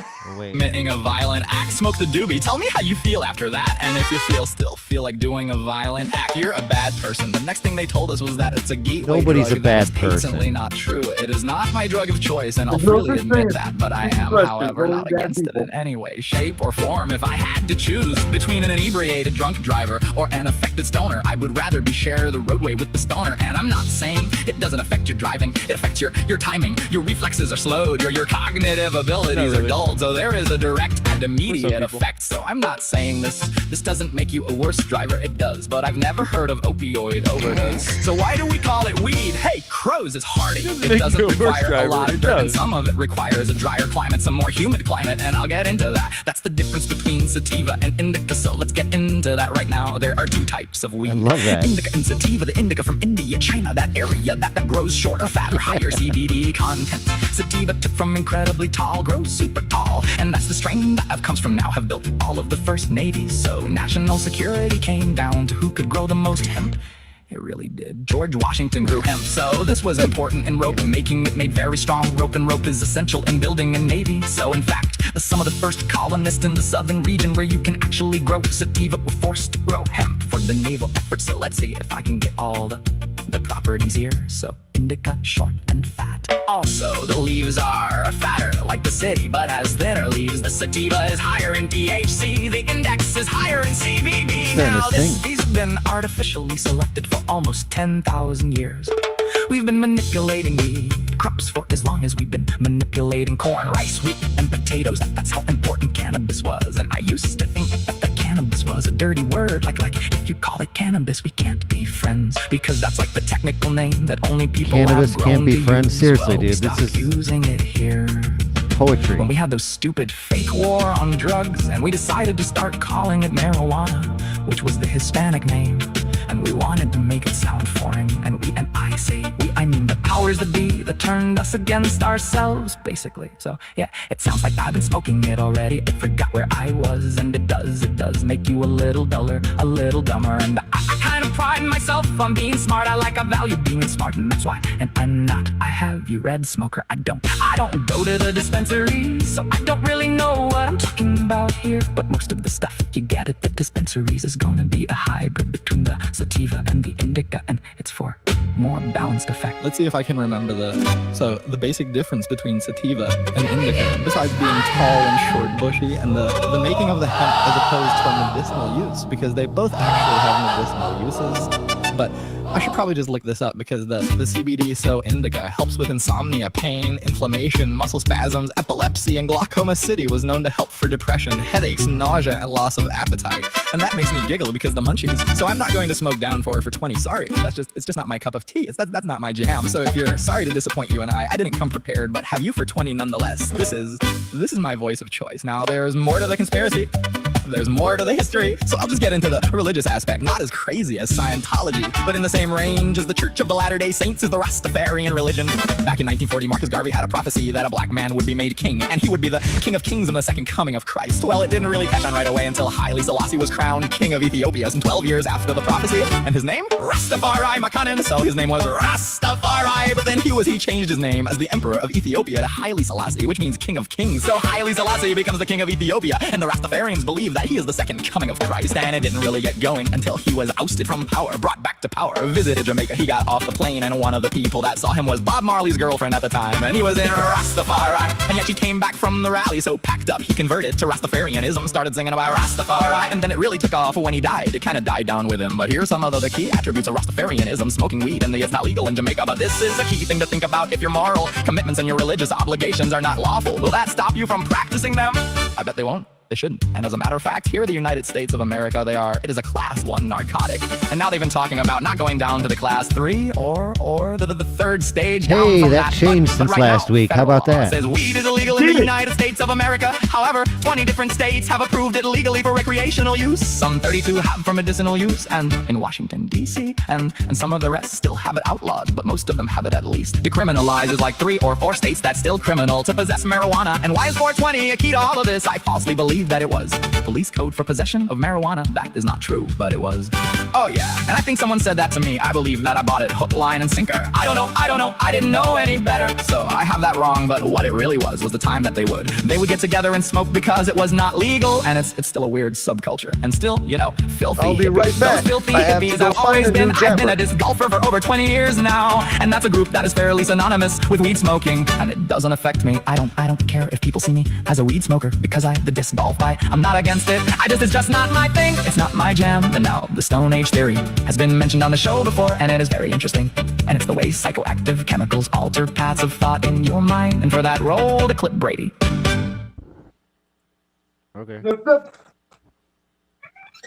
Speaker 24: committing a violent act. Smoke the doobie. Tell me how you feel after that. And if you still feel like doing a violent act, you're a bad person. The next thing they told us was that it's a gateway
Speaker 2: Nobody's
Speaker 24: drug.
Speaker 2: a bad
Speaker 24: That is patently
Speaker 2: person.
Speaker 24: not true. It is not my drug of choice, and I'll freely admit that. But I am, however, not against it in any way, shape, or form. If I had to choose between an inebriated drunk driver or an affected stoner, I would rather be share the roadway with the stoner. And I'm not saying it doesn't affect your driving. It affects your timing. Your reflexes are slowed. Your cognitive abilities are dulled. So there is a direct and immediate effect. So I'm not saying this doesn't make you a worse driver. It does. But I've never heard of opioid overdose. So why do we call it weed? Hey, crows, it's hardy. It doesn't require a lot of dirt, and some of it requires a drier climate, some more humid climate, and I'll get into that. That's the difference between sativa and indica. So let's get into that right now. There are two types of weed.
Speaker 2: I love that.
Speaker 24: Indica and sativa. The indica from India, China, that area that grows grows shorter, fatter, higher CBD content. Sativa took from incredibly tall, grows super tall. And that's the strain that comes from now have built all of the first navies. So national security came down to who could grow the most hemp. It really did. George Washington grew hemp, so this was important in rope making. It made very strong rope, and rope is essential in building a navy. So in fact, some of the first colonists in the southern region where you can actually grow sativa were forced to grow hemp for the naval effort. So let's see if I can get all the properties here. So indica, short and fat. Also, the leaves are fatter like the city, but has thinner leaves. The sativa is higher in THC. The index is higher in CBD. Now these have been artificially selected for almost 10,000 years. We've been manipulating weed crops for as long as we've been manipulating corn, rice, wheat, and potatoes. That's how important cannabis was. And I used to think that cannabis was a dirty word. Like if you call it cannabis, we can't be friends, because that's like the technical name that only people
Speaker 2: Cannabis
Speaker 24: have grown
Speaker 2: can't be
Speaker 24: to
Speaker 2: friends.
Speaker 24: use.
Speaker 2: Seriously,
Speaker 24: Well, we
Speaker 2: dude, this
Speaker 24: stopped
Speaker 2: is
Speaker 24: using it here.
Speaker 2: Poetry.
Speaker 24: When we had those stupid fake war on drugs, and we decided to start calling it marijuana, which was the Hispanic name. And we wanted to make it sound foreign. And I say we, I mean the powers that be that turned us against ourselves, basically. So yeah, it sounds like I've been smoking it already. I forgot where I was, and it does make you a little duller, a little dumber. And I kind of pride myself on being smart. I value being smart, and that's why. And I'm not a heavy red smoker. I don't go to the dispensary, so I don't really know what I'm talking about here. But most of the stuff you get at the dispensaries is gonna be a hybrid between the sativa and the indica, and it's for more balanced effect. Let's see if I can remember the basic difference between sativa and indica, besides being tall and short, bushy, and the making of the hemp as opposed to medicinal use, because they both actually have medicinal uses. But I should probably just look this up, because the CBD, so indica, helps with insomnia, pain, inflammation, muscle spasms, epilepsy, and glaucoma city was known to help for depression, headaches, nausea, and loss of appetite. And that makes me giggle because the munchies. So I'm not going to smoke down for 20. Sorry, it's just not my cup of tea. That's not my jam. So if you're sorry to disappoint you and I didn't come prepared, but have you for 20 nonetheless. This is my voice of choice. Now there's more to the conspiracy. There's more to the history, so I'll just get into the religious aspect. Not as crazy as Scientology, but in the same range as the Church of the Latter-day Saints is the Rastafarian religion. Back in 1940, Marcus Garvey had a prophecy that a black man would be made king, and he would be the King of Kings in the second coming of Christ. Well, it didn't really catch on right away until Haile Selassie was crowned King of Ethiopia some 12 years after the prophecy. And his name? Rastafari Makanin. So his name was Rastafari, but then he changed his name as the Emperor of Ethiopia to Haile Selassie, which means King of Kings. So Haile Selassie becomes the King of Ethiopia, and the Rastafarians believe that he is the second coming of Christ. And it didn't really get going until he was ousted from power, brought back to power, visited Jamaica. He got off the plane, and one of the people that saw him was Bob Marley's girlfriend at the time, and he was in Rastafari. And yet he came back from the rally so packed up he converted to Rastafarianism, started singing about Rastafari, and then it really took off when he died. It kind of died down with him. But here's some of the key attributes of Rastafarianism: smoking weed, and it's not legal in Jamaica, but this is a key thing to think about. If your moral commitments and your religious obligations are not lawful, will that stop you from practicing them? I bet they won't. They shouldn't. And as a matter of fact, here in the United States of America, it is a class 1 narcotic. And now they've been talking about not going down to the class 3 or the third stage down
Speaker 2: Hey,
Speaker 24: from
Speaker 2: that changed since
Speaker 24: right
Speaker 2: last
Speaker 24: now,
Speaker 2: week. How about that?
Speaker 24: Says weed is illegal in the United States of America. However, 20 different states have approved it legally for recreational use. Some 32 have for medicinal use, and in Washington, D.C., and some of the rest still have it outlawed, but most of them have it at least decriminalized. There's like 3 or 4 states that's still criminal to possess marijuana. And why is 420 a key to all of this? I falsely believe that it was police code for possession of marijuana. That is not true, but it was. Oh yeah, and I think someone said that to me. I believe that I bought it hook, line, and sinker. I don't know, I didn't know any better. So I have that wrong, but what it really was the time that they would get together and smoke because it was not legal, and it's still a weird subculture. And still, filthy
Speaker 10: I'll be right back.
Speaker 24: Those filthy
Speaker 10: I have to
Speaker 24: hippies
Speaker 10: go
Speaker 24: have
Speaker 10: find
Speaker 24: always
Speaker 10: a
Speaker 24: been.
Speaker 10: new
Speaker 24: I've been
Speaker 10: jammer.
Speaker 24: a disc golfer for over 20 years now, and that's a group that is fairly synonymous with weed smoking, and it doesn't affect me. I don't care if people see me as a weed smoker because the disc golf I'm not against it. It's just not my thing. It's not my jam. And now the Stone Age theory has been mentioned on the show before, and it is very interesting. And it's the way psychoactive chemicals alter paths of thought in your mind. And for that, roll the clip, Brady.
Speaker 2: Okay.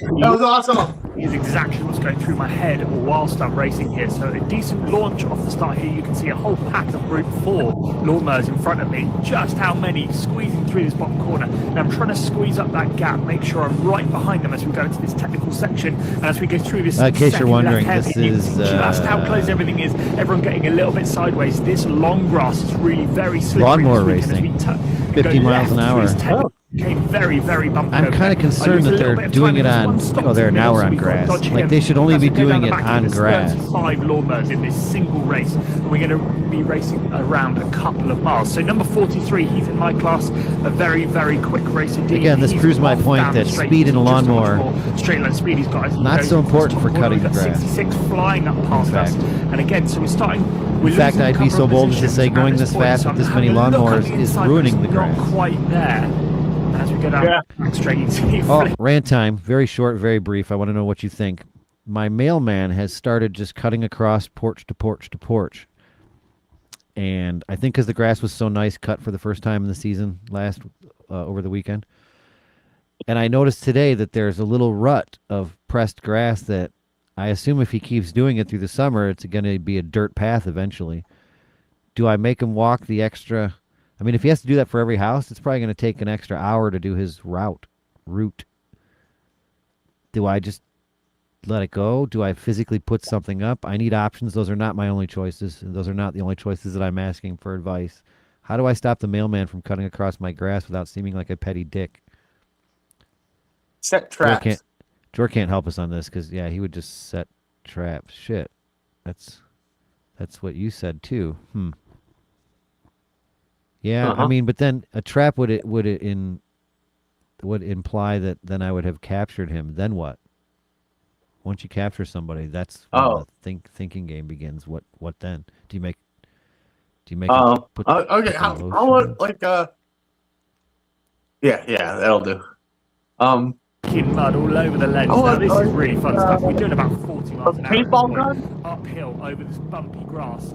Speaker 1: That was awesome.
Speaker 11: Is exactly what's going through my head whilst I'm racing here. So a decent launch off the start here. You can see a whole pack of Group 4 lawnmowers in front of me. Just how many squeezing through this bottom corner. And I'm trying to squeeze up that gap, make sure I'm right behind them as we go into this technical section. And as we go through this,
Speaker 2: in case you're wondering, this is
Speaker 11: just how close everything is. Everyone getting a little bit sideways. This long grass is really very slippery.
Speaker 2: Lawnmower racing, 50 miles an hour.
Speaker 11: Came very, very bumpy.
Speaker 2: I'm kind of concerned that they're doing it on. Oh, they're now on grass. Like they should only be doing it on grass.
Speaker 11: 5 lawnmowers in this single race, and we're going to be racing around a couple of miles. So number 43, he's in my class, a very, very quick race indeed.
Speaker 2: Again, this proves my point that speed in a lawnmower
Speaker 11: straight line speed. He's got
Speaker 2: not so important for cutting the grass.
Speaker 11: 66 flying up past us, and again, so we're starting.
Speaker 2: In fact, I'd be so bold as to say going this fast with this many lawnmowers is ruining the grass.
Speaker 11: Not quite there. As we go down straight into
Speaker 2: Oh, rant time. Very short, very brief. I want to know what you think. My mailman has started just cutting across porch to porch to porch. And I think because the grass was so nice, cut for the first time in the season over the weekend. And I noticed today that there's a little rut of pressed grass that I assume if he keeps doing it through the summer, it's going to be a dirt path eventually. Do I make him walk the extra... I mean, if he has to do that for every house, it's probably going to take an extra hour to do his route. Do I just let it go? Do I physically put something up? I need options. Those are not my only choices. And those are not the only choices that I'm asking for advice. How do I stop the mailman from cutting across my grass without seeming like a petty dick?
Speaker 1: Set traps.
Speaker 2: George can't help us on this because, yeah, he would just set traps. Shit. That's what you said, too. Yeah, I mean, but then a trap would imply that then I would have captured him. Then what? Once you capture somebody, that's when the thinking game begins. What then? Do you make?
Speaker 1: Okay. How would like Yeah, that'll do.
Speaker 11: Mud all over the ledge. Now, this is really fun stuff. We're doing about 40 miles an hour.
Speaker 1: Paintball gun?
Speaker 11: Uphill over this bumpy grass.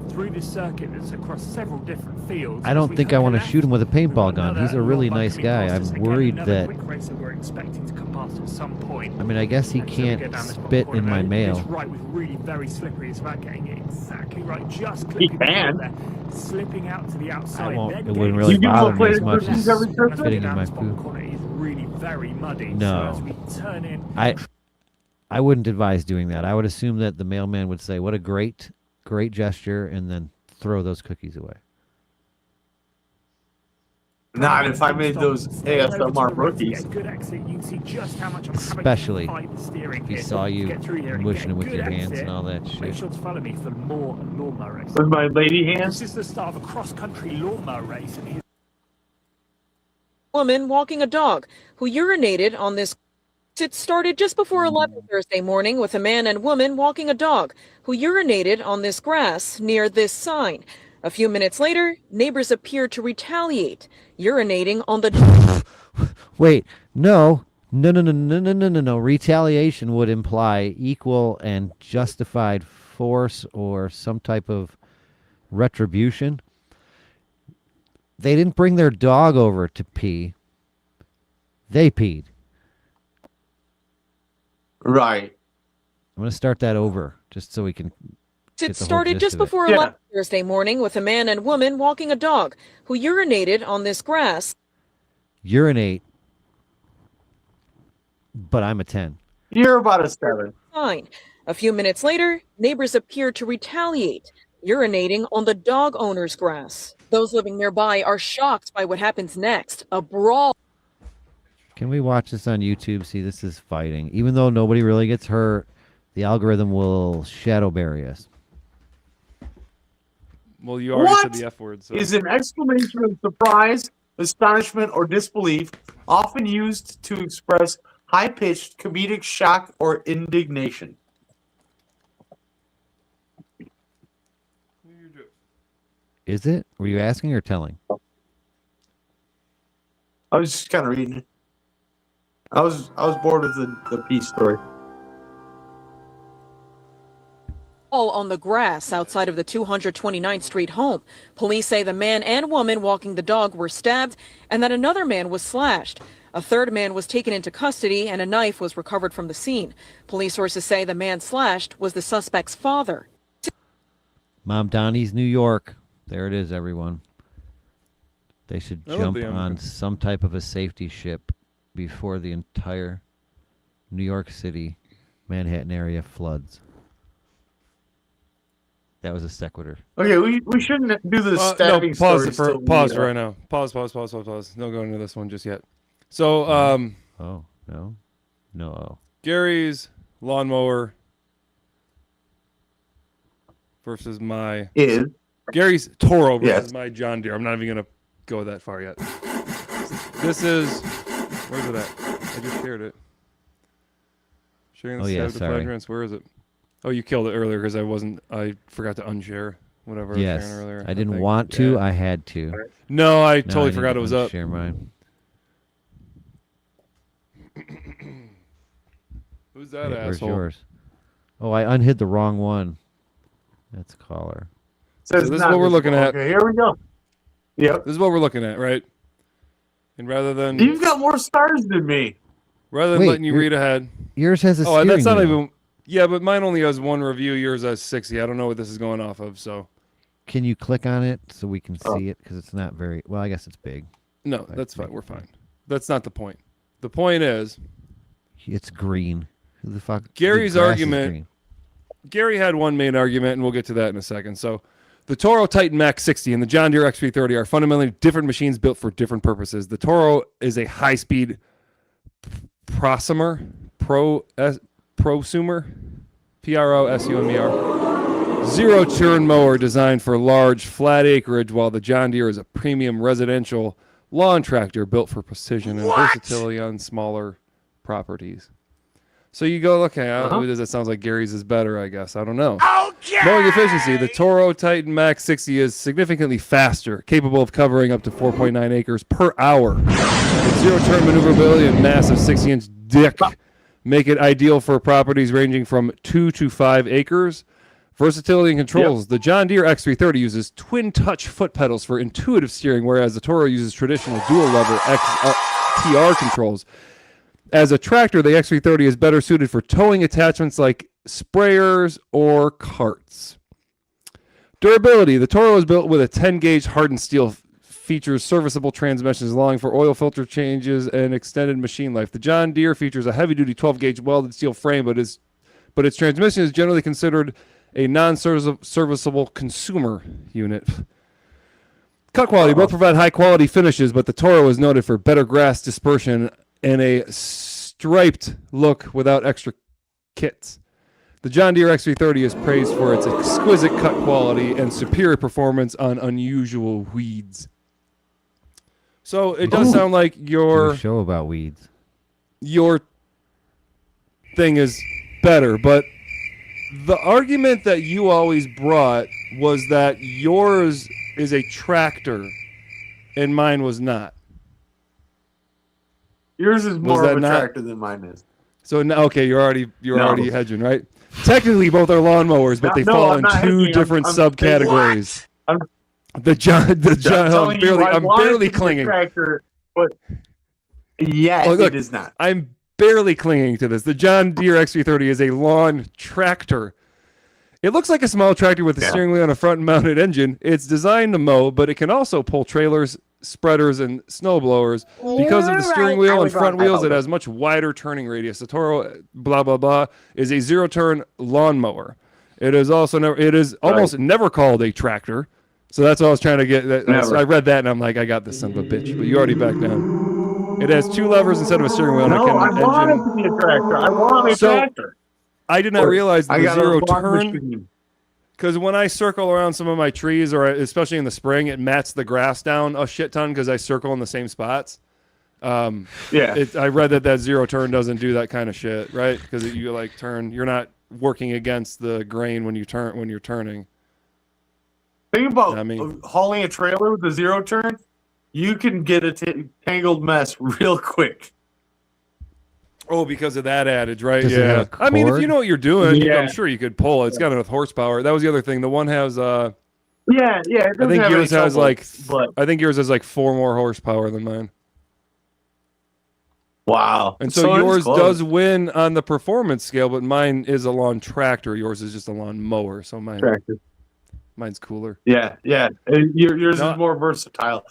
Speaker 11: Through this circuit that's across several different fields.
Speaker 2: I don't think I want to shoot him with a paintball gun. He's a really nice guy. I'm worried that...
Speaker 11: We're expecting to come past at some point.
Speaker 2: I mean, I guess he can't spit in my mail.
Speaker 11: It's right with really very slippery. It's about getting it exactly right. Just
Speaker 1: he can.
Speaker 11: Slipping out to the outside.
Speaker 2: It wouldn't really bother me as much as spitting in my food.
Speaker 11: It is really very muddy.
Speaker 2: No.
Speaker 11: So as we turn in...
Speaker 2: I wouldn't advise doing that. I would assume that the mailman would say, what a great gesture, and then throw those cookies away.
Speaker 1: Not if I made those ASMR rookies.
Speaker 2: Especially if he saw you mushing them with your hands and all that shit.
Speaker 11: Make sure to follow me for more lawnmower races.
Speaker 1: With my lady hands?
Speaker 11: This is the start of a cross-country lawnmower race.
Speaker 13: Woman walking a dog who urinated on this. It started just before 11 Thursday morning with a man and woman walking a dog who urinated on this grass near this sign. A few minutes later, neighbors appeared to retaliate, urinating on the...
Speaker 2: Wait, no. Retaliation would imply equal and justified force or some type of retribution. They didn't bring their dog over to pee. They peed.
Speaker 1: Right.
Speaker 2: I'm going to start that over just so we can...
Speaker 13: It started just before 11 Thursday morning with a man and woman walking a dog who urinated on this grass.
Speaker 2: Urinate, but I'm a 10.
Speaker 1: You're about a 7.
Speaker 13: Fine. A few minutes later, neighbors appeared to retaliate, urinating on the dog owner's grass. Those living nearby are shocked by what happens next. A brawl.
Speaker 2: Can we watch this on YouTube? See, this is fighting. Even though nobody really gets hurt, the algorithm will shadow bury us.
Speaker 14: Well, you already said the F word. So.
Speaker 1: Is an exclamation of surprise, astonishment, or disbelief, often used to express high-pitched comedic shock or indignation.
Speaker 2: Is it? Were you asking or telling?
Speaker 1: I was just kind of reading it. I was bored with the peace story.
Speaker 13: all on the grass outside of the 229th Street home. Police say the man and woman walking the dog were stabbed and that another man was slashed. A third man was taken into custody and a knife was recovered from the scene. Police sources say the man slashed was the suspect's father.
Speaker 2: Mom Donnie's New York. There it is, everyone. They should jump on some type of a safety ship before the entire New York City, Manhattan area floods. That was a sequitur.
Speaker 1: Okay, we shouldn't do the stabbing
Speaker 14: pause
Speaker 1: story.
Speaker 14: Pause right now. Pause. Don't go into this one just yet. So,
Speaker 2: oh, no.
Speaker 14: Gary's lawnmower versus my... Gary's Toro versus my John Deere. I'm not even going to go that far yet. This is... Where's it at? I just shared it. Sharing the Fladge Rants. Where is it? Oh, you killed it earlier because I forgot to unshare whatever I was sharing earlier.
Speaker 2: I didn't want to. I had to.
Speaker 14: No, I totally forgot it was up.
Speaker 2: Share mine.
Speaker 14: Who's that asshole?
Speaker 2: Where's yours? Oh, I unhid the wrong one. That's caller.
Speaker 14: So this is what we're looking at.
Speaker 1: Okay, here we go. Yep.
Speaker 14: This is what we're looking at, right? And rather than...
Speaker 1: You've got more stars than me.
Speaker 14: Rather than letting you read ahead...
Speaker 2: Yours has a steering
Speaker 14: that's not
Speaker 2: wheel.
Speaker 14: even... Yeah, but mine only has one review. Yours has 60. I don't know what this is going off of, so...
Speaker 2: Can you click on it so we can see it? Because it's not very... Well, I guess it's big.
Speaker 14: No, that's fine. We're fine. That's not the point. The point is...
Speaker 2: It's green. Who the fuck...
Speaker 14: Gary's argument... Gary had one main argument, and we'll get to that in a second. So, the Toro Titan Max 60 and the John Deere X330 are fundamentally different machines built for different purposes. The Toro is a high-speed prosumer, P-R-O-S-U-M-E-R, zero-turn mower designed for large, flat acreage, while the John Deere is a premium residential lawn tractor built for precision and versatility on smaller properties. So you go, okay, that sounds like Gary's is better, I guess. I don't know. Okay. Mowing efficiency, the Toro Titan Max 60 is significantly faster, capable of covering up to 4.9 acres per hour. Its zero-turn maneuverability and massive 60-inch dick make it ideal for properties ranging from 2 to 5 acres. Versatility and controls. The John Deere X330 uses twin-touch foot pedals for intuitive steering, whereas the Toro uses traditional dual-lever XTR controls. As a tractor, the X330 is better suited for towing attachments like sprayers or carts. Durability. The Toro is built with a 10-gauge hardened steel, features serviceable transmissions, allowing for oil filter changes and extended machine life. The John Deere features a heavy-duty 12-gauge welded steel frame, but its transmission is generally considered a non-serviceable consumer unit. Cut quality. Both provide high-quality finishes, but the Toro is noted for better grass dispersion and a striped look without extra kits. The John Deere X330 is praised for its exquisite cut quality and superior performance on unusual weeds. So it does sound like your
Speaker 2: show about weeds.
Speaker 14: Your thing is better, but the argument that you always brought was that yours is a tractor and mine was not.
Speaker 1: Yours is more of a tractor than mine is.
Speaker 14: So now, okay, you're already hedging, right? Technically, both are lawnmowers, but they fall in two different subcategories. I'm barely clinging.
Speaker 1: Tractor, but it is not.
Speaker 14: I'm barely clinging to this. The John Deere X330 is a lawn tractor. It looks like a small tractor with a steering wheel and a front-mounted engine. It's designed to mow, but it can also pull trailers, spreaders, and snowblowers. Because of the steering wheel and front wheels, it has much wider turning radius. The Toro, blah, blah, blah, is a zero-turn lawnmower. It is also almost never called a tractor. So that's what I was trying to get. I read that, and I'm like, I got this son of a bitch. But you already backed down. It has two levers instead of a steering wheel.
Speaker 1: No, I want it to be a tractor. I want a tractor.
Speaker 14: I did not realize the zero turn, because when I circle around some of my trees, or especially in the spring, it mats the grass down a shit ton because I circle in the same spots. I read that zero turn doesn't do that kind of shit, right? Because you like turn, you're not working against the grain when you're turning.
Speaker 1: Think about hauling a trailer with a zero turn. You can get a tangled mess real quick.
Speaker 14: Oh, because of that adage, right?
Speaker 2: Does it have
Speaker 14: Yeah.
Speaker 2: a
Speaker 14: I mean, if you
Speaker 2: cord?
Speaker 14: know what you're doing,
Speaker 1: Yeah.
Speaker 14: I'm sure you could pull it. It's got enough horsepower. That was the other thing. The one has
Speaker 1: Yeah, it
Speaker 14: I
Speaker 1: doesn't
Speaker 14: think
Speaker 1: have
Speaker 14: yours
Speaker 1: any
Speaker 14: has
Speaker 1: trouble,
Speaker 14: like
Speaker 1: but
Speaker 14: I think yours has like 4 more horsepower than mine.
Speaker 1: wow.
Speaker 14: And so yours
Speaker 1: it's close.
Speaker 14: does win on the performance scale, but mine is a lawn tractor. Yours is just a lawn mower. So
Speaker 1: Tractor.
Speaker 14: mine's cooler.
Speaker 1: Yeah. And yours
Speaker 14: No.
Speaker 1: is more versatile.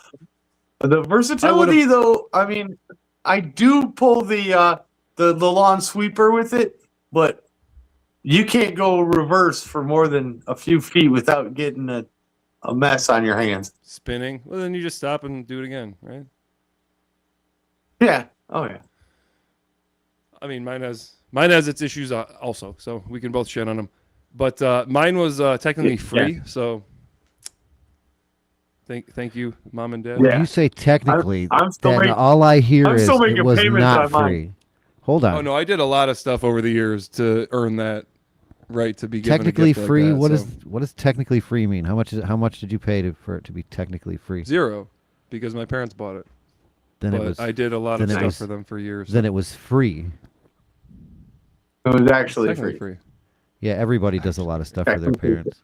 Speaker 1: The versatility, though, I mean, I do pull the lawn sweeper with it, but you can't go reverse for more than a few feet without getting a mess on your hands.
Speaker 14: Spinning. Well, then you just stop and do it again, right?
Speaker 1: Yeah. Oh yeah.
Speaker 14: I mean, mine has its issues also, so we can both shit on them. But mine was technically free, so thank you, Mom and Dad.
Speaker 2: When you say technically,
Speaker 1: I'm still
Speaker 2: then
Speaker 1: making-
Speaker 2: all I hear
Speaker 1: I'm
Speaker 2: is
Speaker 1: still
Speaker 2: it
Speaker 1: making
Speaker 2: was
Speaker 1: payments
Speaker 2: not
Speaker 1: on mine.
Speaker 2: free. Hold on.
Speaker 14: Oh no, I did a lot of stuff over the years to earn that right to be given
Speaker 2: Technically
Speaker 14: a gift
Speaker 2: free.
Speaker 14: Like that,
Speaker 2: What does technically free mean? How much did you pay for it to be technically free?
Speaker 14: 0, because my parents bought it.
Speaker 2: Then
Speaker 14: But
Speaker 2: it was.
Speaker 14: I did a lot of
Speaker 2: then it
Speaker 14: stuff
Speaker 2: was-
Speaker 14: for them for years.
Speaker 2: Then it was free.
Speaker 1: It was actually
Speaker 14: Technically
Speaker 1: free.
Speaker 2: Yeah, everybody does a lot of stuff for their parents.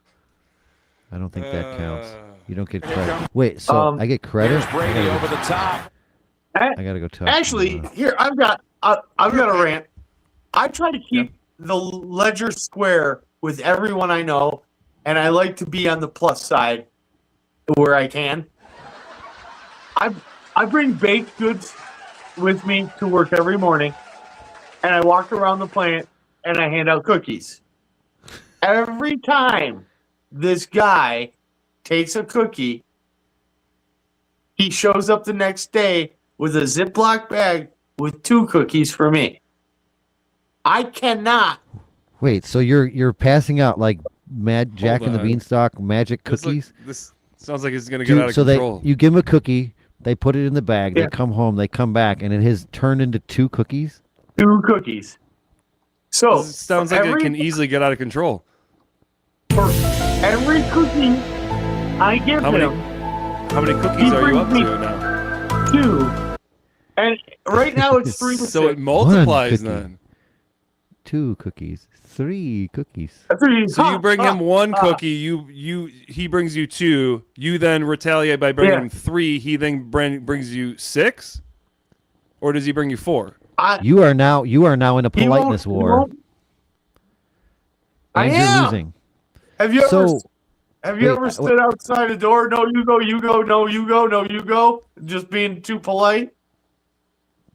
Speaker 2: I don't think that counts. You don't get credit. Wait, so I get credit?
Speaker 3: Brady over the top.
Speaker 2: I gotta go talk.
Speaker 1: Actually, here I've got a rant. I try to keep the ledger square with everyone I know, and I like to be on the plus side where I can. I bring baked goods with me to work every morning, and I walk around the plant and I hand out cookies. Every time this guy takes a cookie, he shows up the next day with a Ziploc bag with 2 cookies for me. I cannot.
Speaker 2: Wait, so you're passing out like Jack and the
Speaker 14: on.
Speaker 2: Beanstalk magic cookies?
Speaker 14: This sounds like it's gonna get out of
Speaker 2: so
Speaker 14: control.
Speaker 2: you give them a cookie, they put it in the bag,
Speaker 1: Yeah.
Speaker 2: they come home, they come back, and it has turned into 2 cookies?
Speaker 1: 2 cookies. So
Speaker 14: This sounds like it can easily get out of control.
Speaker 1: for every cookie I give
Speaker 14: How many cookies are you up
Speaker 1: brings
Speaker 14: to now?
Speaker 1: 2. And right now it's 3 to
Speaker 14: So
Speaker 1: 6.
Speaker 14: it multiplies
Speaker 2: cookie.
Speaker 14: then.
Speaker 2: 2 cookies, 3 cookies.
Speaker 14: So you bring him 1 cookie, he brings you 2. You then retaliate by bringing him 3. He then brings you 6, or does he bring you 4?
Speaker 2: You are now in a politeness war.
Speaker 1: I
Speaker 2: And
Speaker 1: am.
Speaker 2: you're losing.
Speaker 1: Have you
Speaker 2: So-
Speaker 1: ever
Speaker 2: wait,
Speaker 1: stood outside a door? No, you go, you go, no, you go, no, you go. Just being too polite.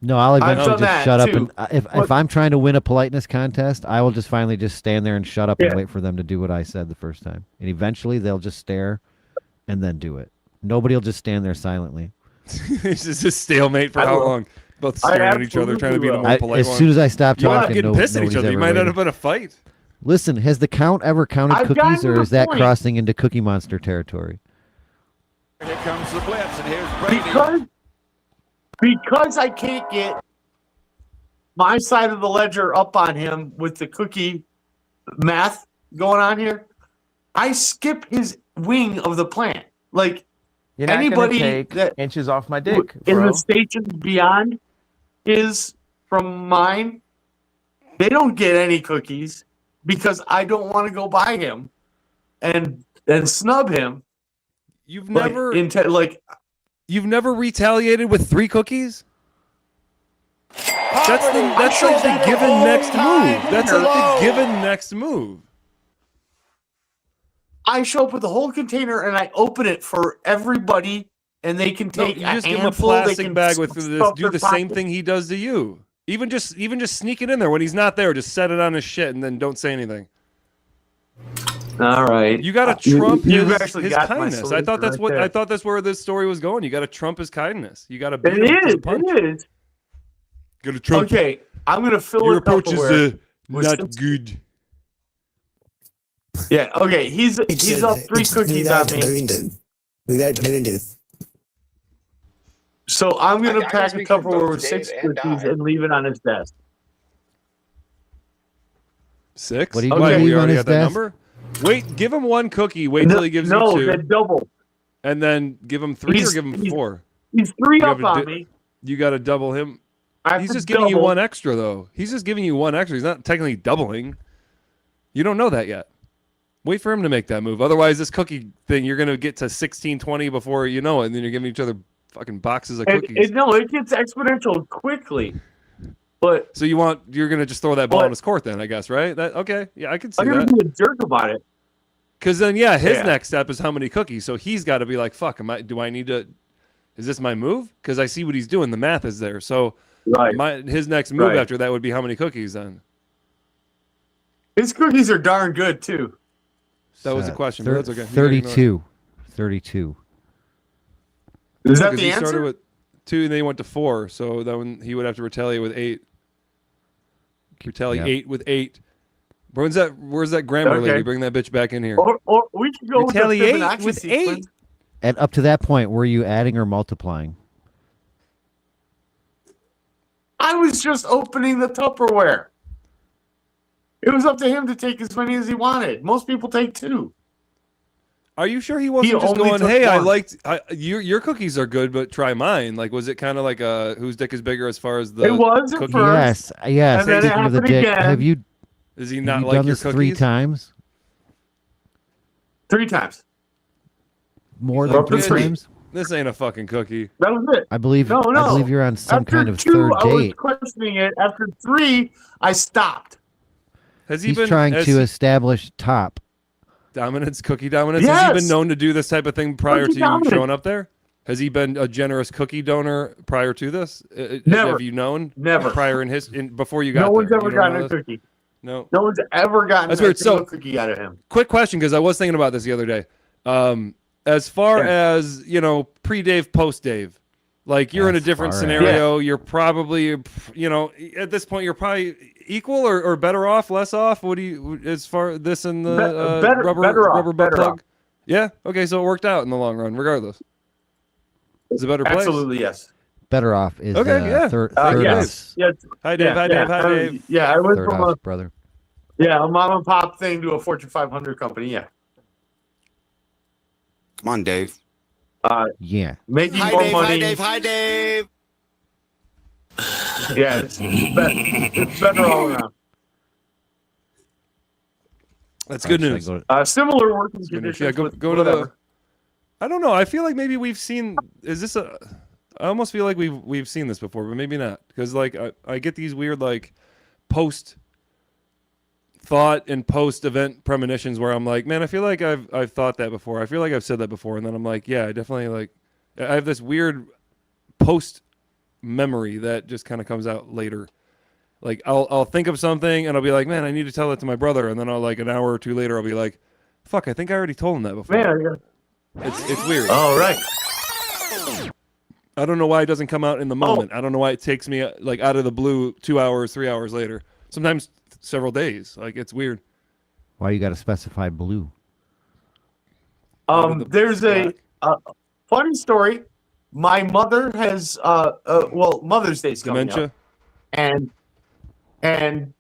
Speaker 2: No, I'll
Speaker 1: I've
Speaker 2: eventually
Speaker 1: done
Speaker 2: just
Speaker 1: that
Speaker 2: shut up.
Speaker 1: too.
Speaker 2: And if I'm trying to win a politeness contest, I will just finally just stand there and shut up and
Speaker 1: Yeah.
Speaker 2: wait for them to do what I said the first time. And eventually they'll just stare and then do it. Nobody will just stand there silently.
Speaker 14: It's just a stalemate for
Speaker 1: I
Speaker 14: how
Speaker 1: will.
Speaker 14: long? Both
Speaker 1: I
Speaker 14: staring at each other, trying to be the more polite
Speaker 2: As
Speaker 14: one.
Speaker 2: soon as I stop
Speaker 14: You end up
Speaker 2: talking,
Speaker 14: getting pissed at each
Speaker 2: nobody's
Speaker 14: other. You
Speaker 2: ever
Speaker 14: might end
Speaker 2: waited.
Speaker 14: up in a fight.
Speaker 2: Listen, has the count ever counted
Speaker 1: I've
Speaker 2: cookies,
Speaker 1: gotten
Speaker 2: or
Speaker 1: to
Speaker 2: is
Speaker 1: the
Speaker 2: that
Speaker 1: point.
Speaker 2: crossing into Cookie Monster territory?
Speaker 3: Here comes the blitz, and here's Brady.
Speaker 1: Because I can't get my side of the ledger up on him with the cookie math going on here, I skip his wing of the plant. Like
Speaker 5: You're not
Speaker 1: anybody
Speaker 5: gonna take
Speaker 1: that
Speaker 5: inches off my dick,
Speaker 1: in
Speaker 5: bro.
Speaker 1: the stations beyond is from mine, they don't get any cookies because I don't want to go by him and snub him.
Speaker 14: You've
Speaker 1: Like,
Speaker 14: never you've never retaliated with 3 cookies? That's like the given next move. That's like the given next move.
Speaker 1: I show up with the whole container and I open it for everybody, and they can
Speaker 14: No,
Speaker 1: take
Speaker 14: you
Speaker 1: a
Speaker 14: just give him a
Speaker 1: handful. They
Speaker 14: plastic
Speaker 1: can
Speaker 14: bag with this.
Speaker 1: stuff
Speaker 14: Do
Speaker 1: their
Speaker 14: the same
Speaker 1: pocket.
Speaker 14: thing he does to you. Even just sneak it in there when he's not there. Just set it on his shit and then don't say anything.
Speaker 1: All right.
Speaker 14: You got to trump
Speaker 1: You've
Speaker 14: his
Speaker 1: actually got my
Speaker 14: kindness. I
Speaker 1: solution
Speaker 14: thought that's
Speaker 1: right
Speaker 14: what
Speaker 1: there.
Speaker 14: I thought that's where this story was going. You got to trump his kindness. You got to beat
Speaker 1: It
Speaker 14: him to
Speaker 1: is.
Speaker 14: the punch.
Speaker 1: It is.
Speaker 14: Got to trump.
Speaker 1: Okay, I'm gonna fill
Speaker 14: Your
Speaker 1: it
Speaker 14: approach is
Speaker 1: Tupperware with
Speaker 14: not
Speaker 1: some-
Speaker 14: good.
Speaker 1: Yeah. Okay. He's up 3 cookies on me. So I'm gonna
Speaker 15: I can
Speaker 1: pack a
Speaker 15: speak for
Speaker 1: Tupperware
Speaker 15: both
Speaker 1: with 6
Speaker 15: Dave and
Speaker 1: cookies
Speaker 15: Di.
Speaker 1: and leave it on his desk.
Speaker 14: 6?
Speaker 2: What do you
Speaker 1: Okay.
Speaker 2: leave
Speaker 14: We
Speaker 2: on
Speaker 14: already
Speaker 2: his
Speaker 14: got that
Speaker 2: desk?
Speaker 14: number. Wait, give him 1 cookie. Wait till he gives you 2.
Speaker 1: the double.
Speaker 14: And then give him 3 or
Speaker 1: He's-
Speaker 14: give him
Speaker 1: he's-
Speaker 14: 4.
Speaker 1: He's 3
Speaker 14: You
Speaker 1: up
Speaker 14: gotta
Speaker 1: on
Speaker 14: di-
Speaker 1: me.
Speaker 14: You got to double him. He's just giving you one extra, though. He's just giving you one extra. He's not technically doubling. You don't know that yet. Wait for him to make that move. Otherwise, this cookie thing, you're going to get to 1620 before you know it, and then you're giving each other fucking boxes of cookies.
Speaker 1: No, it gets exponential quickly. But
Speaker 14: so you're going to just throw that ball in his court then, I guess, right? Okay, yeah, I can see that.
Speaker 1: I'm going to be a jerk about it.
Speaker 14: Because then, his next step is how many cookies. So he's got to be like, fuck, do I need to, is this my move? Because I see what he's doing. The math is there. So his next move after that would be how many cookies then?
Speaker 1: His cookies are darn good, too.
Speaker 14: That was a question, but that's okay.
Speaker 2: 32. 32.
Speaker 1: Is that the
Speaker 14: he
Speaker 1: answer?
Speaker 14: Started with 2, and then he went to 4. So then he would have to retaliate with 8. Retaliate with 8. Where's that grammar lady? Bring that bitch back in here.
Speaker 1: Or we could go
Speaker 14: retaliate
Speaker 1: with 8.
Speaker 2: And up to that point, were you adding or multiplying?
Speaker 1: I was just opening the Tupperware. It was up to him to take as many as he wanted. Most people take 2.
Speaker 14: Are you sure he wasn't just going, hey, your cookies are good, but try mine? Like, was it kind of like whose dick is bigger as far as the
Speaker 1: It was
Speaker 14: cookie?
Speaker 2: Yes.
Speaker 1: And then
Speaker 2: Speaking of the dick,
Speaker 1: again.
Speaker 14: Does he not
Speaker 2: have you
Speaker 14: like
Speaker 2: done
Speaker 14: your
Speaker 2: this
Speaker 14: cookies?
Speaker 2: 3 times?
Speaker 1: 3 times.
Speaker 2: More than 3 times?
Speaker 14: This ain't a fucking cookie.
Speaker 1: That was it.
Speaker 2: I believe you're on some
Speaker 1: After
Speaker 2: kind of
Speaker 1: 2,
Speaker 2: third
Speaker 1: I was
Speaker 2: date.
Speaker 1: questioning it. After 3, I stopped.
Speaker 14: He's
Speaker 2: trying to establish top
Speaker 14: dominance, cookie dominance.
Speaker 1: Yes.
Speaker 14: Has he been known to do this type of thing prior
Speaker 1: Cookie
Speaker 14: to you
Speaker 1: dominance.
Speaker 14: showing up there? Has he been a generous cookie donor prior to this?
Speaker 1: Never.
Speaker 14: Have you known?
Speaker 1: Never.
Speaker 14: Prior before you got
Speaker 1: No one's
Speaker 14: there?
Speaker 1: ever
Speaker 14: You don't
Speaker 1: gotten
Speaker 14: know
Speaker 1: a
Speaker 14: this?
Speaker 1: cookie.
Speaker 14: No.
Speaker 1: No one's ever gotten
Speaker 14: That's
Speaker 1: a
Speaker 14: weird.
Speaker 1: single
Speaker 14: So,
Speaker 1: cookie out of him.
Speaker 14: Quick question, because I was thinking about this the other day. As far as, pre-Dave, post-Dave, like you're in a different scenario. You're probably, at this point, you're probably equal or better off, less off. What do you, as far this and the rubber butt plug?
Speaker 1: Off.
Speaker 14: Yeah. Okay. So it worked out in the long run, regardless. It's a better place.
Speaker 1: Absolutely, yes.
Speaker 2: Better off is third
Speaker 1: yes.
Speaker 2: off.
Speaker 14: Hi, Dave. Hi, Dave. Hi, Dave.
Speaker 1: Yeah, I went
Speaker 2: Third
Speaker 1: from
Speaker 2: off, brother.
Speaker 1: a mom and pop thing to a Fortune 500 company. Yeah.
Speaker 15: Come on, Dave.
Speaker 2: Yeah.
Speaker 1: Making more money.
Speaker 15: Hi, Dave.
Speaker 1: Yeah, it's better all around.
Speaker 14: That's good news.
Speaker 1: Similar working conditions.
Speaker 14: Yeah, go to the. I don't know. I feel like maybe we've seen. Is this a? I almost feel like we've seen this before, but maybe not. Because like I get these weird like post thought and post event premonitions where I'm like, man, I feel like I've thought that before. I feel like I've said that before, and then I'm like, yeah, I definitely like. I have this weird post memory that just kind of comes out later. Like I'll think of something and I'll be like, man, I need to tell that to my brother, and then I'll like an hour or two later I'll be like, fuck, I think I already told him that before.
Speaker 1: Man,
Speaker 14: it's weird.
Speaker 1: All right.
Speaker 14: I don't know why it doesn't come out in the moment. I don't know why it takes me like out of the blue 2 hours, 3 hours later. Sometimes several days. Like it's weird.
Speaker 2: Why you got to specify blue?
Speaker 1: There's a funny story. My mother has Mother's Day's coming
Speaker 14: dementia,
Speaker 1: up, and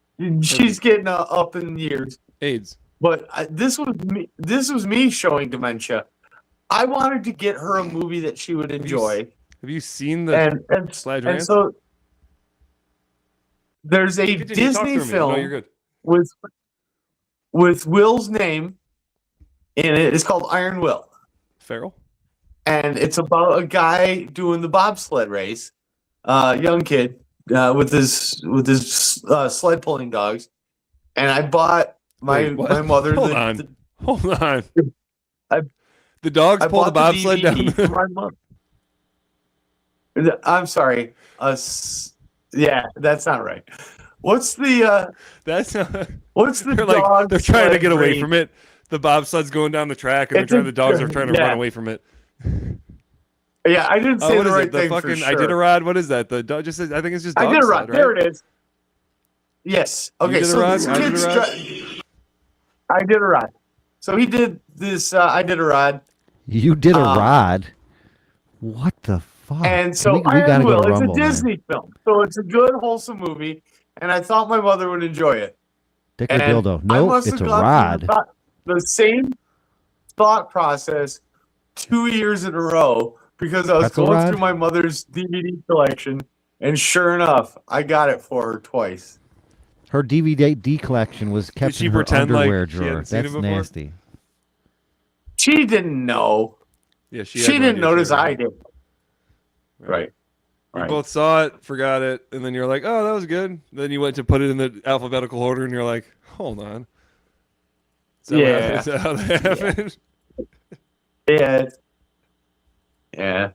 Speaker 1: she's getting up in years.
Speaker 14: AIDS.
Speaker 1: But this was me showing dementia. I wanted to get her a movie that she would enjoy.
Speaker 14: Have you seen the Fladge Rants?
Speaker 1: So there's a Disney film
Speaker 14: you're good.
Speaker 1: with Will's name in it. It's called Iron Will.
Speaker 14: Farrell.
Speaker 1: And it's about a guy doing the bobsled race, young kid with his sled pulling dogs. And I bought my mother.
Speaker 14: Hold on. The dogs pull the bobsled down.
Speaker 1: For my mother. I'm sorry. Yeah, that's not right. What's the?
Speaker 14: That's not.
Speaker 1: What's the?
Speaker 14: They're trying to get away from it. The bobsled's going down the track, and the dogs are trying to run away from it.
Speaker 1: Yeah, I didn't say the right thing.
Speaker 14: Fucking
Speaker 1: for sure.
Speaker 14: Iditarod. What is that? The dog just says. I think it's just. Dog
Speaker 1: Iditarod.
Speaker 14: sled, right?
Speaker 1: There it is. Yes. Okay. So this kid's Iditarod. So he did this Iditarod.
Speaker 2: You did a rod. What the fuck?
Speaker 1: And so
Speaker 2: we gotta go to
Speaker 1: it's
Speaker 2: Rumble,
Speaker 1: a Disney film, so it's a good, wholesome movie, and I thought my mother would enjoy it.
Speaker 2: Dick or dildo? No, it's a rod.
Speaker 1: The same thought process 2 years in a row because I was going through my mother's DVD collection, And sure enough, I got it for her twice.
Speaker 2: Her DVD collection was kept
Speaker 14: she
Speaker 2: in her
Speaker 14: pretend like
Speaker 2: underwear
Speaker 14: she
Speaker 2: drawer.
Speaker 14: hadn't seen it
Speaker 2: That's
Speaker 14: before?
Speaker 2: nasty.
Speaker 1: She didn't know.
Speaker 14: Yeah,
Speaker 1: She
Speaker 14: had no
Speaker 1: didn't
Speaker 14: idea
Speaker 1: notice
Speaker 14: she was
Speaker 1: I did. Right.
Speaker 14: You both saw it, forgot it, and then you're like, "Oh, that was good." Then you went to put it in the alphabetical order, and you're like, "Hold on." Is that how that happened?
Speaker 1: Yeah. Yeah.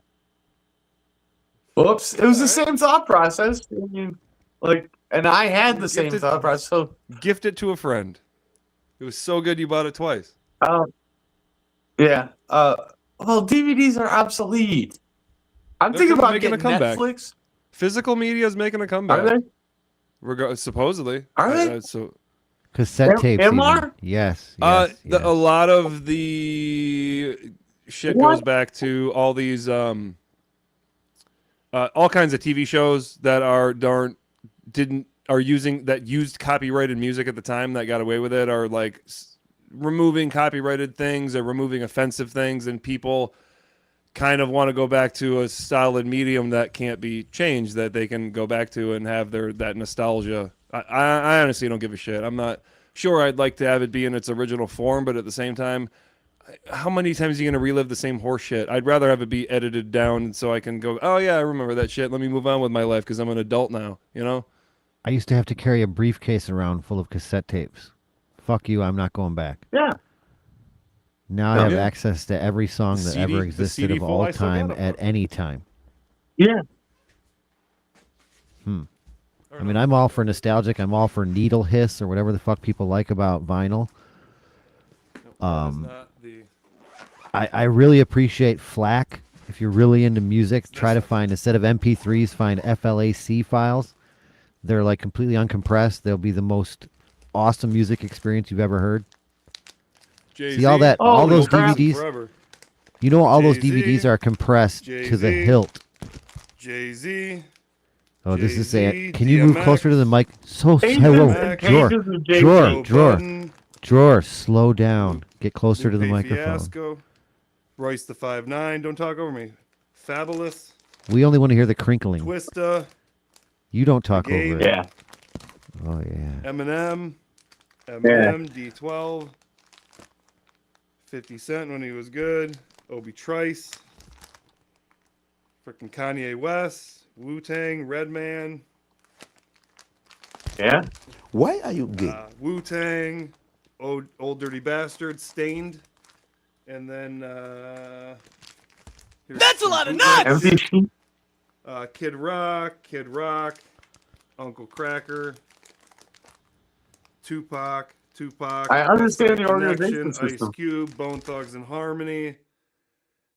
Speaker 1: Whoops. It was the same thought process. I mean, like, and I had the same thought process. So
Speaker 14: gift it to a friend. It was so good you bought it twice.
Speaker 1: Yeah. Well, DVDs are obsolete. I'm
Speaker 14: They're
Speaker 1: thinking about
Speaker 14: making
Speaker 1: getting
Speaker 14: a comeback.
Speaker 1: Netflix.
Speaker 14: Physical media is making a comeback.
Speaker 1: Are they?
Speaker 14: Supposedly.
Speaker 1: Are they?
Speaker 2: Cassette tapes.
Speaker 1: MR?
Speaker 2: Even. Yes.
Speaker 14: A lot of the shit goes back to all these all kinds of TV shows that used copyrighted music at the time that got away with it, are like removing copyrighted things or removing offensive things, and people kind of want to go back to a solid medium that can't be changed, that they can go back to and have that nostalgia. I honestly don't give a shit. I'm not sure I'd like to have it be in its original form, but at the same time, how many times are you going to relive the same horse shit? I'd rather have it be edited down so I can go, oh yeah, I remember that shit. Let me move on with my life because I'm an adult now, you know?
Speaker 2: I used to have to carry a briefcase around full of cassette tapes. Fuck you, I'm not going back.
Speaker 1: Yeah.
Speaker 2: Now I have access to every song that ever existed of all time at any time.
Speaker 1: Yeah.
Speaker 2: I mean, I'm all for nostalgic. I'm all for needle hiss or whatever the fuck people like about vinyl. I really appreciate FLAC. If you're really into music, try to find, instead of MP3s, find FLAC files. They're like completely uncompressed. They'll be the most awesome music experience you've ever heard.
Speaker 14: Jay-Z.
Speaker 2: See all that, all those
Speaker 14: crap.
Speaker 2: DVDs.
Speaker 14: Forever.
Speaker 2: You know, all those
Speaker 14: Jay-Z.
Speaker 2: DVDs are compressed to the hilt.
Speaker 14: Jay-Z.
Speaker 2: Oh, this is
Speaker 14: Jay-Z,
Speaker 2: it. Can you move
Speaker 14: DMX,
Speaker 2: closer to the mic? Drawer, slow down. Get closer to the
Speaker 14: Lupe
Speaker 2: microphone.
Speaker 14: Fiasco, Royce the 5'9". Don't talk over me. Fabulous.
Speaker 2: We only want to hear the crinkling.
Speaker 14: Twista.
Speaker 2: You don't talk
Speaker 14: Gate.
Speaker 2: over it.
Speaker 1: Yeah.
Speaker 2: Oh, yeah.
Speaker 14: Eminem. D12. 50 Cent when he was good. Obi Trice. Freaking Kanye West. Wu-Tang. Redman.
Speaker 1: Yeah.
Speaker 10: Why are you gay?
Speaker 14: Wu-Tang. Old Dirty Bastard. Stained. And then
Speaker 3: That's a lot of nuts!
Speaker 14: Kid Rock, Uncle Cracker, Tupac.
Speaker 1: I understand the
Speaker 14: Connection,
Speaker 1: organization system.
Speaker 14: Ice Cube, Bone Thugs and Harmony,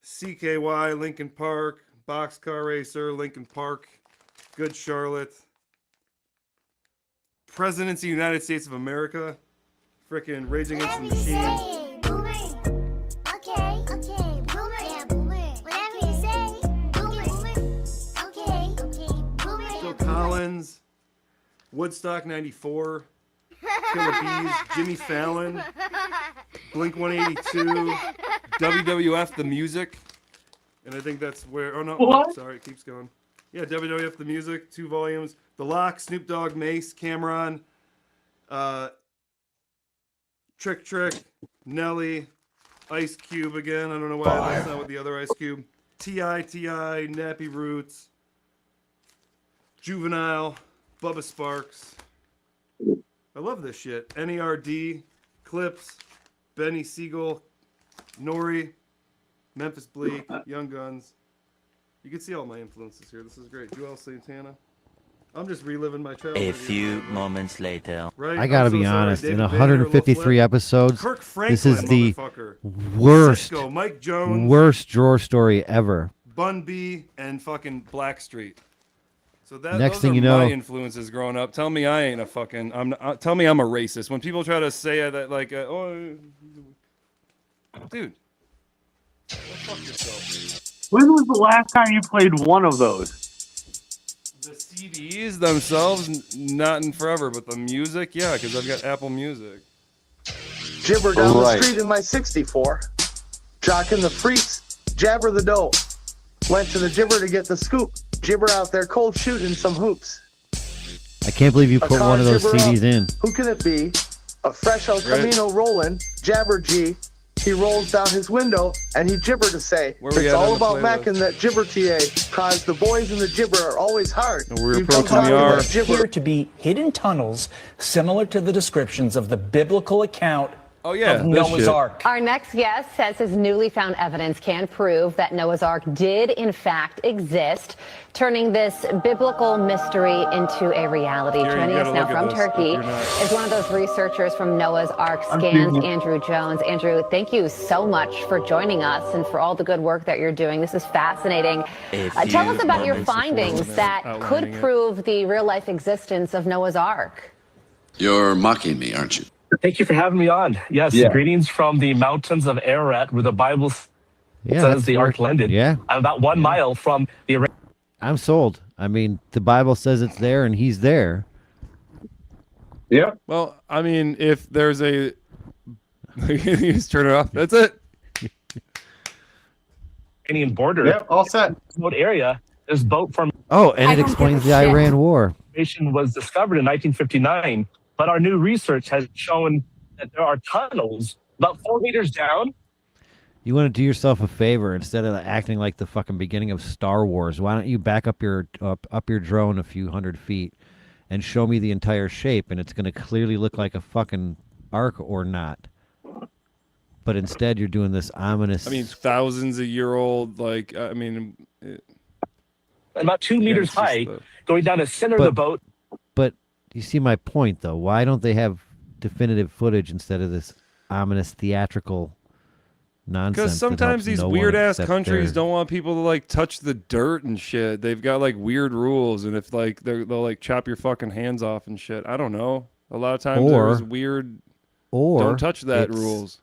Speaker 14: CKY, Linkin Park, Boxcar Racer, Linkin Park, Good Charlotte, Presidents of the United States of America, frickin' Rage Against the Machine. Collins, Woodstock 94, Killer Bees, Jimmy Fallon, Blink 182, WWF The Music, and I think that's where. Oh no,
Speaker 1: What?
Speaker 14: sorry, it keeps going. Yeah, WWF The Music, 2 volumes. The Lock, Snoop Dogg, Mace, Cameron, Trick, Nelly, Ice Cube again. I don't know why that's not with the other Ice Cube. T.I., Nappy Roots. Juvenile, Bubba Sparks. I love this shit. NERD, Clips, Benny Siegel, Nori, Memphis Bleak, Young Guns. You can see all my influences here. This is great. Joel Santana. I'm just reliving my childhood.
Speaker 15: A few moments later.
Speaker 14: Right?
Speaker 2: I gotta be honest. In 153 episodes,
Speaker 14: Kirk
Speaker 2: this is the
Speaker 14: motherfucker.
Speaker 2: worst,
Speaker 14: Cisco, Mike Jones,
Speaker 2: worst drawer story ever.
Speaker 14: Bun B, and fucking Blackstreet. So that
Speaker 2: Next
Speaker 14: those
Speaker 2: thing
Speaker 14: are
Speaker 2: you know-
Speaker 14: my influences growing up. Tell me I ain't a fucking. Tell me I'm a racist. When people try to say that, like, dude, go fuck yourself.
Speaker 1: When was the last time you played one of those?
Speaker 14: The CDs themselves, not in forever, but the music, yeah, because I've got Apple Music.
Speaker 10: Jibber down the street in my 64. Jocking the freaks, jabber the dough. Went to the Jibber to get the scoop. Gibber out there cold shooting some hoops.
Speaker 2: I can't believe you put one of those
Speaker 10: Gibber
Speaker 2: CDs in.
Speaker 10: Who can it be? A fresh El Camino rolling, Jabber G. He rolls down his window and he gibber to say, it's all about macking that gibber TA, cause the boys in the gibber are always hard.
Speaker 14: We're approaching the R.
Speaker 18: Appear to be hidden tunnels similar to the descriptions of the biblical account of Noah's Ark.
Speaker 4: Our next guest says his newly found evidence can prove that Noah's Ark did in fact exist, turning this biblical mystery into a reality. Joining us now from Turkey is one of those researchers from Noah's Ark Scans, Andrew Jones. Andrew, thank you so much for joining us and for all the good work that you're doing. This is fascinating. Tell us about your findings that could prove the real-life existence of Noah's Ark.
Speaker 19: You're mocking me, aren't you?
Speaker 21: Thank you for having me on. Yes, greetings from the mountains of Ararat, where the Bible says the ark landed.
Speaker 2: Yeah.
Speaker 21: I'm about 1 mile from the...
Speaker 2: I'm sold. I mean, the Bible says it's there, and he's there.
Speaker 14: Yeah. Well, I mean, if there's a... you just turn it off. That's it.
Speaker 21: Canadian border.
Speaker 1: Yep, all set.
Speaker 21: Remote area. This boat from...
Speaker 2: Oh, and it explains the Iran War.
Speaker 21: Was discovered in 1959. But our new research has shown that there are tunnels about 4 meters down.
Speaker 2: You want to do yourself a favor instead of acting like the fucking beginning of Star Wars. Why don't you back up your drone a few hundred feet and show me the entire shape, and it's going to clearly look like a fucking ark or not. But instead, you're doing this ominous.
Speaker 14: I mean, thousands of year old. Like, I mean,
Speaker 21: about 2 meters high, going down the center of the boat.
Speaker 2: But you see my point, though. Why don't they have definitive footage instead of this ominous theatrical nonsense?
Speaker 14: Because sometimes these weird ass countries don't want people to like touch the dirt and shit. They've got like weird rules, and if like they'll like chop your fucking hands off and shit. I don't know. A lot of times there's weird.
Speaker 2: Or
Speaker 14: don't touch that rules.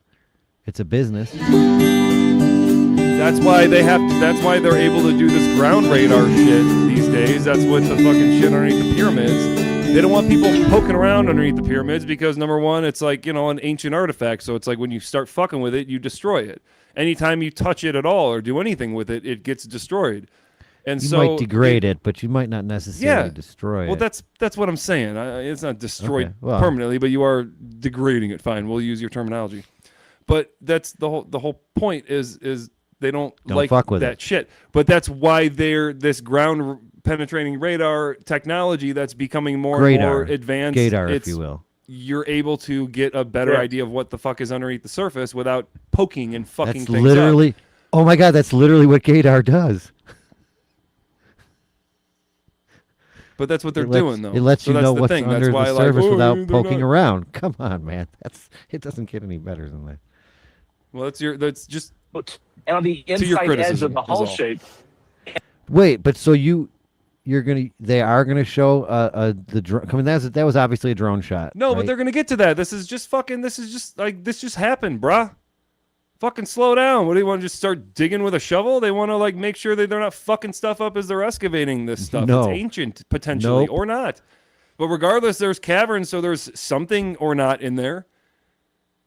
Speaker 2: It's a business.
Speaker 14: That's why they have. That's why they're able to do this ground radar shit these days. That's what the fucking shit underneath the pyramids. They don't want people poking around underneath the pyramids because, number one, it's like, you know, an ancient artifact. So it's like when you start fucking with it, you destroy it. Anytime you touch it at all or do anything with it, it gets destroyed. And
Speaker 2: you
Speaker 14: so
Speaker 2: might degrade it, but you might not necessarily destroy it.
Speaker 14: Well, that's what I'm saying. It's not destroyed permanently, but you are degrading it. Fine, we'll use your terminology. But that's the whole point is they don't like
Speaker 2: fuck with
Speaker 14: that shit. But that's why they're this ground penetrating radar technology that's becoming more and more advanced.
Speaker 2: Gaydar, if you will.
Speaker 14: You're able to get a better idea of what the fuck is underneath the surface without poking and fucking
Speaker 2: That's
Speaker 14: things
Speaker 2: literally.
Speaker 14: up.
Speaker 2: Oh my god, that's literally what Gaydar does.
Speaker 14: But that's what they're doing, though.
Speaker 2: It lets you know what's under the
Speaker 14: why,
Speaker 2: surface
Speaker 14: like,
Speaker 2: without poking around. Come on, man. It doesn't get any better than that.
Speaker 14: Well, that's just.
Speaker 21: And on the inside edge of the hull shape.
Speaker 2: Wait, but so they are gonna show the drone. I mean, that was obviously a drone shot.
Speaker 14: No,
Speaker 2: right?
Speaker 14: but they're gonna get to that. This is just happened, bruh. Fucking slow down. What do you want to just start digging with a shovel? They want to like make sure that they're not fucking stuff up as they're excavating this stuff.
Speaker 2: No.
Speaker 14: It's ancient potentially or not. But regardless, there's caverns, so there's something or not in there.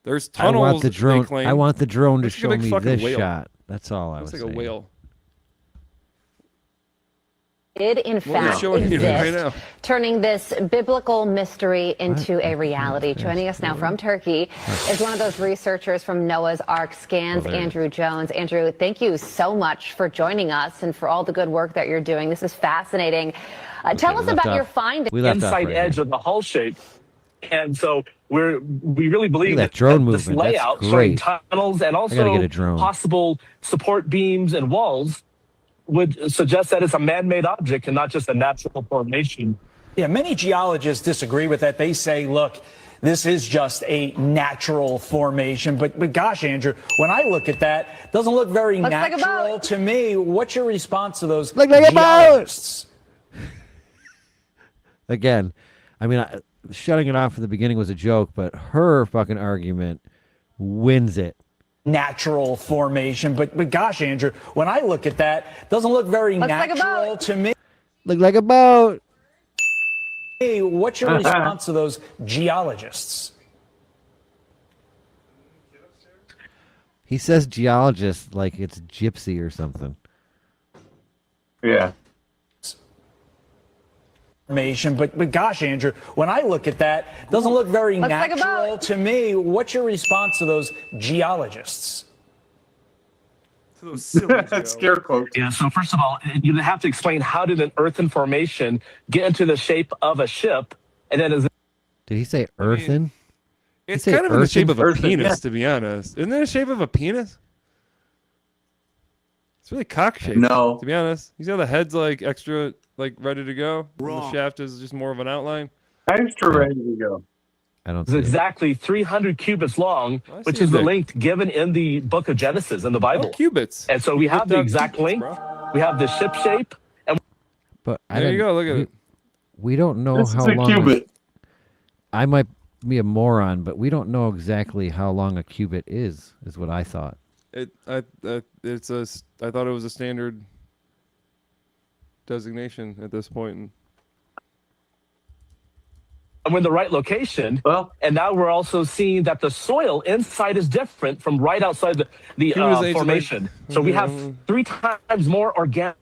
Speaker 14: There's tunnels.
Speaker 2: I want the drone.
Speaker 14: They claim.
Speaker 2: I want the drone to
Speaker 14: Looks
Speaker 2: show
Speaker 14: like a
Speaker 2: me
Speaker 14: fucking
Speaker 2: this
Speaker 14: whale.
Speaker 2: shot. That's all I was
Speaker 14: Looks
Speaker 2: saying.
Speaker 14: like a whale.
Speaker 4: Did in fact
Speaker 14: showing you right now.
Speaker 4: exist, turning this biblical mystery into a reality. Joining us now from Turkey is one of those researchers from Noah's Ark Scans, Andrew Jones. Andrew, thank you so much for joining us and for all the good work that you're doing. This is fascinating. Tell us about your findings.
Speaker 21: Inside edge of the hull shape. And so we really believe
Speaker 2: that drone
Speaker 21: this
Speaker 2: movement.
Speaker 21: layout
Speaker 2: That's
Speaker 21: showing
Speaker 2: great.
Speaker 21: tunnels and
Speaker 2: I gotta get
Speaker 21: also
Speaker 2: a drone.
Speaker 21: possible support beams and walls would suggest that it's a man-made object and not just a natural formation.
Speaker 18: Yeah, many geologists disagree with that. They say, look, this is just a natural formation. But gosh, Andrew, when I look at that, it doesn't look very
Speaker 4: Looks like a
Speaker 18: natural
Speaker 4: boat.
Speaker 18: to me. What's your response to those
Speaker 2: Look like a boat.
Speaker 18: geologists?
Speaker 2: Again, I mean, shutting it off from the beginning was a joke, but her fucking argument wins it.
Speaker 18: Natural formation. But gosh, Andrew, when I look at that, it doesn't look very
Speaker 4: Looks like a
Speaker 18: natural
Speaker 4: boat.
Speaker 18: to me.
Speaker 2: Look like a boat.
Speaker 18: Hey, what's your response to those geologists?
Speaker 2: He says geologist like it's gypsy or something.
Speaker 1: Yeah.
Speaker 18: formation, but gosh, Andrew, when I look at that, it doesn't look very natural to me. What's your response to those geologists?
Speaker 1: Scare quotes.
Speaker 21: Yeah, so first of all, you have to explain how did an earthen formation get into the shape of a ship, and then is
Speaker 2: Did he say earthen?
Speaker 14: It's
Speaker 2: Did he say
Speaker 14: kind of in the shape of a
Speaker 1: Earthen,
Speaker 14: penis,
Speaker 1: yeah.
Speaker 14: to be honest. Isn't it the shape of a penis? It's really cock shaped.
Speaker 1: No.
Speaker 14: To be honest, you see how the head's like extra, like ready to go. And the shaft is just more of an outline.
Speaker 1: Extra ready to go.
Speaker 2: I don't
Speaker 21: it's
Speaker 2: see it.
Speaker 21: exactly 300 cubits long,
Speaker 14: I
Speaker 21: which
Speaker 14: see
Speaker 21: is the
Speaker 14: it.
Speaker 21: length given in the book of Genesis in the Bible.
Speaker 14: Oh, cubits.
Speaker 21: And so we have the exact length. We have the ship shape, and
Speaker 2: But I
Speaker 14: There you
Speaker 2: don't-
Speaker 14: go. Look at it.
Speaker 2: We don't know
Speaker 1: This
Speaker 2: how
Speaker 1: is a
Speaker 2: long.
Speaker 1: cubit.
Speaker 2: I might be a moron, but we don't know exactly how long a cubit is what I thought.
Speaker 14: I thought it was a standard designation at this point.
Speaker 21: we're in the right location.
Speaker 1: Well,
Speaker 21: and now we're also seeing that the soil inside is different from right outside the formation. So we have 3 times more organic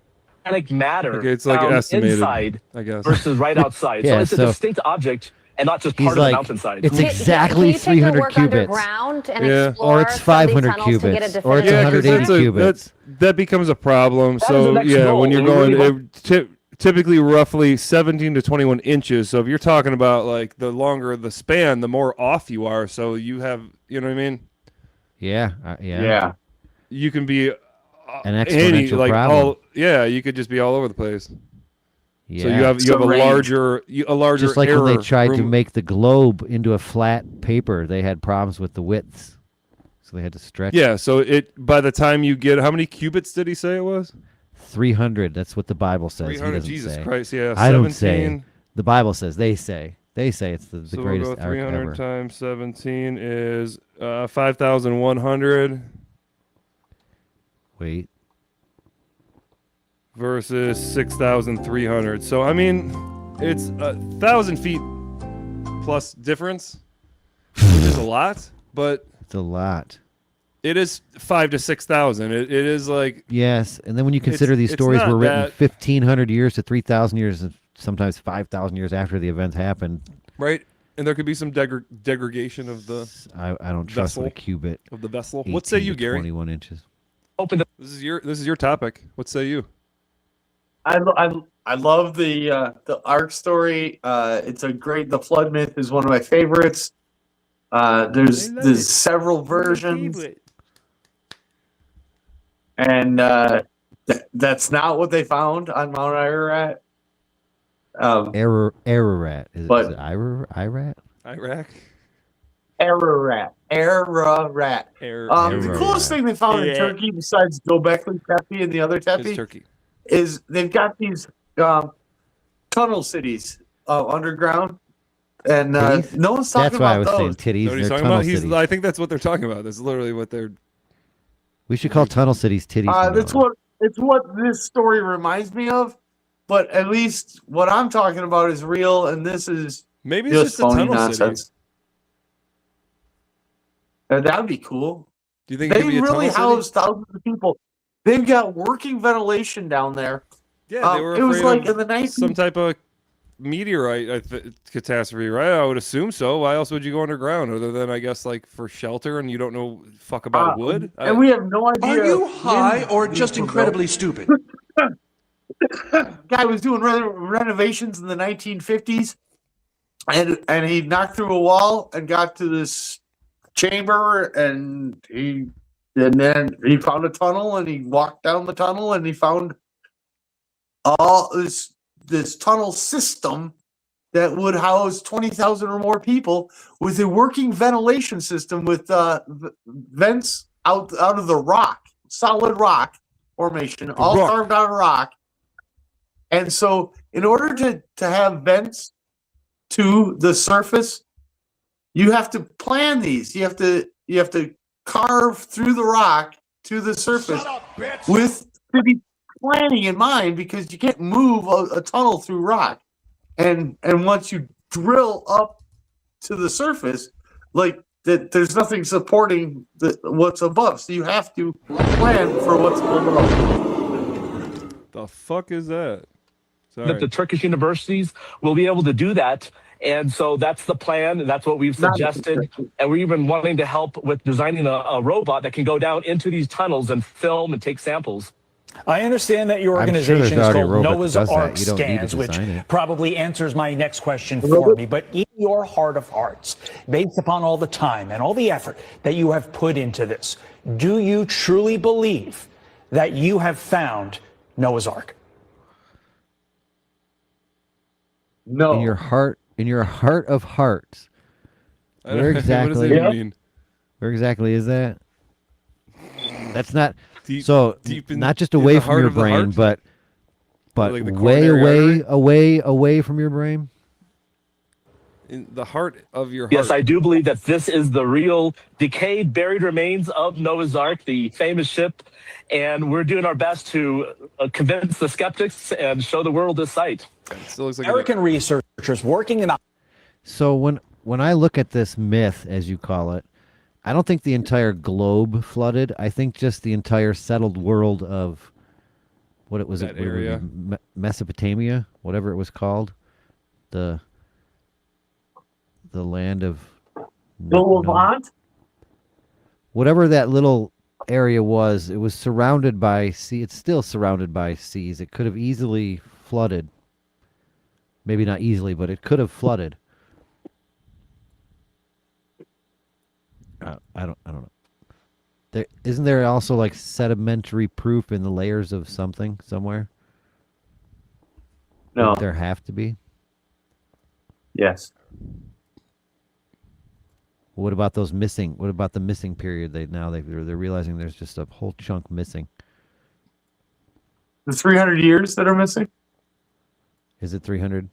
Speaker 21: matter
Speaker 14: Okay, it's like
Speaker 21: found
Speaker 14: estimated,
Speaker 21: inside
Speaker 14: I guess.
Speaker 21: versus right outside.
Speaker 2: Yeah,
Speaker 21: so it's
Speaker 2: so
Speaker 21: a distinct object and not just
Speaker 2: he's
Speaker 21: part of
Speaker 2: like,
Speaker 21: the mountainside.
Speaker 2: it's exactly
Speaker 4: Can you take the
Speaker 2: 300
Speaker 4: work
Speaker 2: cubits.
Speaker 4: underground and
Speaker 14: Yeah.
Speaker 4: explore
Speaker 2: Or it's
Speaker 4: some of these
Speaker 2: 500
Speaker 4: tunnels to get a
Speaker 2: cubits, or it's
Speaker 4: definitive-
Speaker 2: 180 cubits.
Speaker 14: That becomes a problem.
Speaker 21: That is
Speaker 14: So
Speaker 21: the next
Speaker 14: yeah,
Speaker 21: goal.
Speaker 14: when you're
Speaker 21: We
Speaker 14: going
Speaker 21: really
Speaker 14: typically roughly 17 to 21 inches. So if you're talking about like the longer the span, the more off you are. So you have, you know what I mean?
Speaker 2: Yeah, yeah.
Speaker 1: Yeah.
Speaker 14: You can be
Speaker 2: An exponential problem.
Speaker 14: you could just be all over the place.
Speaker 2: Yeah.
Speaker 14: So you have a larger
Speaker 2: Just like when they
Speaker 14: error
Speaker 2: tried to
Speaker 14: room.
Speaker 2: make the globe into a flat paper, they had problems with the widths, so they had to stretch.
Speaker 14: Yeah, so by the time you get, how many cubits did he say it was?
Speaker 2: 300. That's what the Bible says. He
Speaker 14: 300,
Speaker 2: doesn't
Speaker 14: Jesus
Speaker 2: say.
Speaker 14: Christ, yeah,
Speaker 2: I don't
Speaker 14: 17.
Speaker 2: say. The Bible says. They say it's the
Speaker 14: So
Speaker 2: greatest
Speaker 14: we'll go
Speaker 2: arc
Speaker 14: 300
Speaker 2: ever.
Speaker 14: times 17 is 5,100
Speaker 2: Wait.
Speaker 14: versus 6,300. So I mean, it's 1,000 feet plus difference, which is a lot, but
Speaker 2: it's a lot.
Speaker 14: It is 5,000 to 6,000. It is like,
Speaker 2: Yes, and then when you consider these
Speaker 14: it's
Speaker 2: stories
Speaker 14: not
Speaker 2: were written
Speaker 14: that-
Speaker 2: 1,500 years to 3,000 years, and sometimes 5,000 years after the events happened.
Speaker 14: right, and there could be some degradation of the
Speaker 2: I don't trust
Speaker 14: vessel,
Speaker 2: what a cubit
Speaker 14: of the vessel. What say
Speaker 2: 18
Speaker 14: you,
Speaker 2: to
Speaker 14: Gary?
Speaker 2: 21 inches.
Speaker 14: This is your topic. What say you?
Speaker 1: I love the Ark story. It's a great. The flood myth is one of my favorites. There's several versions, and that's not what they found on Mount Ararat.
Speaker 2: Ararat. Is
Speaker 1: but-
Speaker 2: it Irat?
Speaker 14: Iraq.
Speaker 1: Ararat. The coolest thing they found in
Speaker 14: Yeah.
Speaker 1: Turkey, besides Göbekli Tepe and the other Tepe,
Speaker 14: Turkey,
Speaker 1: is they've got these tunnel cities underground, and no one's talking
Speaker 2: That's why I
Speaker 1: about
Speaker 2: was saying
Speaker 1: those.
Speaker 2: titties.
Speaker 14: Know what he's
Speaker 2: They're
Speaker 14: talking
Speaker 2: tunnel
Speaker 14: about?
Speaker 2: cities.
Speaker 14: I think that's what they're talking about. That's literally what they're.
Speaker 2: We should call tunnel cities titties. from
Speaker 1: That's
Speaker 2: now on.
Speaker 1: what this story reminds me of. But at least what I'm talking about is real, and this is
Speaker 14: Maybe it's just a
Speaker 1: phony
Speaker 14: tunnel
Speaker 1: nonsense.
Speaker 14: city.
Speaker 1: That would be cool.
Speaker 14: Do you think it
Speaker 1: They
Speaker 14: could be a
Speaker 1: really
Speaker 14: tunnel
Speaker 1: house thousands of people. They've got working ventilation down there.
Speaker 14: Yeah, they were
Speaker 1: it was
Speaker 14: afraid
Speaker 1: like
Speaker 14: of
Speaker 1: in the 90s.
Speaker 14: some type of meteorite catastrophe, right? I would assume so. Why else would you go underground other than, I guess, like for shelter, and you don't know fuck about wood?
Speaker 1: And we have no idea.
Speaker 7: Are you high or just incredibly stupid?
Speaker 1: Guy was doing renovations in the 1950s, and he knocked through a wall and got to this chamber, and then he found a tunnel, and he walked down the tunnel, and he found all this tunnel system that would house 20,000 or more people with a working ventilation system with vents out of the rock, solid rock formation, all carved out of rock. And so in order to have vents to the surface, you have to plan these. You have to carve through the rock to the surface with city planning in mind, because you can't move a tunnel through rock. And once you drill up to the surface, like that, there's nothing supporting what's above. So you have to plan for what's below.
Speaker 14: The fuck is that? Is
Speaker 21: that the Turkish universities will be able to do that. And so that's the plan, and that's what we've suggested. And we're even wanting to help with designing a robot that can go down into these tunnels and film and take samples.
Speaker 18: I understand that your
Speaker 2: I'm sure
Speaker 18: organization
Speaker 2: there's
Speaker 18: is
Speaker 2: already a
Speaker 18: called
Speaker 2: robot that
Speaker 18: Noah's
Speaker 2: does that.
Speaker 18: Ark
Speaker 2: You don't need to
Speaker 18: Scans, which
Speaker 2: design it.
Speaker 18: probably answers my next question for me. But in your heart of hearts, based upon all the time and all the effort that you have put into this, do you truly believe that you have found Noah's Ark?
Speaker 1: No.
Speaker 2: In your heart of hearts. Where
Speaker 14: What does
Speaker 2: exactly?
Speaker 14: that even mean?
Speaker 2: Where exactly is that? That's not
Speaker 14: Deep
Speaker 2: not just
Speaker 14: in
Speaker 2: away
Speaker 14: the
Speaker 2: from
Speaker 14: heart
Speaker 2: your
Speaker 14: of the
Speaker 2: brain,
Speaker 14: heart?
Speaker 2: but
Speaker 14: Like the
Speaker 2: way
Speaker 14: coronary
Speaker 2: away from your brain.
Speaker 14: In the heart of your heart.
Speaker 21: Yes, I do believe that this is the real decayed, buried remains of Noah's Ark, the famous ship. And we're doing our best to convince the skeptics and show the world this site.
Speaker 14: Still looks like
Speaker 18: American researchers working in.
Speaker 2: So when I look at this myth, as you call it, I don't think the entire globe flooded. I think just the entire settled world of what it was,
Speaker 14: That area.
Speaker 2: Mesopotamia, whatever it was called, the land of
Speaker 1: Levant?
Speaker 2: whatever that little area was. It was surrounded by sea. It's still surrounded by seas. It could have easily flooded. Maybe not easily, but it could have flooded. I don't know. Isn't there also like sedimentary proof in the layers of something somewhere?
Speaker 1: No.
Speaker 2: Would there have to be?
Speaker 1: Yes.
Speaker 2: What about those missing? What about the missing period? They're realizing there's just a whole chunk missing.
Speaker 1: The 300 years that are missing?
Speaker 2: Is it 300?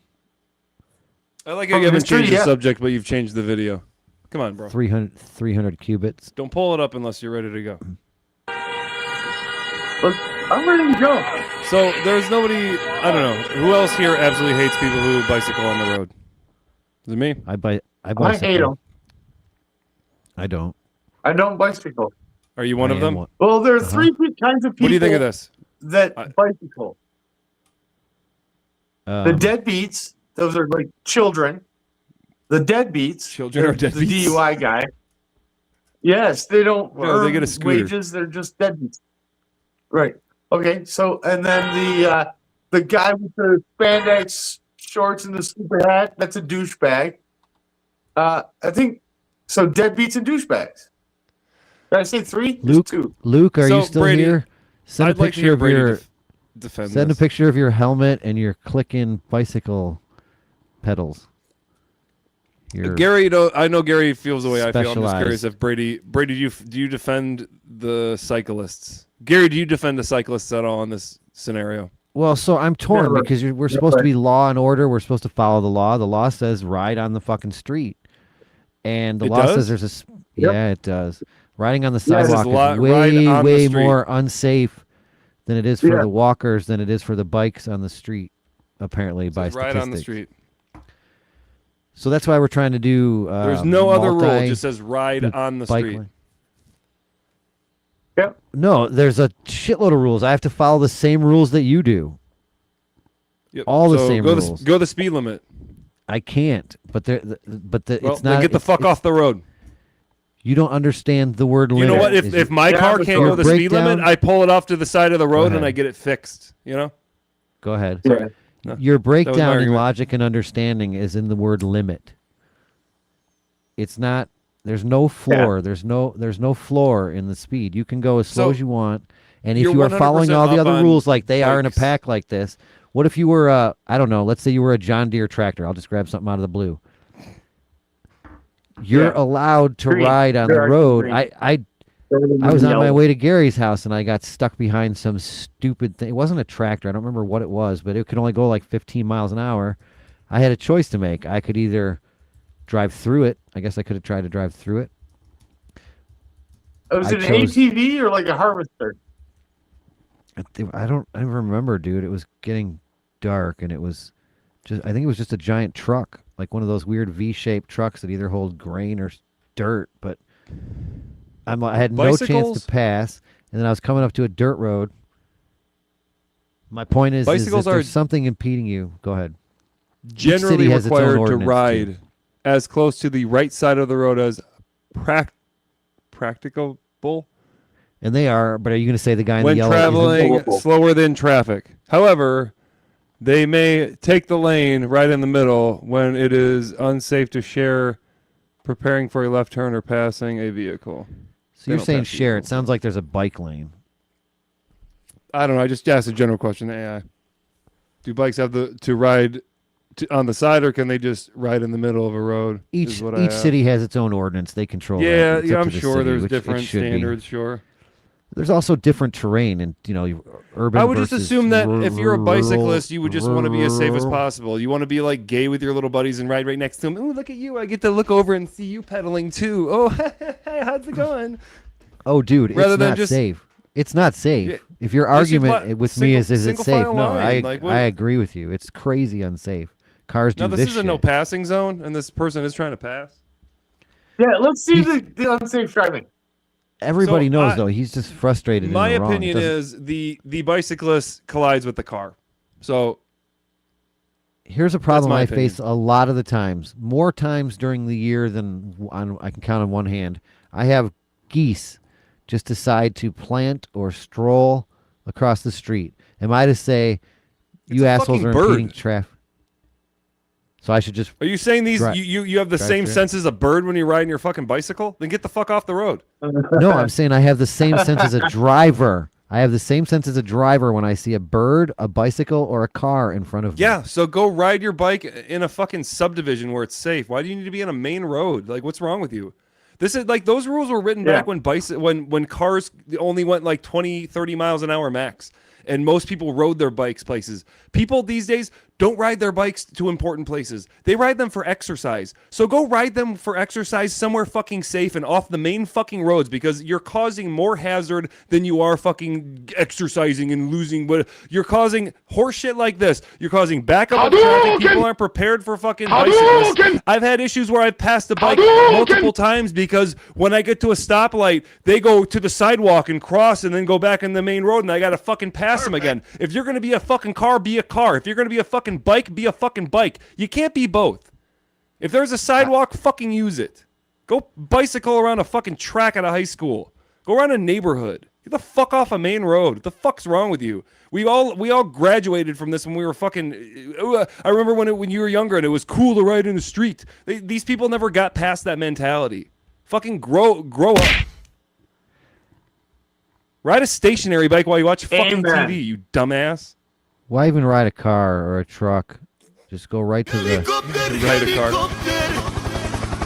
Speaker 14: I like how you haven't changed the subject, but you've changed the video. Come on, bro.
Speaker 2: 300 cubits.
Speaker 14: Don't pull it up unless you're ready to go.
Speaker 1: Look, I'm ready to go.
Speaker 14: So there's nobody, I don't know. Who else here absolutely hates people who bicycle on the road? Is it me?
Speaker 2: I bicycle.
Speaker 1: I hate them.
Speaker 2: I don't.
Speaker 1: I don't bicycle.
Speaker 14: Are you one of them?
Speaker 1: Well, there are three kinds of people.
Speaker 14: What do you think of this?
Speaker 1: That bicycle. The deadbeats, those are like children. The deadbeats,
Speaker 14: children are deadbeats.
Speaker 1: The DUI guy. Yes, they don't earn
Speaker 14: they get a scooter.
Speaker 1: wages. They're just deadbeats. Right. Okay. So, and then the guy with the spandex shorts and the stupid hat, that's a douchebag. I think so. Deadbeats and douchebags. Did I say three?
Speaker 2: Luke,
Speaker 1: two.
Speaker 2: Luke, are you still
Speaker 14: Brady,
Speaker 2: here? Send
Speaker 14: I'd
Speaker 2: a
Speaker 14: like to
Speaker 2: picture
Speaker 14: hear
Speaker 2: of
Speaker 14: Brady
Speaker 2: your
Speaker 14: defend
Speaker 2: send
Speaker 14: this.
Speaker 2: a picture of your helmet and your clicking bicycle pedals.
Speaker 14: Gary, I know Gary feels the way I feel. I'm just
Speaker 2: Specialized.
Speaker 14: curious if Brady, do you defend the cyclists? Gary, do you defend the cyclists at all in this scenario?
Speaker 2: Well, so I'm torn because we're supposed to be law and order. We're supposed to follow the law. The law says ride on the fucking street, and the
Speaker 14: It
Speaker 2: law
Speaker 14: does?
Speaker 2: says there's a yeah, it does. Riding on the
Speaker 14: Yeah, it says
Speaker 2: sidewalk is
Speaker 14: ride
Speaker 2: way
Speaker 14: on the
Speaker 2: way
Speaker 14: street.
Speaker 2: more unsafe than it is for
Speaker 1: Yeah.
Speaker 2: the walkers than it is for the bikes on the street. Apparently, by
Speaker 14: Ride
Speaker 2: statistics.
Speaker 14: on the street.
Speaker 2: So that's why we're trying to do.
Speaker 14: There's no other rule. It just says ride on the
Speaker 2: bike
Speaker 14: street.
Speaker 2: lane.
Speaker 1: Yep.
Speaker 2: No, there's a shitload of rules. I have to follow the same rules that you do.
Speaker 14: Yep.
Speaker 2: All the
Speaker 14: So
Speaker 2: same
Speaker 14: go
Speaker 2: rules.
Speaker 14: go the speed limit.
Speaker 2: I can't, but
Speaker 14: Well,
Speaker 2: it's
Speaker 14: then
Speaker 2: not.
Speaker 14: get the fuck off the road.
Speaker 2: You don't understand the word limit.
Speaker 14: You know what? If my car can't go the speed limit, I pull it off to the side of the road and I get it fixed. You know?
Speaker 2: Go ahead.
Speaker 1: Yeah.
Speaker 14: No,
Speaker 2: Your
Speaker 14: that was my
Speaker 2: breakdown in
Speaker 14: argument.
Speaker 2: logic and understanding is in the word limit. It's not. There's no floor. There's no floor in the speed. You can go as slow
Speaker 14: So,
Speaker 2: as you want, and if
Speaker 14: you're
Speaker 2: you are following
Speaker 14: 100%
Speaker 2: all the
Speaker 14: up
Speaker 2: other
Speaker 14: on
Speaker 2: rules like they are in a
Speaker 14: bikes.
Speaker 2: pack like this, what if you were I don't know. Let's say you were a John Deere tractor. I'll just grab something out of the blue. You're allowed to
Speaker 1: Green.
Speaker 2: ride on the
Speaker 1: They're
Speaker 2: road.
Speaker 1: green.
Speaker 2: I was on my way to Gary's house and I got stuck behind some stupid thing. It wasn't a tractor. I don't remember what it was, but it could only go like 15 miles an hour. I had a choice to make. I could either drive through it. I guess I could have tried to drive through it.
Speaker 1: Was
Speaker 2: I
Speaker 1: it an
Speaker 2: chose-
Speaker 1: ATV or like a harvester?
Speaker 2: I don't remember, dude. It was getting dark and it was I think it was just a giant truck, like one of those weird V-shaped trucks that either hold grain or dirt, but I had no chance
Speaker 14: Bicycles?
Speaker 2: to pass, and then I was coming up to a dirt road. My point is
Speaker 14: bicycles
Speaker 2: if
Speaker 14: are
Speaker 2: there's something impeding you, go ahead.
Speaker 14: generally
Speaker 2: has its own
Speaker 14: required to
Speaker 2: ordinance,
Speaker 14: ride
Speaker 2: too.
Speaker 14: as close to the right side of the road as practicable
Speaker 2: And they are, but are you going to say the guy in
Speaker 14: when
Speaker 2: the yellow
Speaker 14: traveling
Speaker 2: isn't?
Speaker 14: slower than traffic. However, they may take the lane right in the middle when it is unsafe to share, preparing for a left turn or passing a vehicle.
Speaker 2: So you're saying share. It sounds like there's a bike lane.
Speaker 14: I don't know. I just asked a general question to AI. Do bikes have to ride on the side, or can they just ride in the middle of a road?
Speaker 2: Each city has its own ordinance. They control that.
Speaker 14: Yeah,
Speaker 2: It's
Speaker 14: yeah,
Speaker 2: up
Speaker 14: I'm
Speaker 2: to the
Speaker 14: sure
Speaker 2: city,
Speaker 14: there's
Speaker 2: which it
Speaker 14: different
Speaker 2: should be.
Speaker 14: standards. Sure.
Speaker 2: There's also different terrain, and urban.
Speaker 14: I would just
Speaker 2: versus
Speaker 14: assume that if you're a bicyclist, you would just want to be as safe as
Speaker 2: rural.
Speaker 14: possible. You want to be like gay with your little buddies and ride right next to them. Oh, look at you! I get to look over and see you pedaling too. Oh, hey, how's it going?
Speaker 2: Oh, dude,
Speaker 14: Rather
Speaker 2: it's
Speaker 14: than
Speaker 2: not
Speaker 14: just-
Speaker 2: safe. It's not safe.
Speaker 14: Yeah.
Speaker 2: If your
Speaker 14: This is
Speaker 2: argument
Speaker 14: what-
Speaker 2: with me is it
Speaker 14: single
Speaker 2: safe?
Speaker 14: file
Speaker 2: No,
Speaker 14: line, like, what-
Speaker 2: I agree with you. It's crazy unsafe. Cars do
Speaker 14: Now this
Speaker 2: this
Speaker 14: is a
Speaker 2: shit.
Speaker 14: no passing zone, and this person is trying to pass.
Speaker 1: Yeah, let's see the unsafe driving.
Speaker 2: Everybody
Speaker 14: So
Speaker 2: knows though. He's just frustrated.
Speaker 14: My
Speaker 2: and wrong. It
Speaker 14: opinion
Speaker 2: doesn't-
Speaker 14: is the bicyclist collides with the car. So
Speaker 2: here's a problem
Speaker 14: my
Speaker 2: I
Speaker 14: opinion.
Speaker 2: face a lot of the times. More times during the year than I can count on one hand. I have geese just decide to plant or stroll across the street. Am I to say you
Speaker 14: a
Speaker 2: assholes
Speaker 14: fucking
Speaker 2: are
Speaker 14: bird.
Speaker 2: impeding traffic? So I should just.
Speaker 14: Are you saying these
Speaker 2: Drive-
Speaker 14: you have the
Speaker 2: drive
Speaker 14: same
Speaker 2: through?
Speaker 14: sense as a bird when you're riding your fucking bicycle? Then get the fuck off the road.
Speaker 2: No, I'm saying I have the same sense as a driver. I have the same sense as a driver when I see a bird, a bicycle, or a car in front of me.
Speaker 14: Yeah, so go ride your bike in a fucking subdivision where it's safe. Why do you need to be on a main road? Like, what's wrong with you? This is like those rules were written back when when cars only went like 20, 30 miles an hour max. And most people rode their bikes places. People these days don't ride their bikes to important places. They ride them for exercise. So go ride them for exercise somewhere fucking safe and off the main fucking roads, because you're causing more hazard than you are fucking exercising and losing. But you're causing horse shit like this. You're causing backup of traffic. People aren't prepared for fucking bicyclists. I've had issues where I've passed the bike multiple times because when I get to a stoplight, they go to the sidewalk and cross and then go back in the main road, and I gotta fucking pass them again. If you're gonna be a fucking car, be a car. If you're gonna be a fucking bike, be a fucking bike. You can't be both. If there's a sidewalk, fucking use it. Go bicycle around a fucking track at a high school. Go around a neighborhood. Get the fuck off a main road. What the fuck's wrong with you? We all graduated from this when we were fucking. I remember when you were younger and it was cool to ride in the street. These people never got past that mentality. Fucking grow up. Ride a stationary bike while you watch fucking
Speaker 1: Amen.
Speaker 14: TV, you dumbass.
Speaker 2: Why even ride a car or a truck? Just go right to the.
Speaker 14: Ride a car.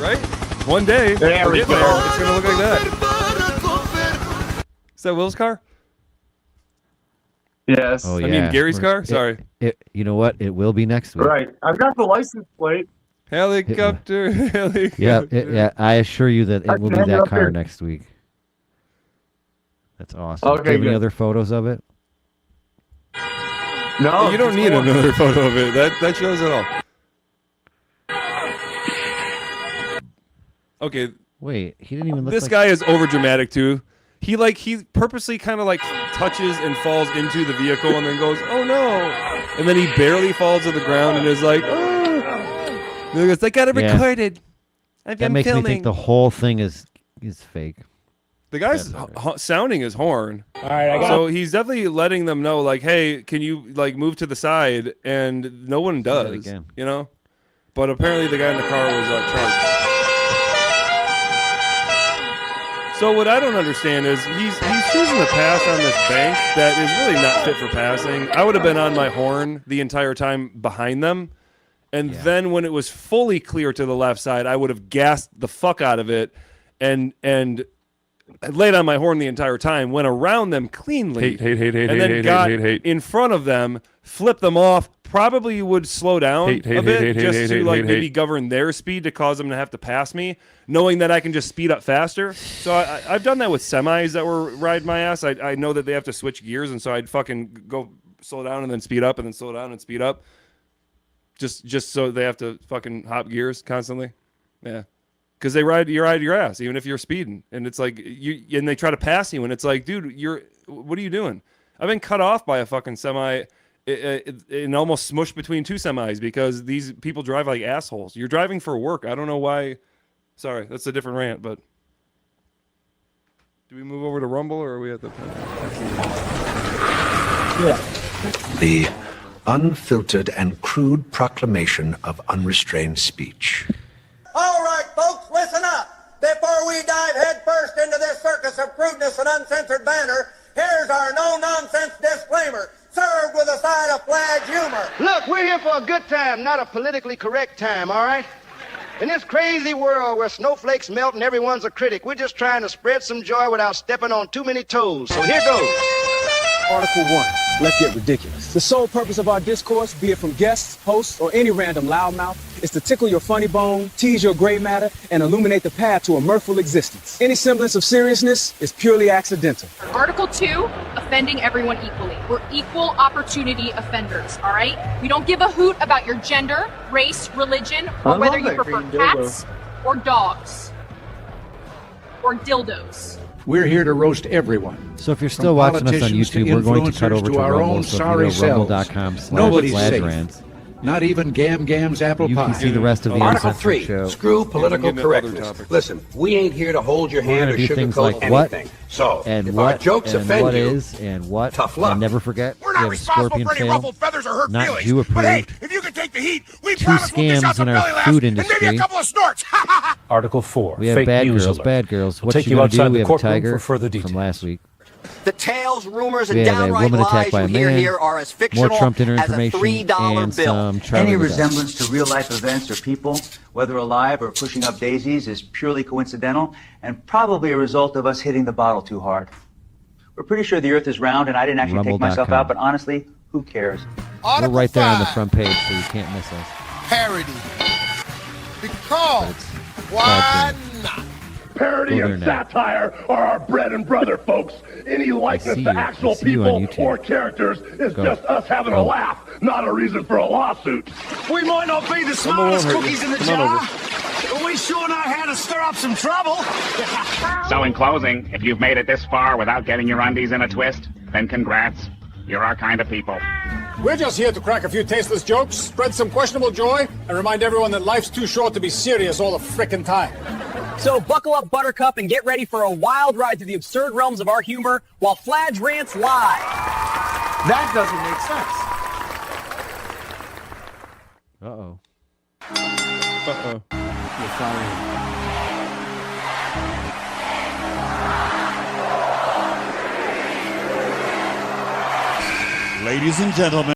Speaker 14: Right? One day,
Speaker 1: There
Speaker 14: we're
Speaker 1: we
Speaker 14: getting
Speaker 1: go.
Speaker 14: there. It's gonna look like that. Is that Will's car?
Speaker 1: Yes.
Speaker 2: Oh yeah.
Speaker 14: I mean Gary's car.
Speaker 2: It-
Speaker 14: Sorry.
Speaker 2: You know what? It will be next week.
Speaker 1: Right. I've got the license plate.
Speaker 14: Helicopter. Helicopter.
Speaker 2: Yeah. I assure you that
Speaker 1: I
Speaker 2: it will
Speaker 1: can
Speaker 2: be
Speaker 1: hang it
Speaker 2: that
Speaker 1: up
Speaker 2: car
Speaker 1: here.
Speaker 2: next week. That's awesome.
Speaker 1: Okay,
Speaker 2: Do you have any
Speaker 1: good.
Speaker 2: other photos of it?
Speaker 1: No,
Speaker 14: You don't
Speaker 1: just
Speaker 14: need
Speaker 1: one.
Speaker 14: another photo of it. That shows it all. Okay,
Speaker 2: Wait, he didn't even look
Speaker 14: this
Speaker 2: like
Speaker 14: guy is over dramatic too. He purposely kind of like touches and falls into the vehicle and then goes, "Oh no!" And then he barely falls to the ground and is like, "Oh!" And he goes, "I got it
Speaker 2: Yeah.
Speaker 14: recorded.
Speaker 2: That
Speaker 14: I'm
Speaker 2: makes
Speaker 14: filming."
Speaker 2: me think the whole thing is fake.
Speaker 14: The guy's sounding his horn.
Speaker 18: All right,
Speaker 14: So he's definitely letting them know, like, hey, can you like move to the side? And no one
Speaker 2: that
Speaker 14: does,
Speaker 2: again.
Speaker 14: you know. But apparently the guy in the car was charged. So what I don't understand is he's choosing to pass on this bank that is really not fit for passing. I would have been on my horn the entire time behind them. And then when it was fully clear to the left side, I would have gassed the fuck out of it and laid on my horn the entire time, went around them cleanly, and then got in front of them, flipped them off, probably would slow down a bit just to like maybe govern their speed to cause them to have to pass me, knowing that I can just speed up faster. So I've done that with semis that were riding my ass. I know that they have to switch gears, and so I'd fucking go slow down and then speed up and then slow down and speed up. Just so they have to fucking hop gears constantly. Yeah. Because you ride your ass, even if you're speeding. And it's like, and they try to pass you, and it's like, dude, what are you doing? I've been cut off by a fucking semi and almost smushed between two semis because these people drive like assholes. You're driving for work. I don't know why. Sorry, that's a different rant, but do we move over to Rumble or are we at the
Speaker 17: The unfiltered and crude proclamation of unrestrained speech.
Speaker 16: All right, folks, listen up. Before we dive headfirst into this circus of crudeness and uncensored banter, here's our no-nonsense disclaimer, served with a side of Fladge humor.
Speaker 20: Look, we're here for a good time, not a politically correct time, all right? In this crazy world where snowflakes melt and everyone's a critic, we're just trying to spread some joy without stepping on too many toes. So here goes.
Speaker 22: Article 1. Let's get ridiculous. The sole purpose of our discourse, be it from guests, hosts, or any random loudmouth, is to tickle your funny bone, tease your gray matter, and illuminate the path to a mirthful existence. Any semblance of seriousness is purely accidental.
Speaker 23: Article 2, offending everyone equally. We're equal opportunity offenders, all right? We don't give a hoot about your gender, race, religion, or whether you prefer cats or dogs or dildos.
Speaker 17: We're here to roast everyone.
Speaker 2: So if you're still watching us on YouTube, we're going to cut over to
Speaker 17: our
Speaker 2: Rumble.
Speaker 17: own
Speaker 2: So
Speaker 17: sorry
Speaker 2: if you go
Speaker 17: selves.
Speaker 2: rumble.com/Fladge Rants.
Speaker 17: Not even Gam's apple
Speaker 2: You
Speaker 17: pie.
Speaker 2: can see the rest of the
Speaker 17: Article
Speaker 2: uncensored
Speaker 17: 3.
Speaker 2: show.
Speaker 17: Screw political
Speaker 14: Getting into other
Speaker 17: correctness.
Speaker 14: topics.
Speaker 17: Listen, we ain't here to hold your
Speaker 2: We're
Speaker 17: hand
Speaker 2: going
Speaker 17: or
Speaker 2: to do things
Speaker 17: sugarcoat
Speaker 2: like what
Speaker 17: anything. So,
Speaker 2: and
Speaker 17: if
Speaker 2: what
Speaker 17: our jokes
Speaker 2: and
Speaker 17: offend
Speaker 2: what
Speaker 17: you,
Speaker 2: is and what.
Speaker 17: tough luck.
Speaker 2: And never forget,
Speaker 16: We're
Speaker 2: we
Speaker 16: not
Speaker 2: have a
Speaker 16: responsible
Speaker 2: scorpion
Speaker 16: for any
Speaker 2: sale.
Speaker 16: ruffled feathers or hurt
Speaker 2: Not
Speaker 16: feelings.
Speaker 2: Jew
Speaker 16: But hey,
Speaker 2: approved.
Speaker 16: if you can take the heat, we
Speaker 2: Two
Speaker 16: promise we'll dish
Speaker 2: scams
Speaker 16: out some
Speaker 2: in our
Speaker 16: belly laughs
Speaker 2: food
Speaker 16: and maybe
Speaker 2: industry.
Speaker 16: a couple of snorts.
Speaker 18: Article 4.
Speaker 2: We have
Speaker 18: fake
Speaker 2: bad
Speaker 18: news
Speaker 2: girls,
Speaker 18: alert.
Speaker 2: bad girls.
Speaker 18: We'll
Speaker 2: What
Speaker 18: take
Speaker 2: you
Speaker 18: you
Speaker 2: gonna
Speaker 18: outside
Speaker 2: do? We
Speaker 18: the
Speaker 2: have a
Speaker 18: courtroom
Speaker 2: tiger
Speaker 18: for further
Speaker 2: from
Speaker 18: details.
Speaker 2: last week.
Speaker 16: The tales, rumors, and
Speaker 2: We have a
Speaker 16: downright
Speaker 2: woman attacked
Speaker 16: lies
Speaker 2: by
Speaker 16: you
Speaker 2: a
Speaker 16: hear
Speaker 2: man,
Speaker 16: here are as
Speaker 2: more
Speaker 16: fictional
Speaker 2: Trump dinner
Speaker 16: as a
Speaker 2: information,
Speaker 16: $3
Speaker 2: and
Speaker 16: bill.
Speaker 2: some Charlie
Speaker 25: Any
Speaker 2: the Best.
Speaker 25: resemblance to real-life events or people, whether alive or pushing up daisies, is purely coincidental and probably a result of us hitting the bottle too hard. We're pretty sure the Earth is round, and I didn't actually take myself
Speaker 2: Rumble.com.
Speaker 25: out, but honestly, who cares?
Speaker 2: We're right there on the front page, so you can't miss us.
Speaker 16: Parody. Because why
Speaker 2: Bad
Speaker 16: not?
Speaker 26: Parody
Speaker 2: Go there
Speaker 26: and
Speaker 2: now.
Speaker 26: satire are our bread and butter, folks. Any likeness
Speaker 2: see
Speaker 26: to
Speaker 2: you. I
Speaker 26: actual
Speaker 2: see you on
Speaker 26: people
Speaker 2: YouTube.
Speaker 26: or characters is
Speaker 2: Go.
Speaker 26: just us having
Speaker 2: Go.
Speaker 26: a laugh, not a reason for a lawsuit.
Speaker 16: We might not be the
Speaker 26: smartest cookies
Speaker 16: in the
Speaker 26: Come on
Speaker 16: jar, but we sure know how to stir up some trouble.
Speaker 27: So in closing, if you've made it this far without getting your undies in a twist, then congrats. You're our kind of people.
Speaker 28: We're just here to crack a few tasteless jokes, spread some questionable joy, and remind everyone that life's too short to be serious all the frickin' time.
Speaker 12: So buckle up, Buttercup, and get ready for a wild ride through the absurd realms of our humor while Fladge Rants live.
Speaker 16: That doesn't make sense.
Speaker 2: Uh-oh.
Speaker 14: Uh-oh.
Speaker 2: You're fired.
Speaker 29: Ladies and gentlemen.